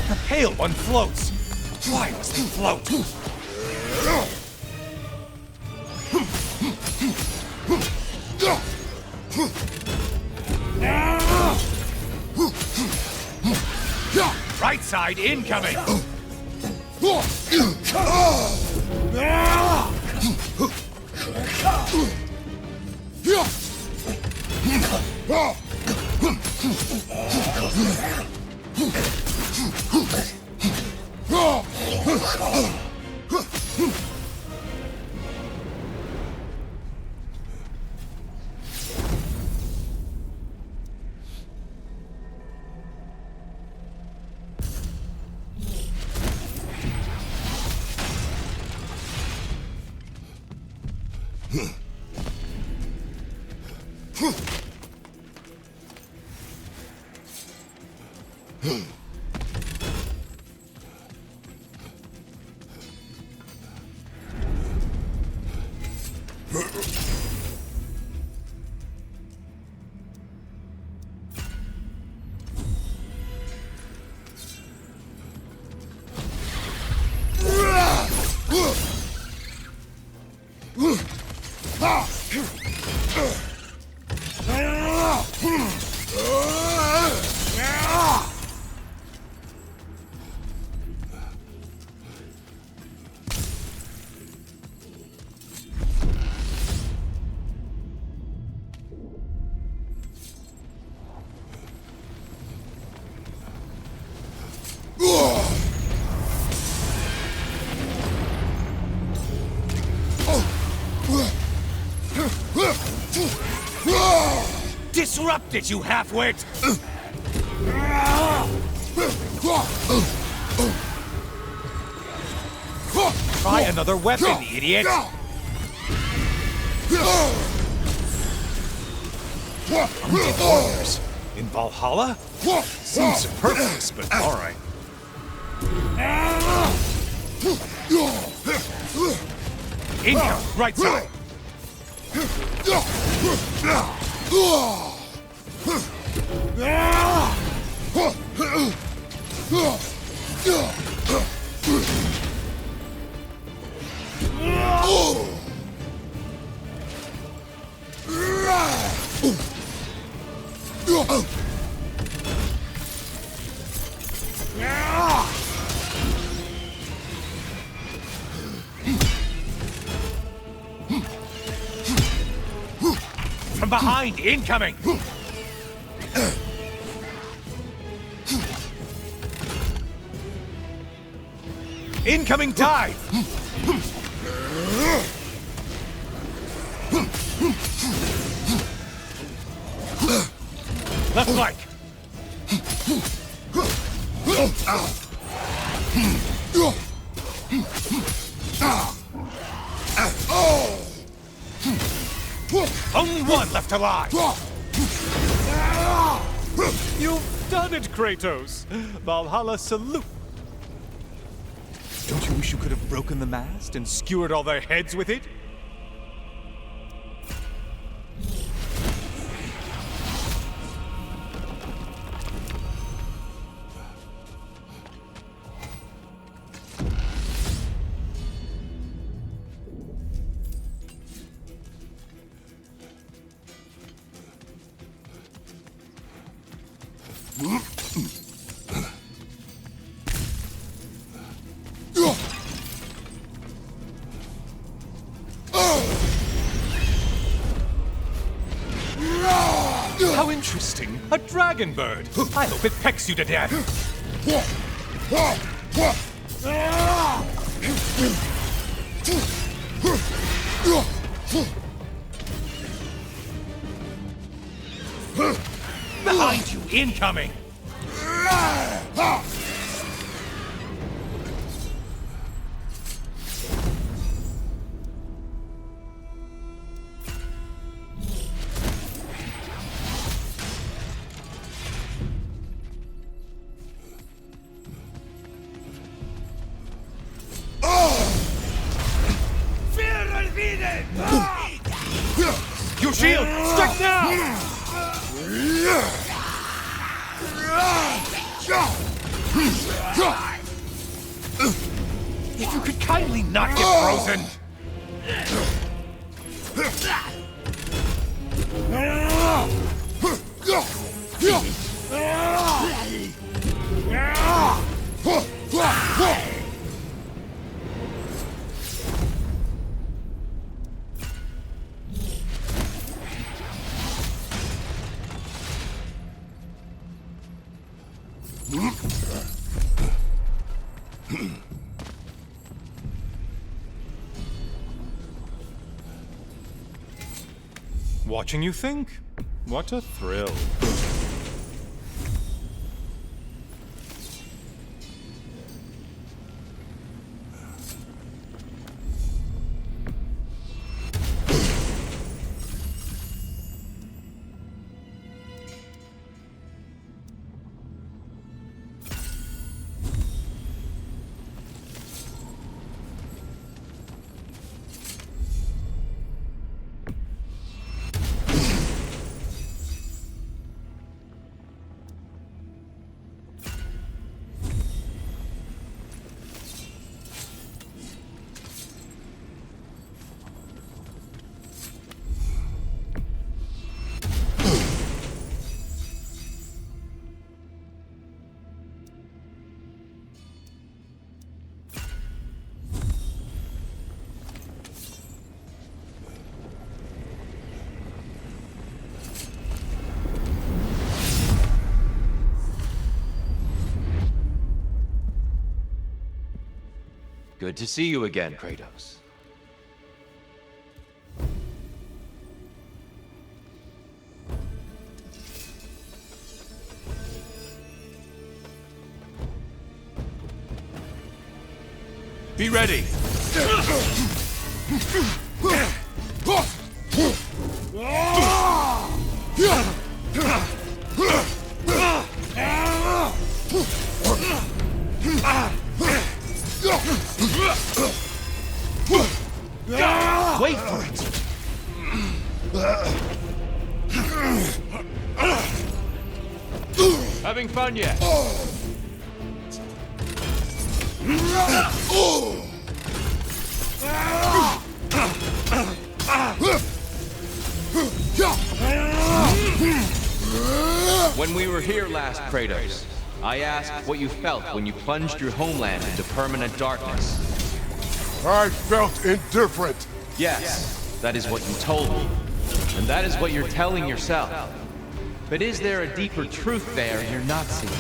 The pale one floats! Why must it float? Right side incoming! Disrupted, you half-wit! Try another weapon, idiot! Undead warriors in Valhalla? Seems superfluous, but alright. Income, right side! From behind, incoming! Incoming dive! Left flank! Only one left alive! You've done it, Kratos! Valhalla salute! Don't you wish you could have broken the mast and skewered all their heads with it? How interesting! A dragon bird! I hope it pecks you to death! Behind you, incoming! Your shield! Strike now! If you could kindly not get frozen! Watching you think? What a thrill. Good to see you again, Kratos. Be ready! Wait for it! Having fun yet? When we were here last, Kratos, I asked what you felt when you plunged your homeland into permanent darkness. I felt indifferent. Yes, that is what you told me. And that is what you're telling yourself. But is there a deeper truth there you're not seeing?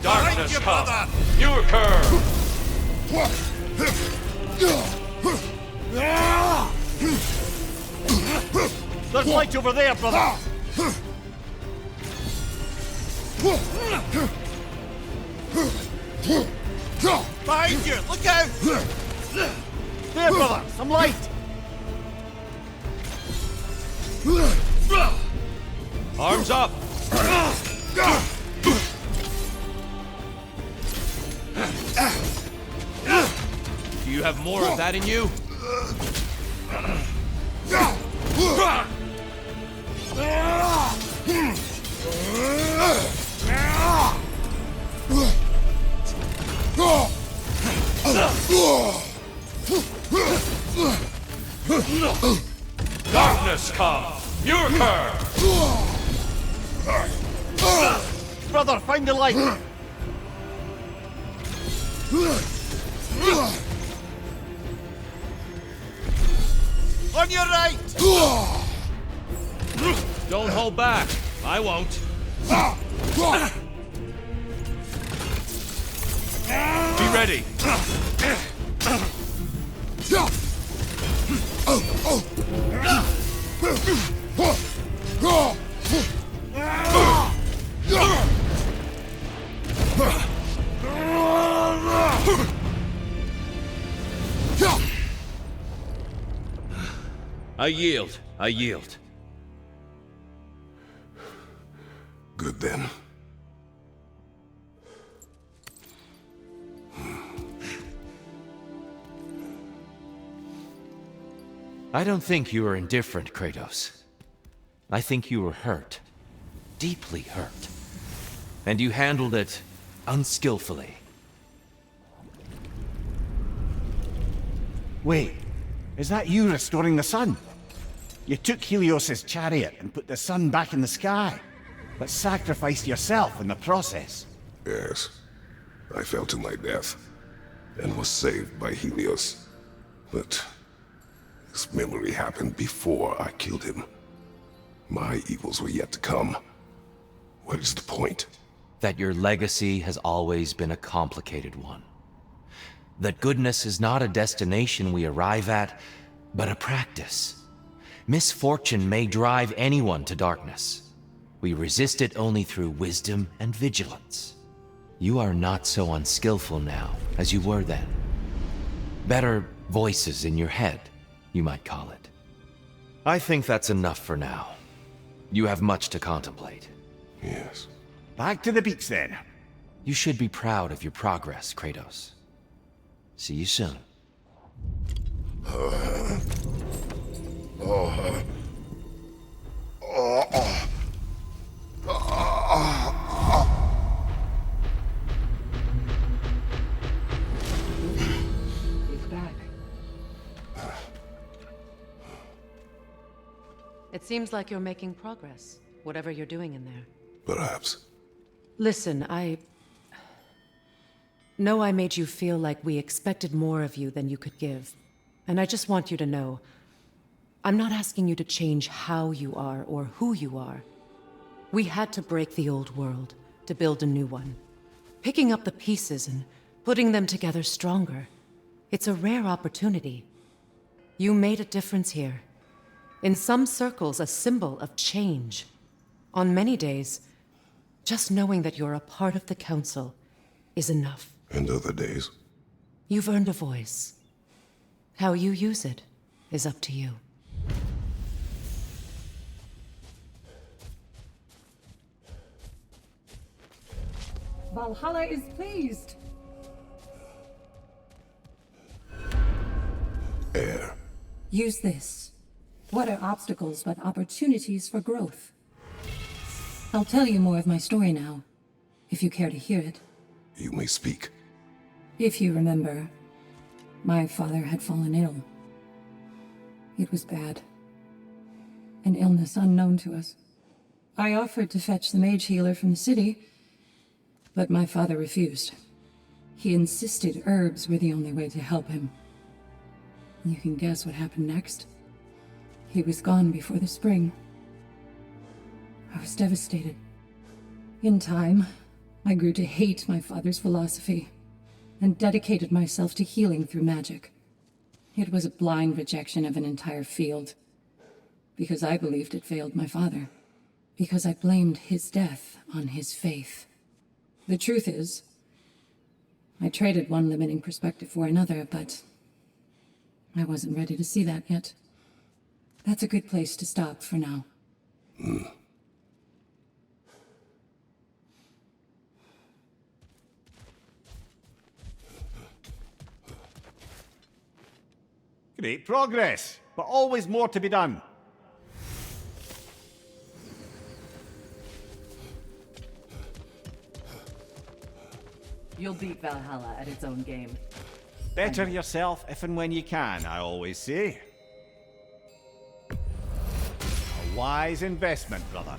Darkness come! You occur! There's light over there, brother! Behind you! Look out! There, brother! Some light! Arms up! Do you have more of that in you? Darkness come! You occur! Brother, find the light! On your right! Don't hold back. I won't. Be ready. I yield. I yield. Good then. I don't think you are indifferent, Kratos. I think you were hurt. Deeply hurt. And you handled it unskillfully. Wait, is that you restoring the sun? You took Helios's chariot and put the sun back in the sky, but sacrificed yourself in the process. Yes. I fell to my death, and was saved by Helios. But this memory happened before I killed him. My evils were yet to come. What is the point? That your legacy has always been a complicated one. That goodness is not a destination we arrive at, but a practice. Misfortune may drive anyone to darkness. We resist it only through wisdom and vigilance. You are not so unskillful now as you were then. Better voices in your head, you might call it. I think that's enough for now. You have much to contemplate. Yes. Back to the beach then. You should be proud of your progress, Kratos. See you soon. He's back. It seems like you're making progress, whatever you're doing in there. Perhaps. Listen, I know I made you feel like we expected more of you than you could give. And I just want you to know, I'm not asking you to change how you are or who you are. We had to break the old world to build a new one. Picking up the pieces and putting them together stronger. It's a rare opportunity. You made a difference here. In some circles, a symbol of change. On many days, just knowing that you're a part of the Council is enough. And other days? You've earned a voice. How you use it is up to you. Valhalla is pleased. Air. Use this. What are obstacles but opportunities for growth? I'll tell you more of my story now, if you care to hear it. You may speak. If you remember, my father had fallen ill. It was bad. An illness unknown to us. I offered to fetch the mage healer from the city, but my father refused. He insisted herbs were the only way to help him. You can guess what happened next. He was gone before the spring. I was devastated. In time, I grew to hate my father's philosophy and dedicated myself to healing through magic. It was a blind rejection of an entire field, because I believed it failed my father, because I blamed his death on his faith. The truth is, I traded one limiting perspective for another, but I wasn't ready to see that yet. That's a good place to stop for now. Great progress, but always more to be done. You'll beat Valhalla at its own game. Better yourself if and when you can, I always say. A wise investment, brother.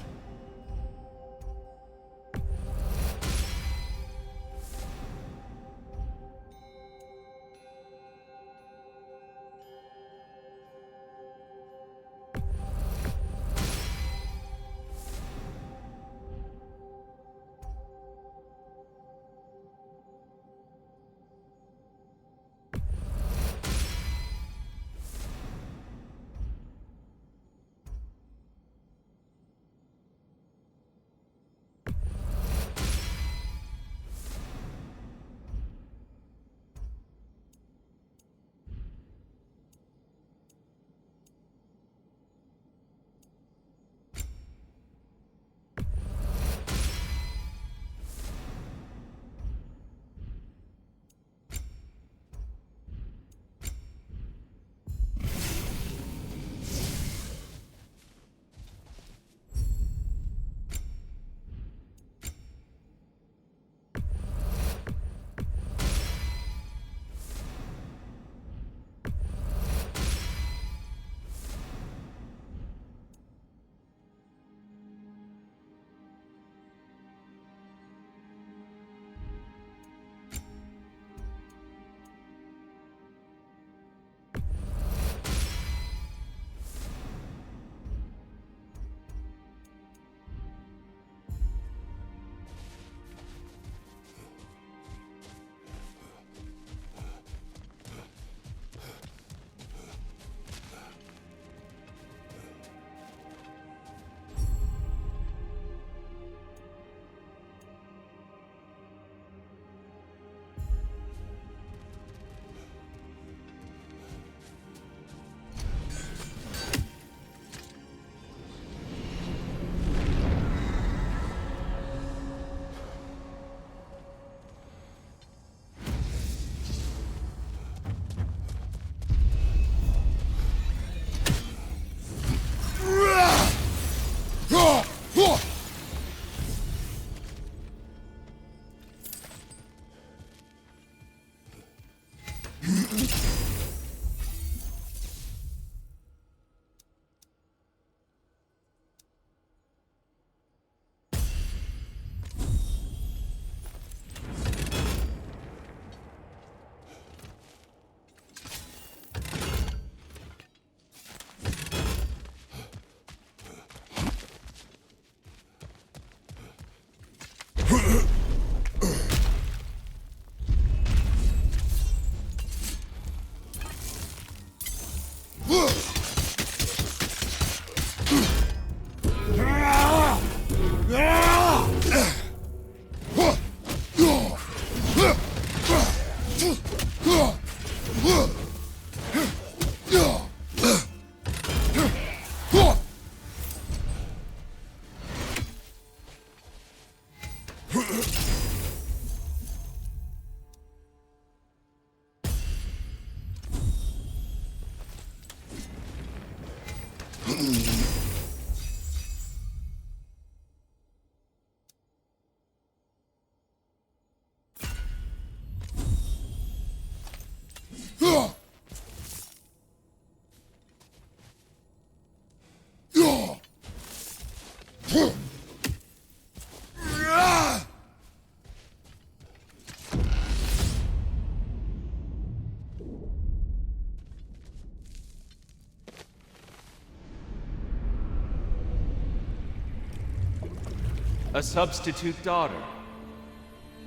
A substitute daughter.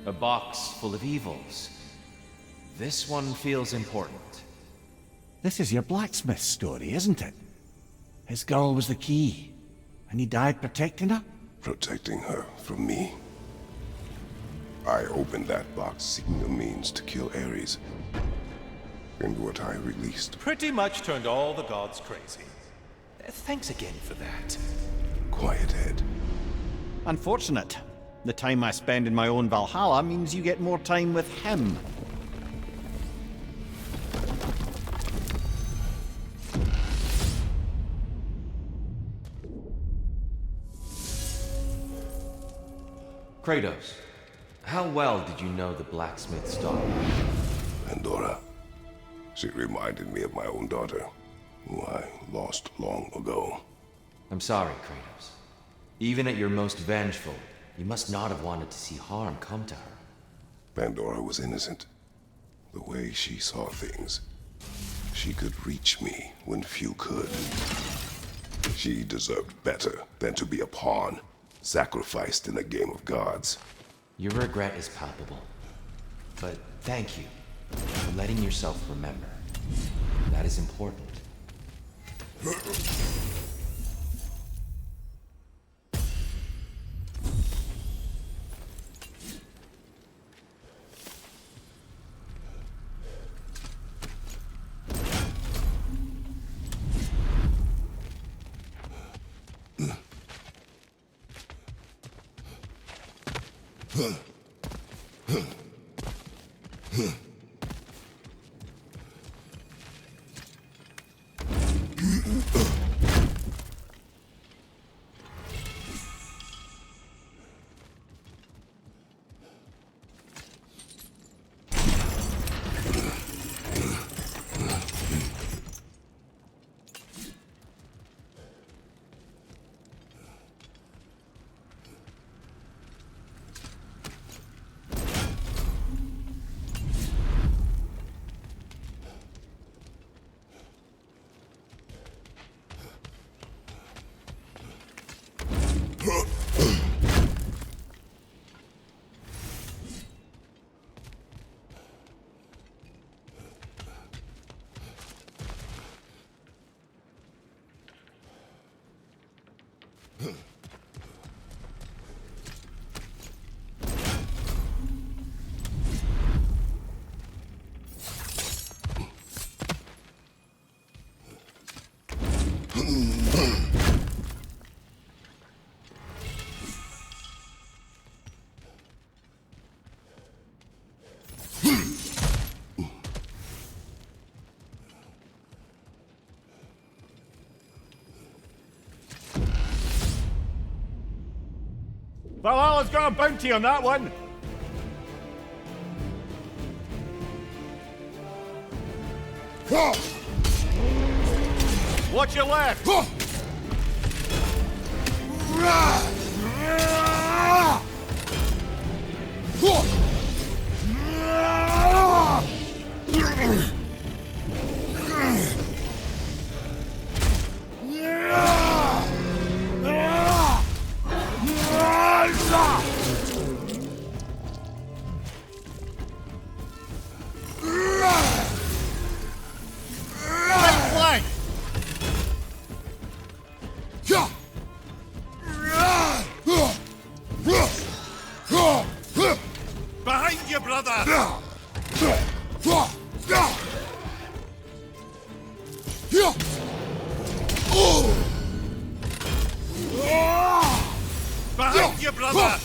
A box full of evils. This one feels important. This is your blacksmith story, isn't it? His girl was the key, and he died protecting her? Protecting her from me. I opened that box seeking a means to kill Ares. And what I released. Pretty much turned all the gods crazy. Thanks again for that. Quiet head. Unfortunate. The time I spend in my own Valhalla means you get more time with him. Kratos, how well did you know the blacksmith's daughter? Pandora. She reminded me of my own daughter, who I lost long ago. I'm sorry, Kratos. Even at your most vengeful, you must not have wanted to see harm come to her. Pandora was innocent. The way she saw things. She could reach me when few could. She deserved better than to be a pawn, sacrificed in a game of gods. Your regret is palpable. But thank you for letting yourself remember. That is important. Valhalla's got a bounty on that one! Watch your left! Behind you, brother! Behind you, brother!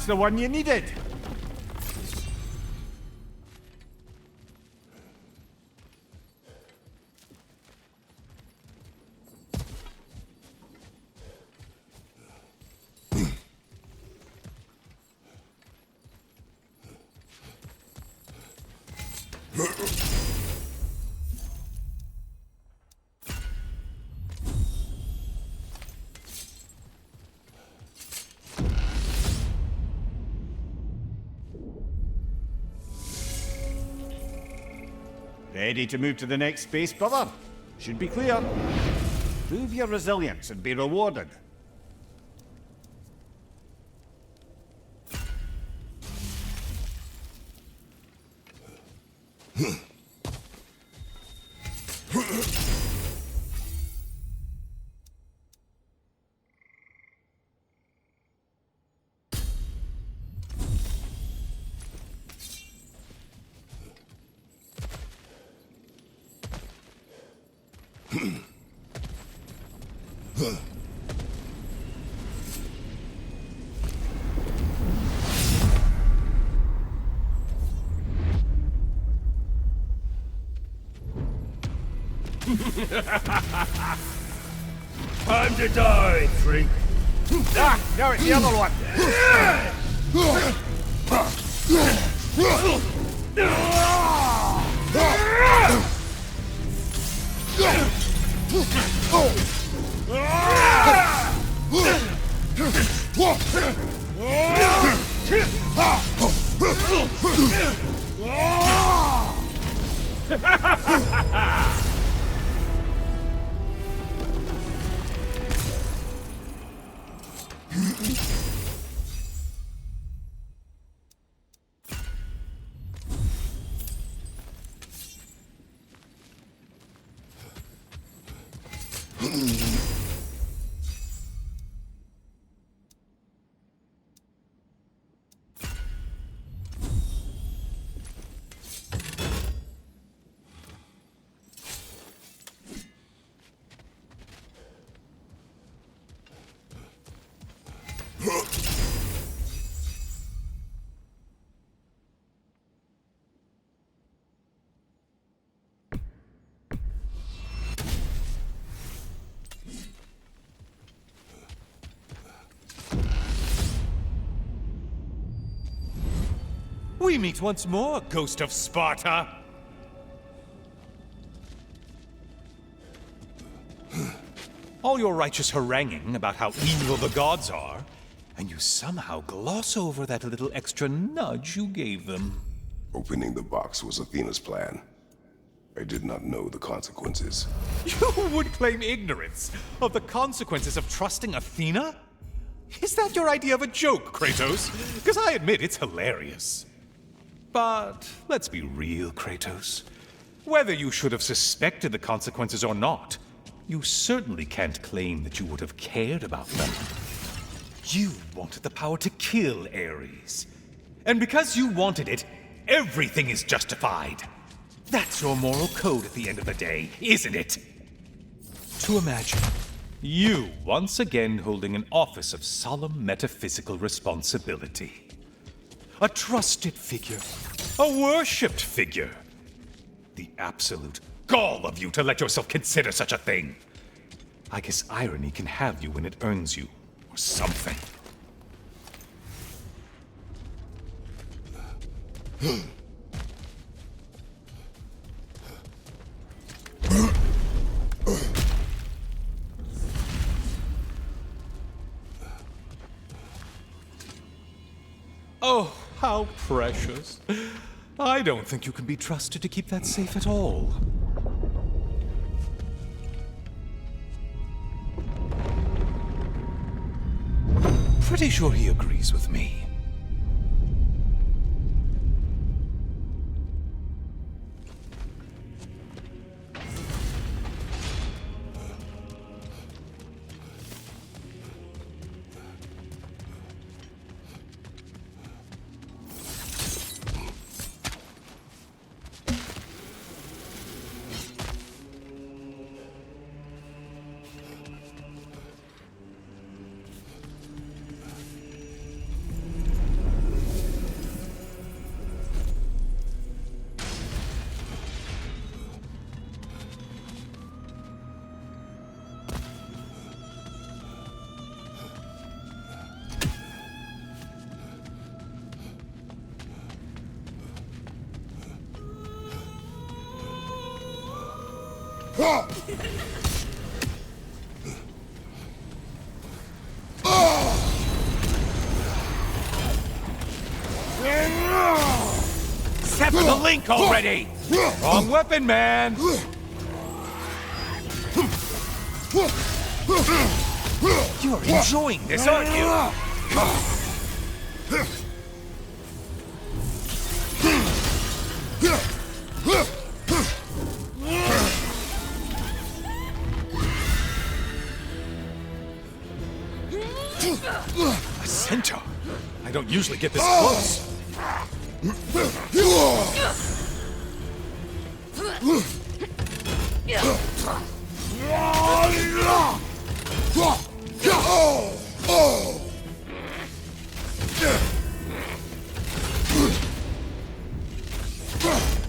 the one you needed. Ready to move to the next space, brother? Should be clear. Prove your resilience and be rewarded. Time to die, freak. Ah, no, it's the other one. We meet once more, Ghost of Sparta! All your righteous haranguing about how evil the gods are, and you somehow gloss over that little extra nudge you gave them. Opening the box was Athena's plan. I did not know the consequences. You would claim ignorance of the consequences of trusting Athena? Is that your idea of a joke, Kratos? Because I admit it's hilarious. But let's be real, Kratos. Whether you should have suspected the consequences or not, you certainly can't claim that you would have cared about them. You wanted the power to kill Ares. And because you wanted it, everything is justified. That's your moral code at the end of the day, isn't it? To imagine you once again holding an office of solemn metaphysical responsibility. A trusted figure. A worshipped figure. The absolute gall of you to let yourself consider such a thing. I guess irony can have you when it earns you, or something. Oh, how precious. I don't think you can be trusted to keep that safe at all. Pretty sure he agrees with me. Sever the link already! Wrong weapon, man! You're enjoying this, aren't you? A centaur? I don't usually get this close.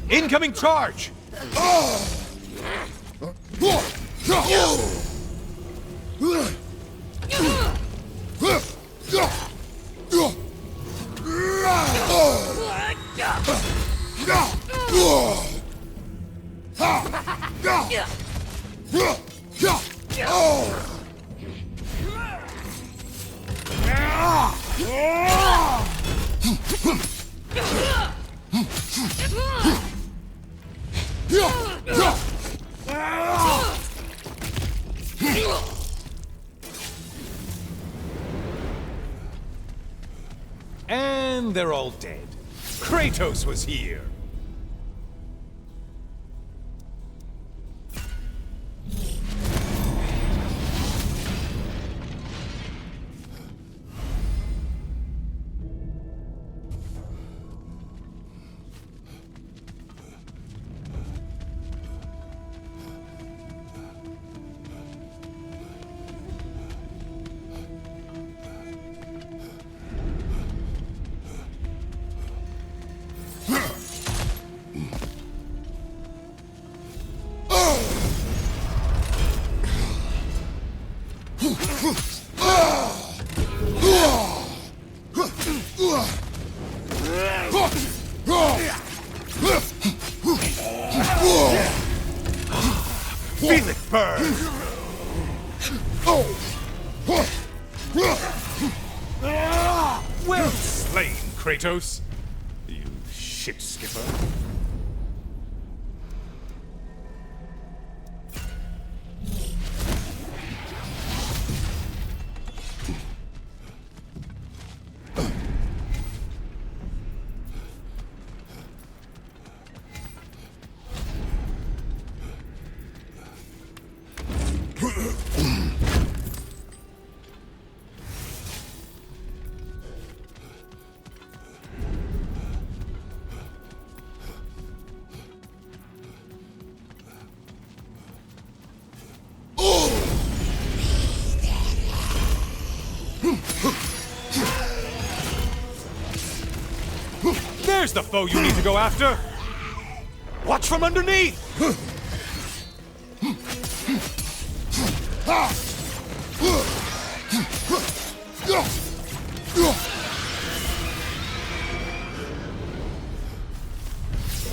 Incoming charge! And they're all dead. Kratos was here. Feel it burn! Well slain, Kratos! You shit skipper. There's the foe you need to go after! Watch from underneath!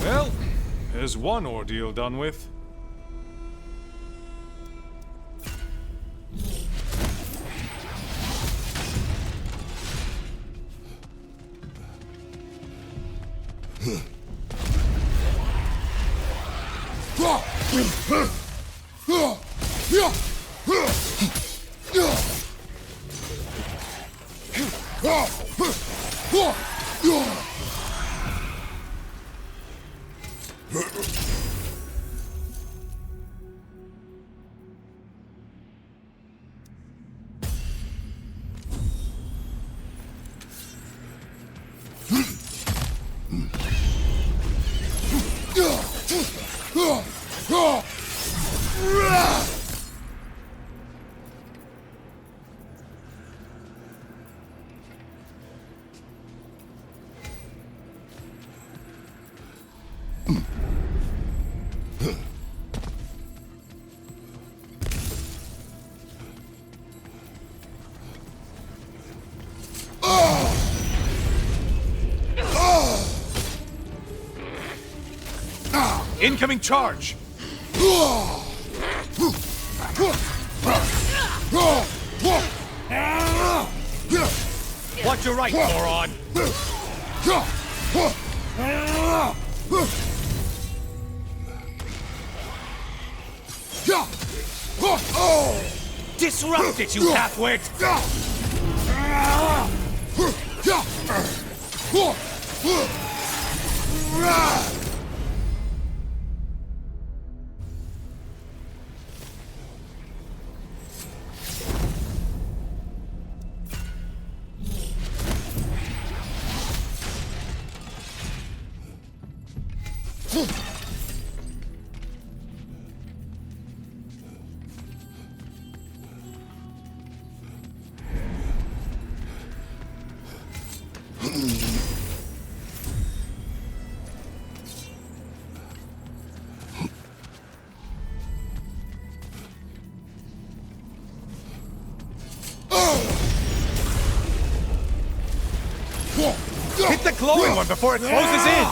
Well, there's one ordeal done with. Incoming charge! Watch your right, moron! Disrupt it, you halfwit! Hit the glowing one before it closes in!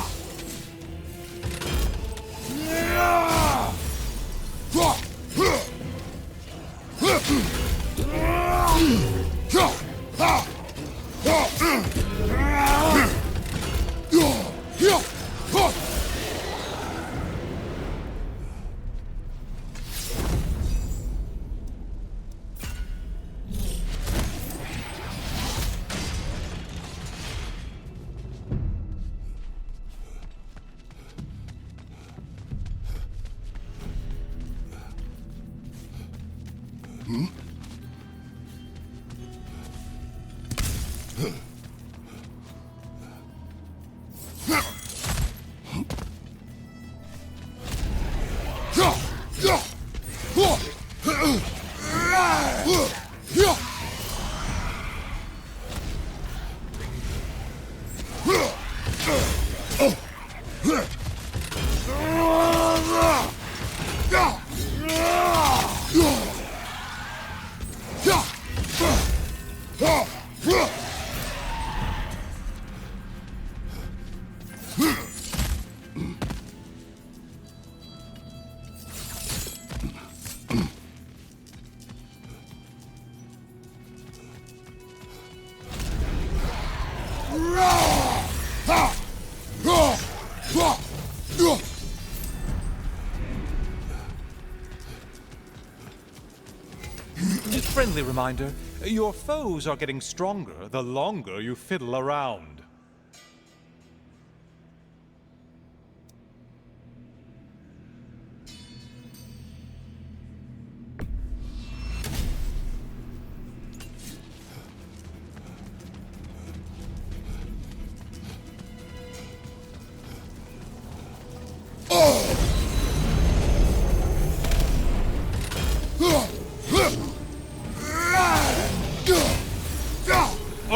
Friendly reminder, your foes are getting stronger the longer you fiddle around.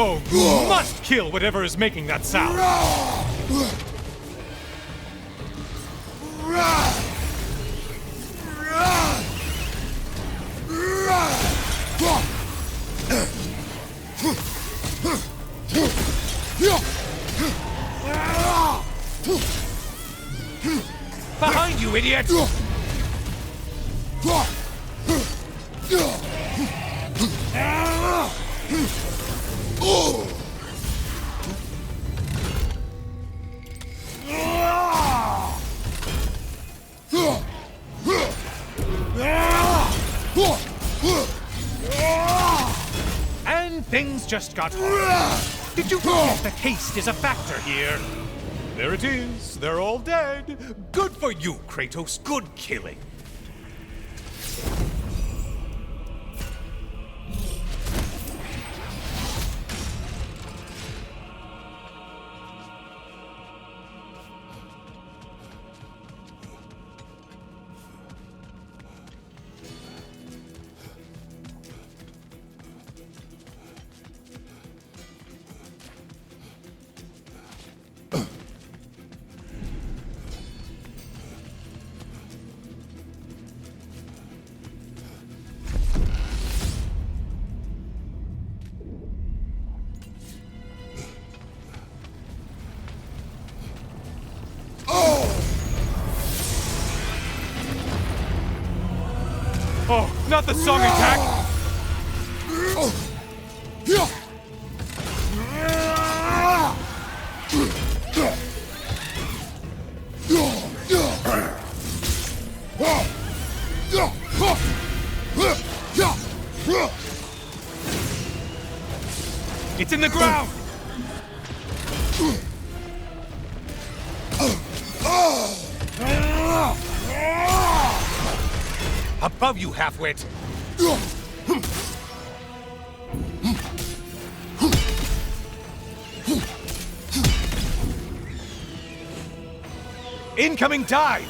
Oh, you must kill whatever is making that sound! Behind you, idiot! And things just got hard. Did you forget the haste is a factor here? There it is. They're all dead. Good for you, Kratos. Good killing. Oh, not the song attack! It's in the ground! Above you, halfwit! Incoming dive!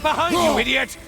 Behind you, idiot!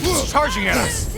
It's charging at us!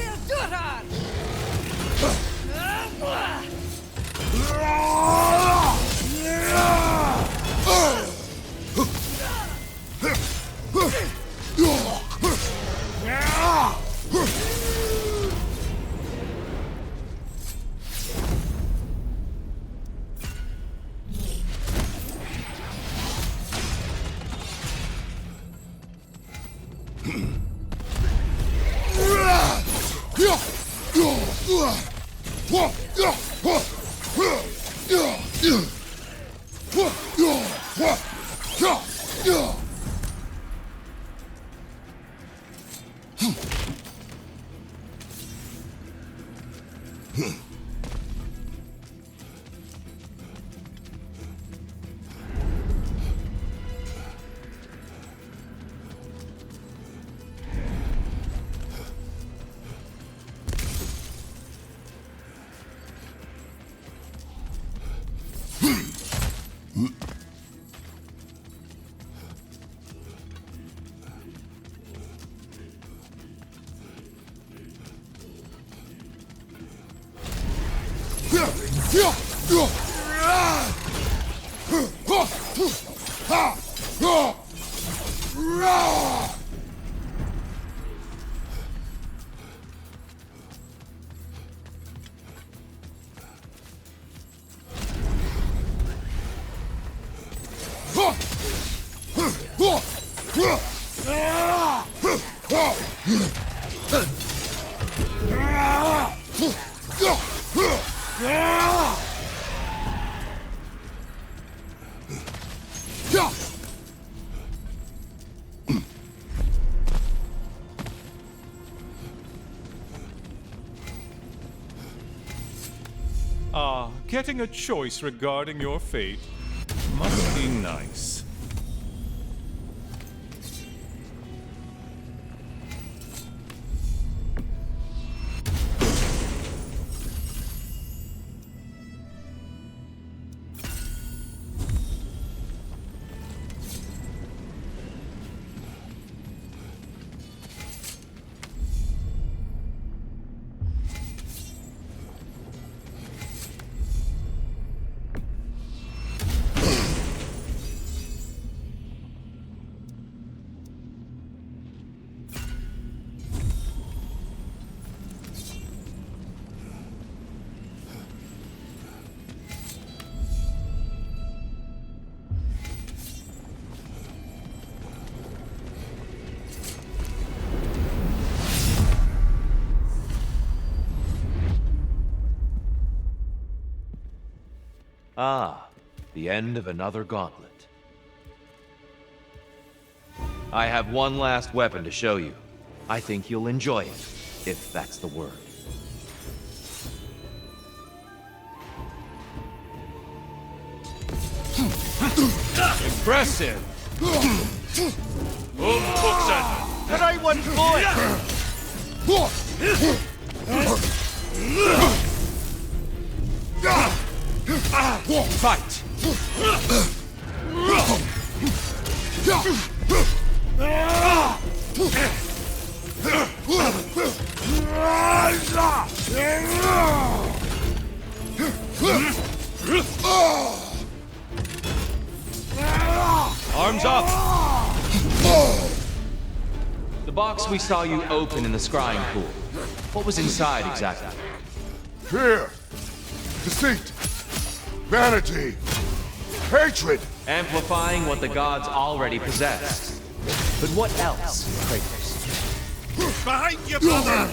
Getting a choice regarding your fate must be nice. Ah, the end of another gauntlet. I have one last weapon to show you. I think you'll enjoy it, if that's the word. Impressive! The right one, boy! Fight! Arms up! The box we saw you open in the scrying pool. What was inside exactly? Fear, deceit, vanity, hatred. Amplifying what the gods already possessed. But what else, Kratos? Behind you, brother!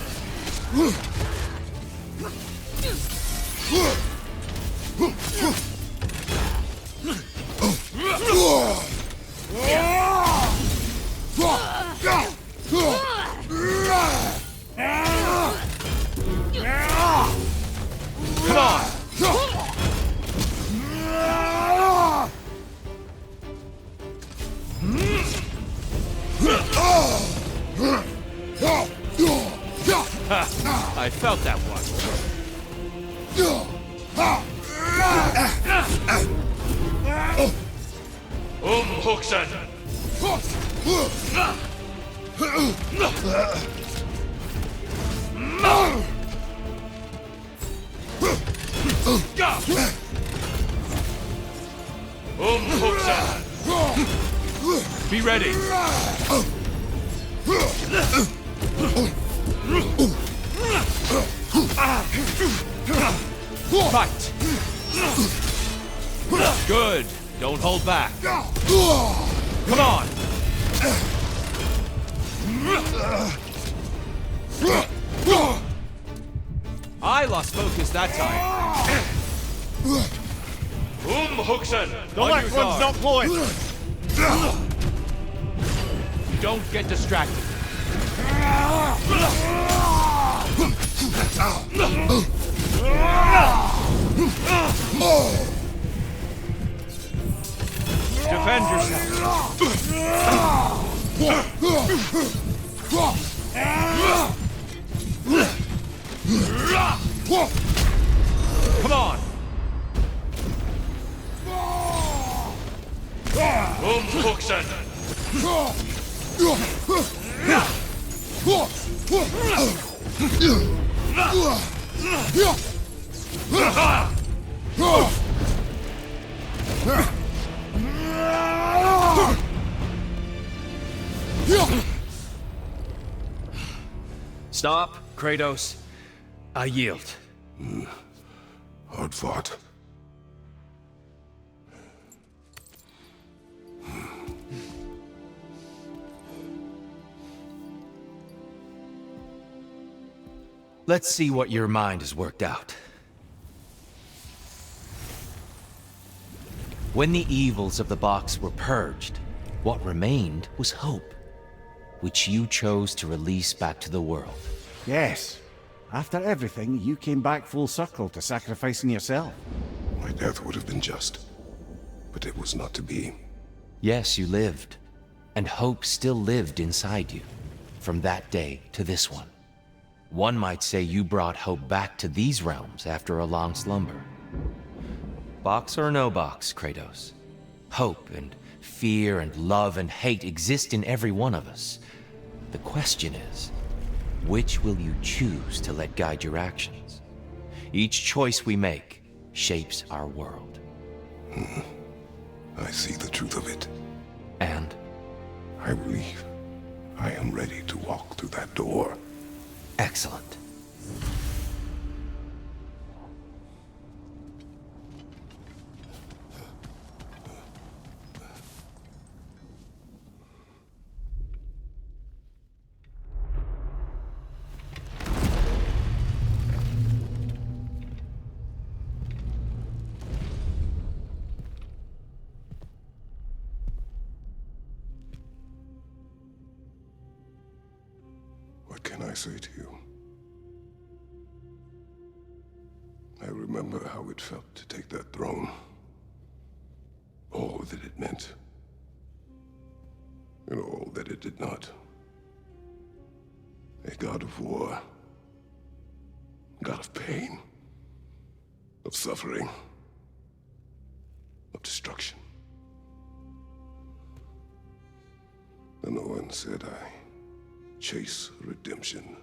Come on! I felt that one. Umhuxen! Umhuxen! Be ready! Fight! Good! Don't hold back! Come on! I lost focus that time. Umhuxen! The left one's not blowing! Don't get distracted. Defend yourself. Come on. Umhuxen! Stop, Kratos. I yield. Hard fought. Let's see what your mind has worked out. When the evils of the box were purged, what remained was hope, which you chose to release back to the world. Yes. After everything, you came back full circle to sacrificing yourself. My death would have been just, but it was not to be. Yes, you lived, and hope still lived inside you, from that day to this one. One might say you brought hope back to these realms after a long slumber. Box or no box, Kratos. Hope and fear and love and hate exist in every one of us. The question is, which will you choose to let guide your actions? Each choice we make shapes our world. I see the truth of it. And? I believe I am ready to walk through that door. Excellent. What can I say to you? I remember how it felt to take that throne. All that it meant. And all that it did not. A god of war. God of pain. Of suffering. Of destruction. And no one said I chase redemption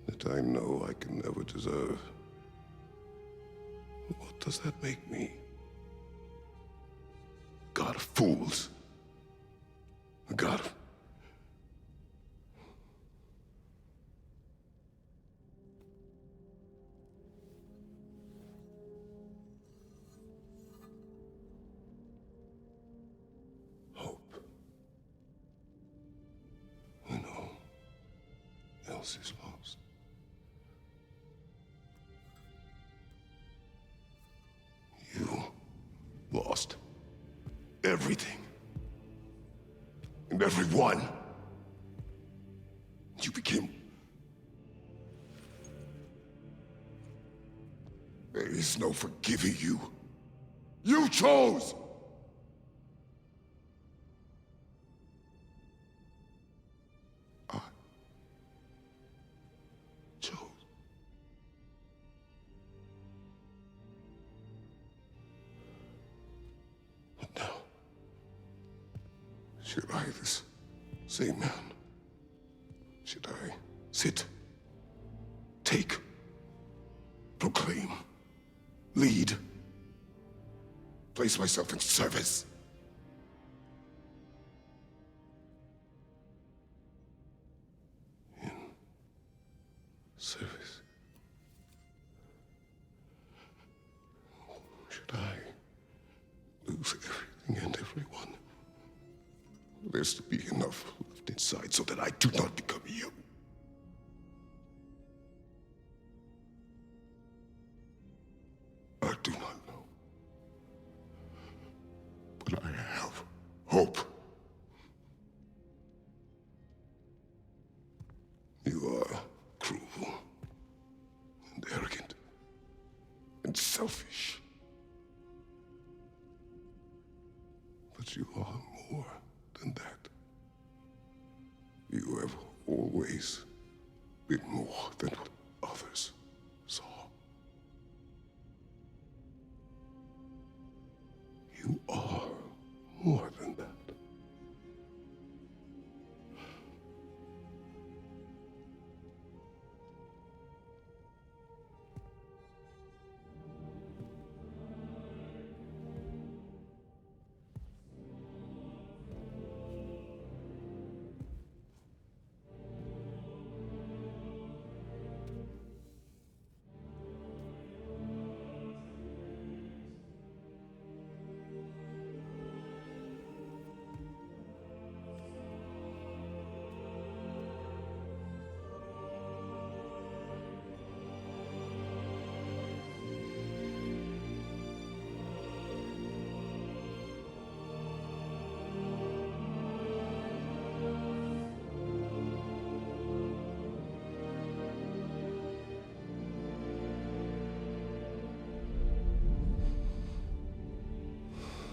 that I know I can never deserve. What does that make me? God of fools. A god of... hope. When all else is lost. You lost everything. And everyone. You became... There is no forgiving you. You chose! I chose. But now, should I, this same man, should I sit, take, proclaim, lead, place myself in service? In service? Should I lose everything and everyone? There's to be enough left inside so that I do not become you. I do not know. But I have hope. You are cruel and arrogant and selfish. But you are more than that. You have always been more than what others saw. You are more than that.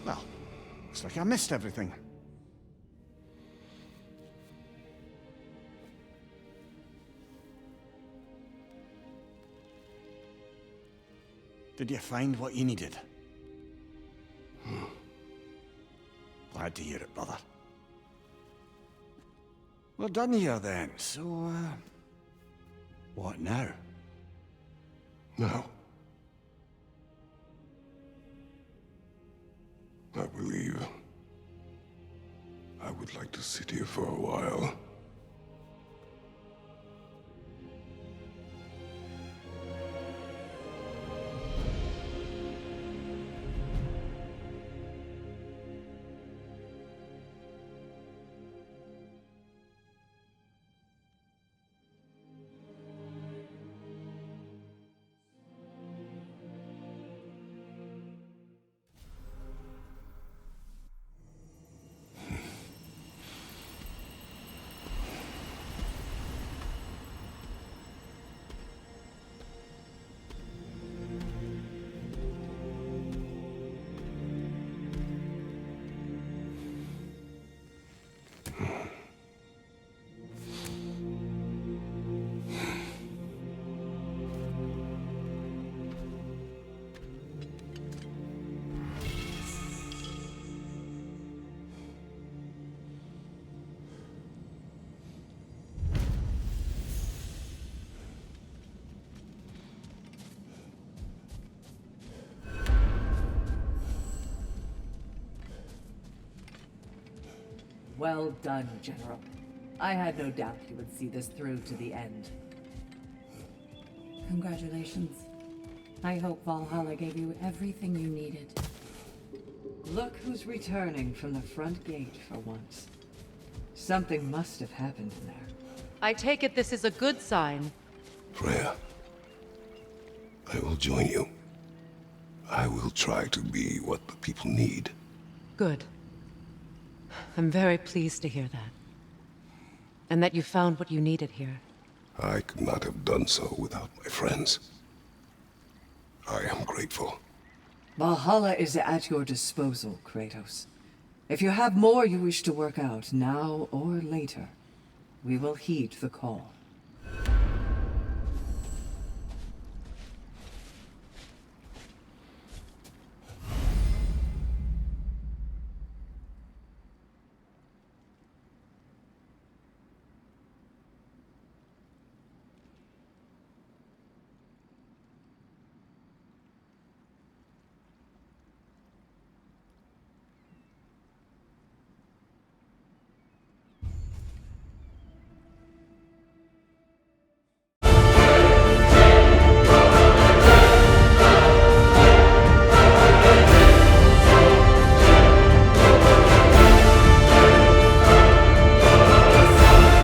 Well, looks like I missed everything. Did you find what you needed? Glad to hear it, brother. We're done here then, so, what now? Now, I believe I would like to sit here for a while. Well done, General. I had no doubt you would see this through to the end. Congratulations. I hope Valhalla gave you everything you needed. Look who's returning from the front gate for once. Something must have happened in there. I take it this is a good sign. Freya, I will join you. I will try to be what the people need. Good. I'm very pleased to hear that. And that you found what you needed here. I could not have done so without my friends. I am grateful. Valhalla is at your disposal, Kratos. If you have more you wish to work out, now or later, we will heed the call.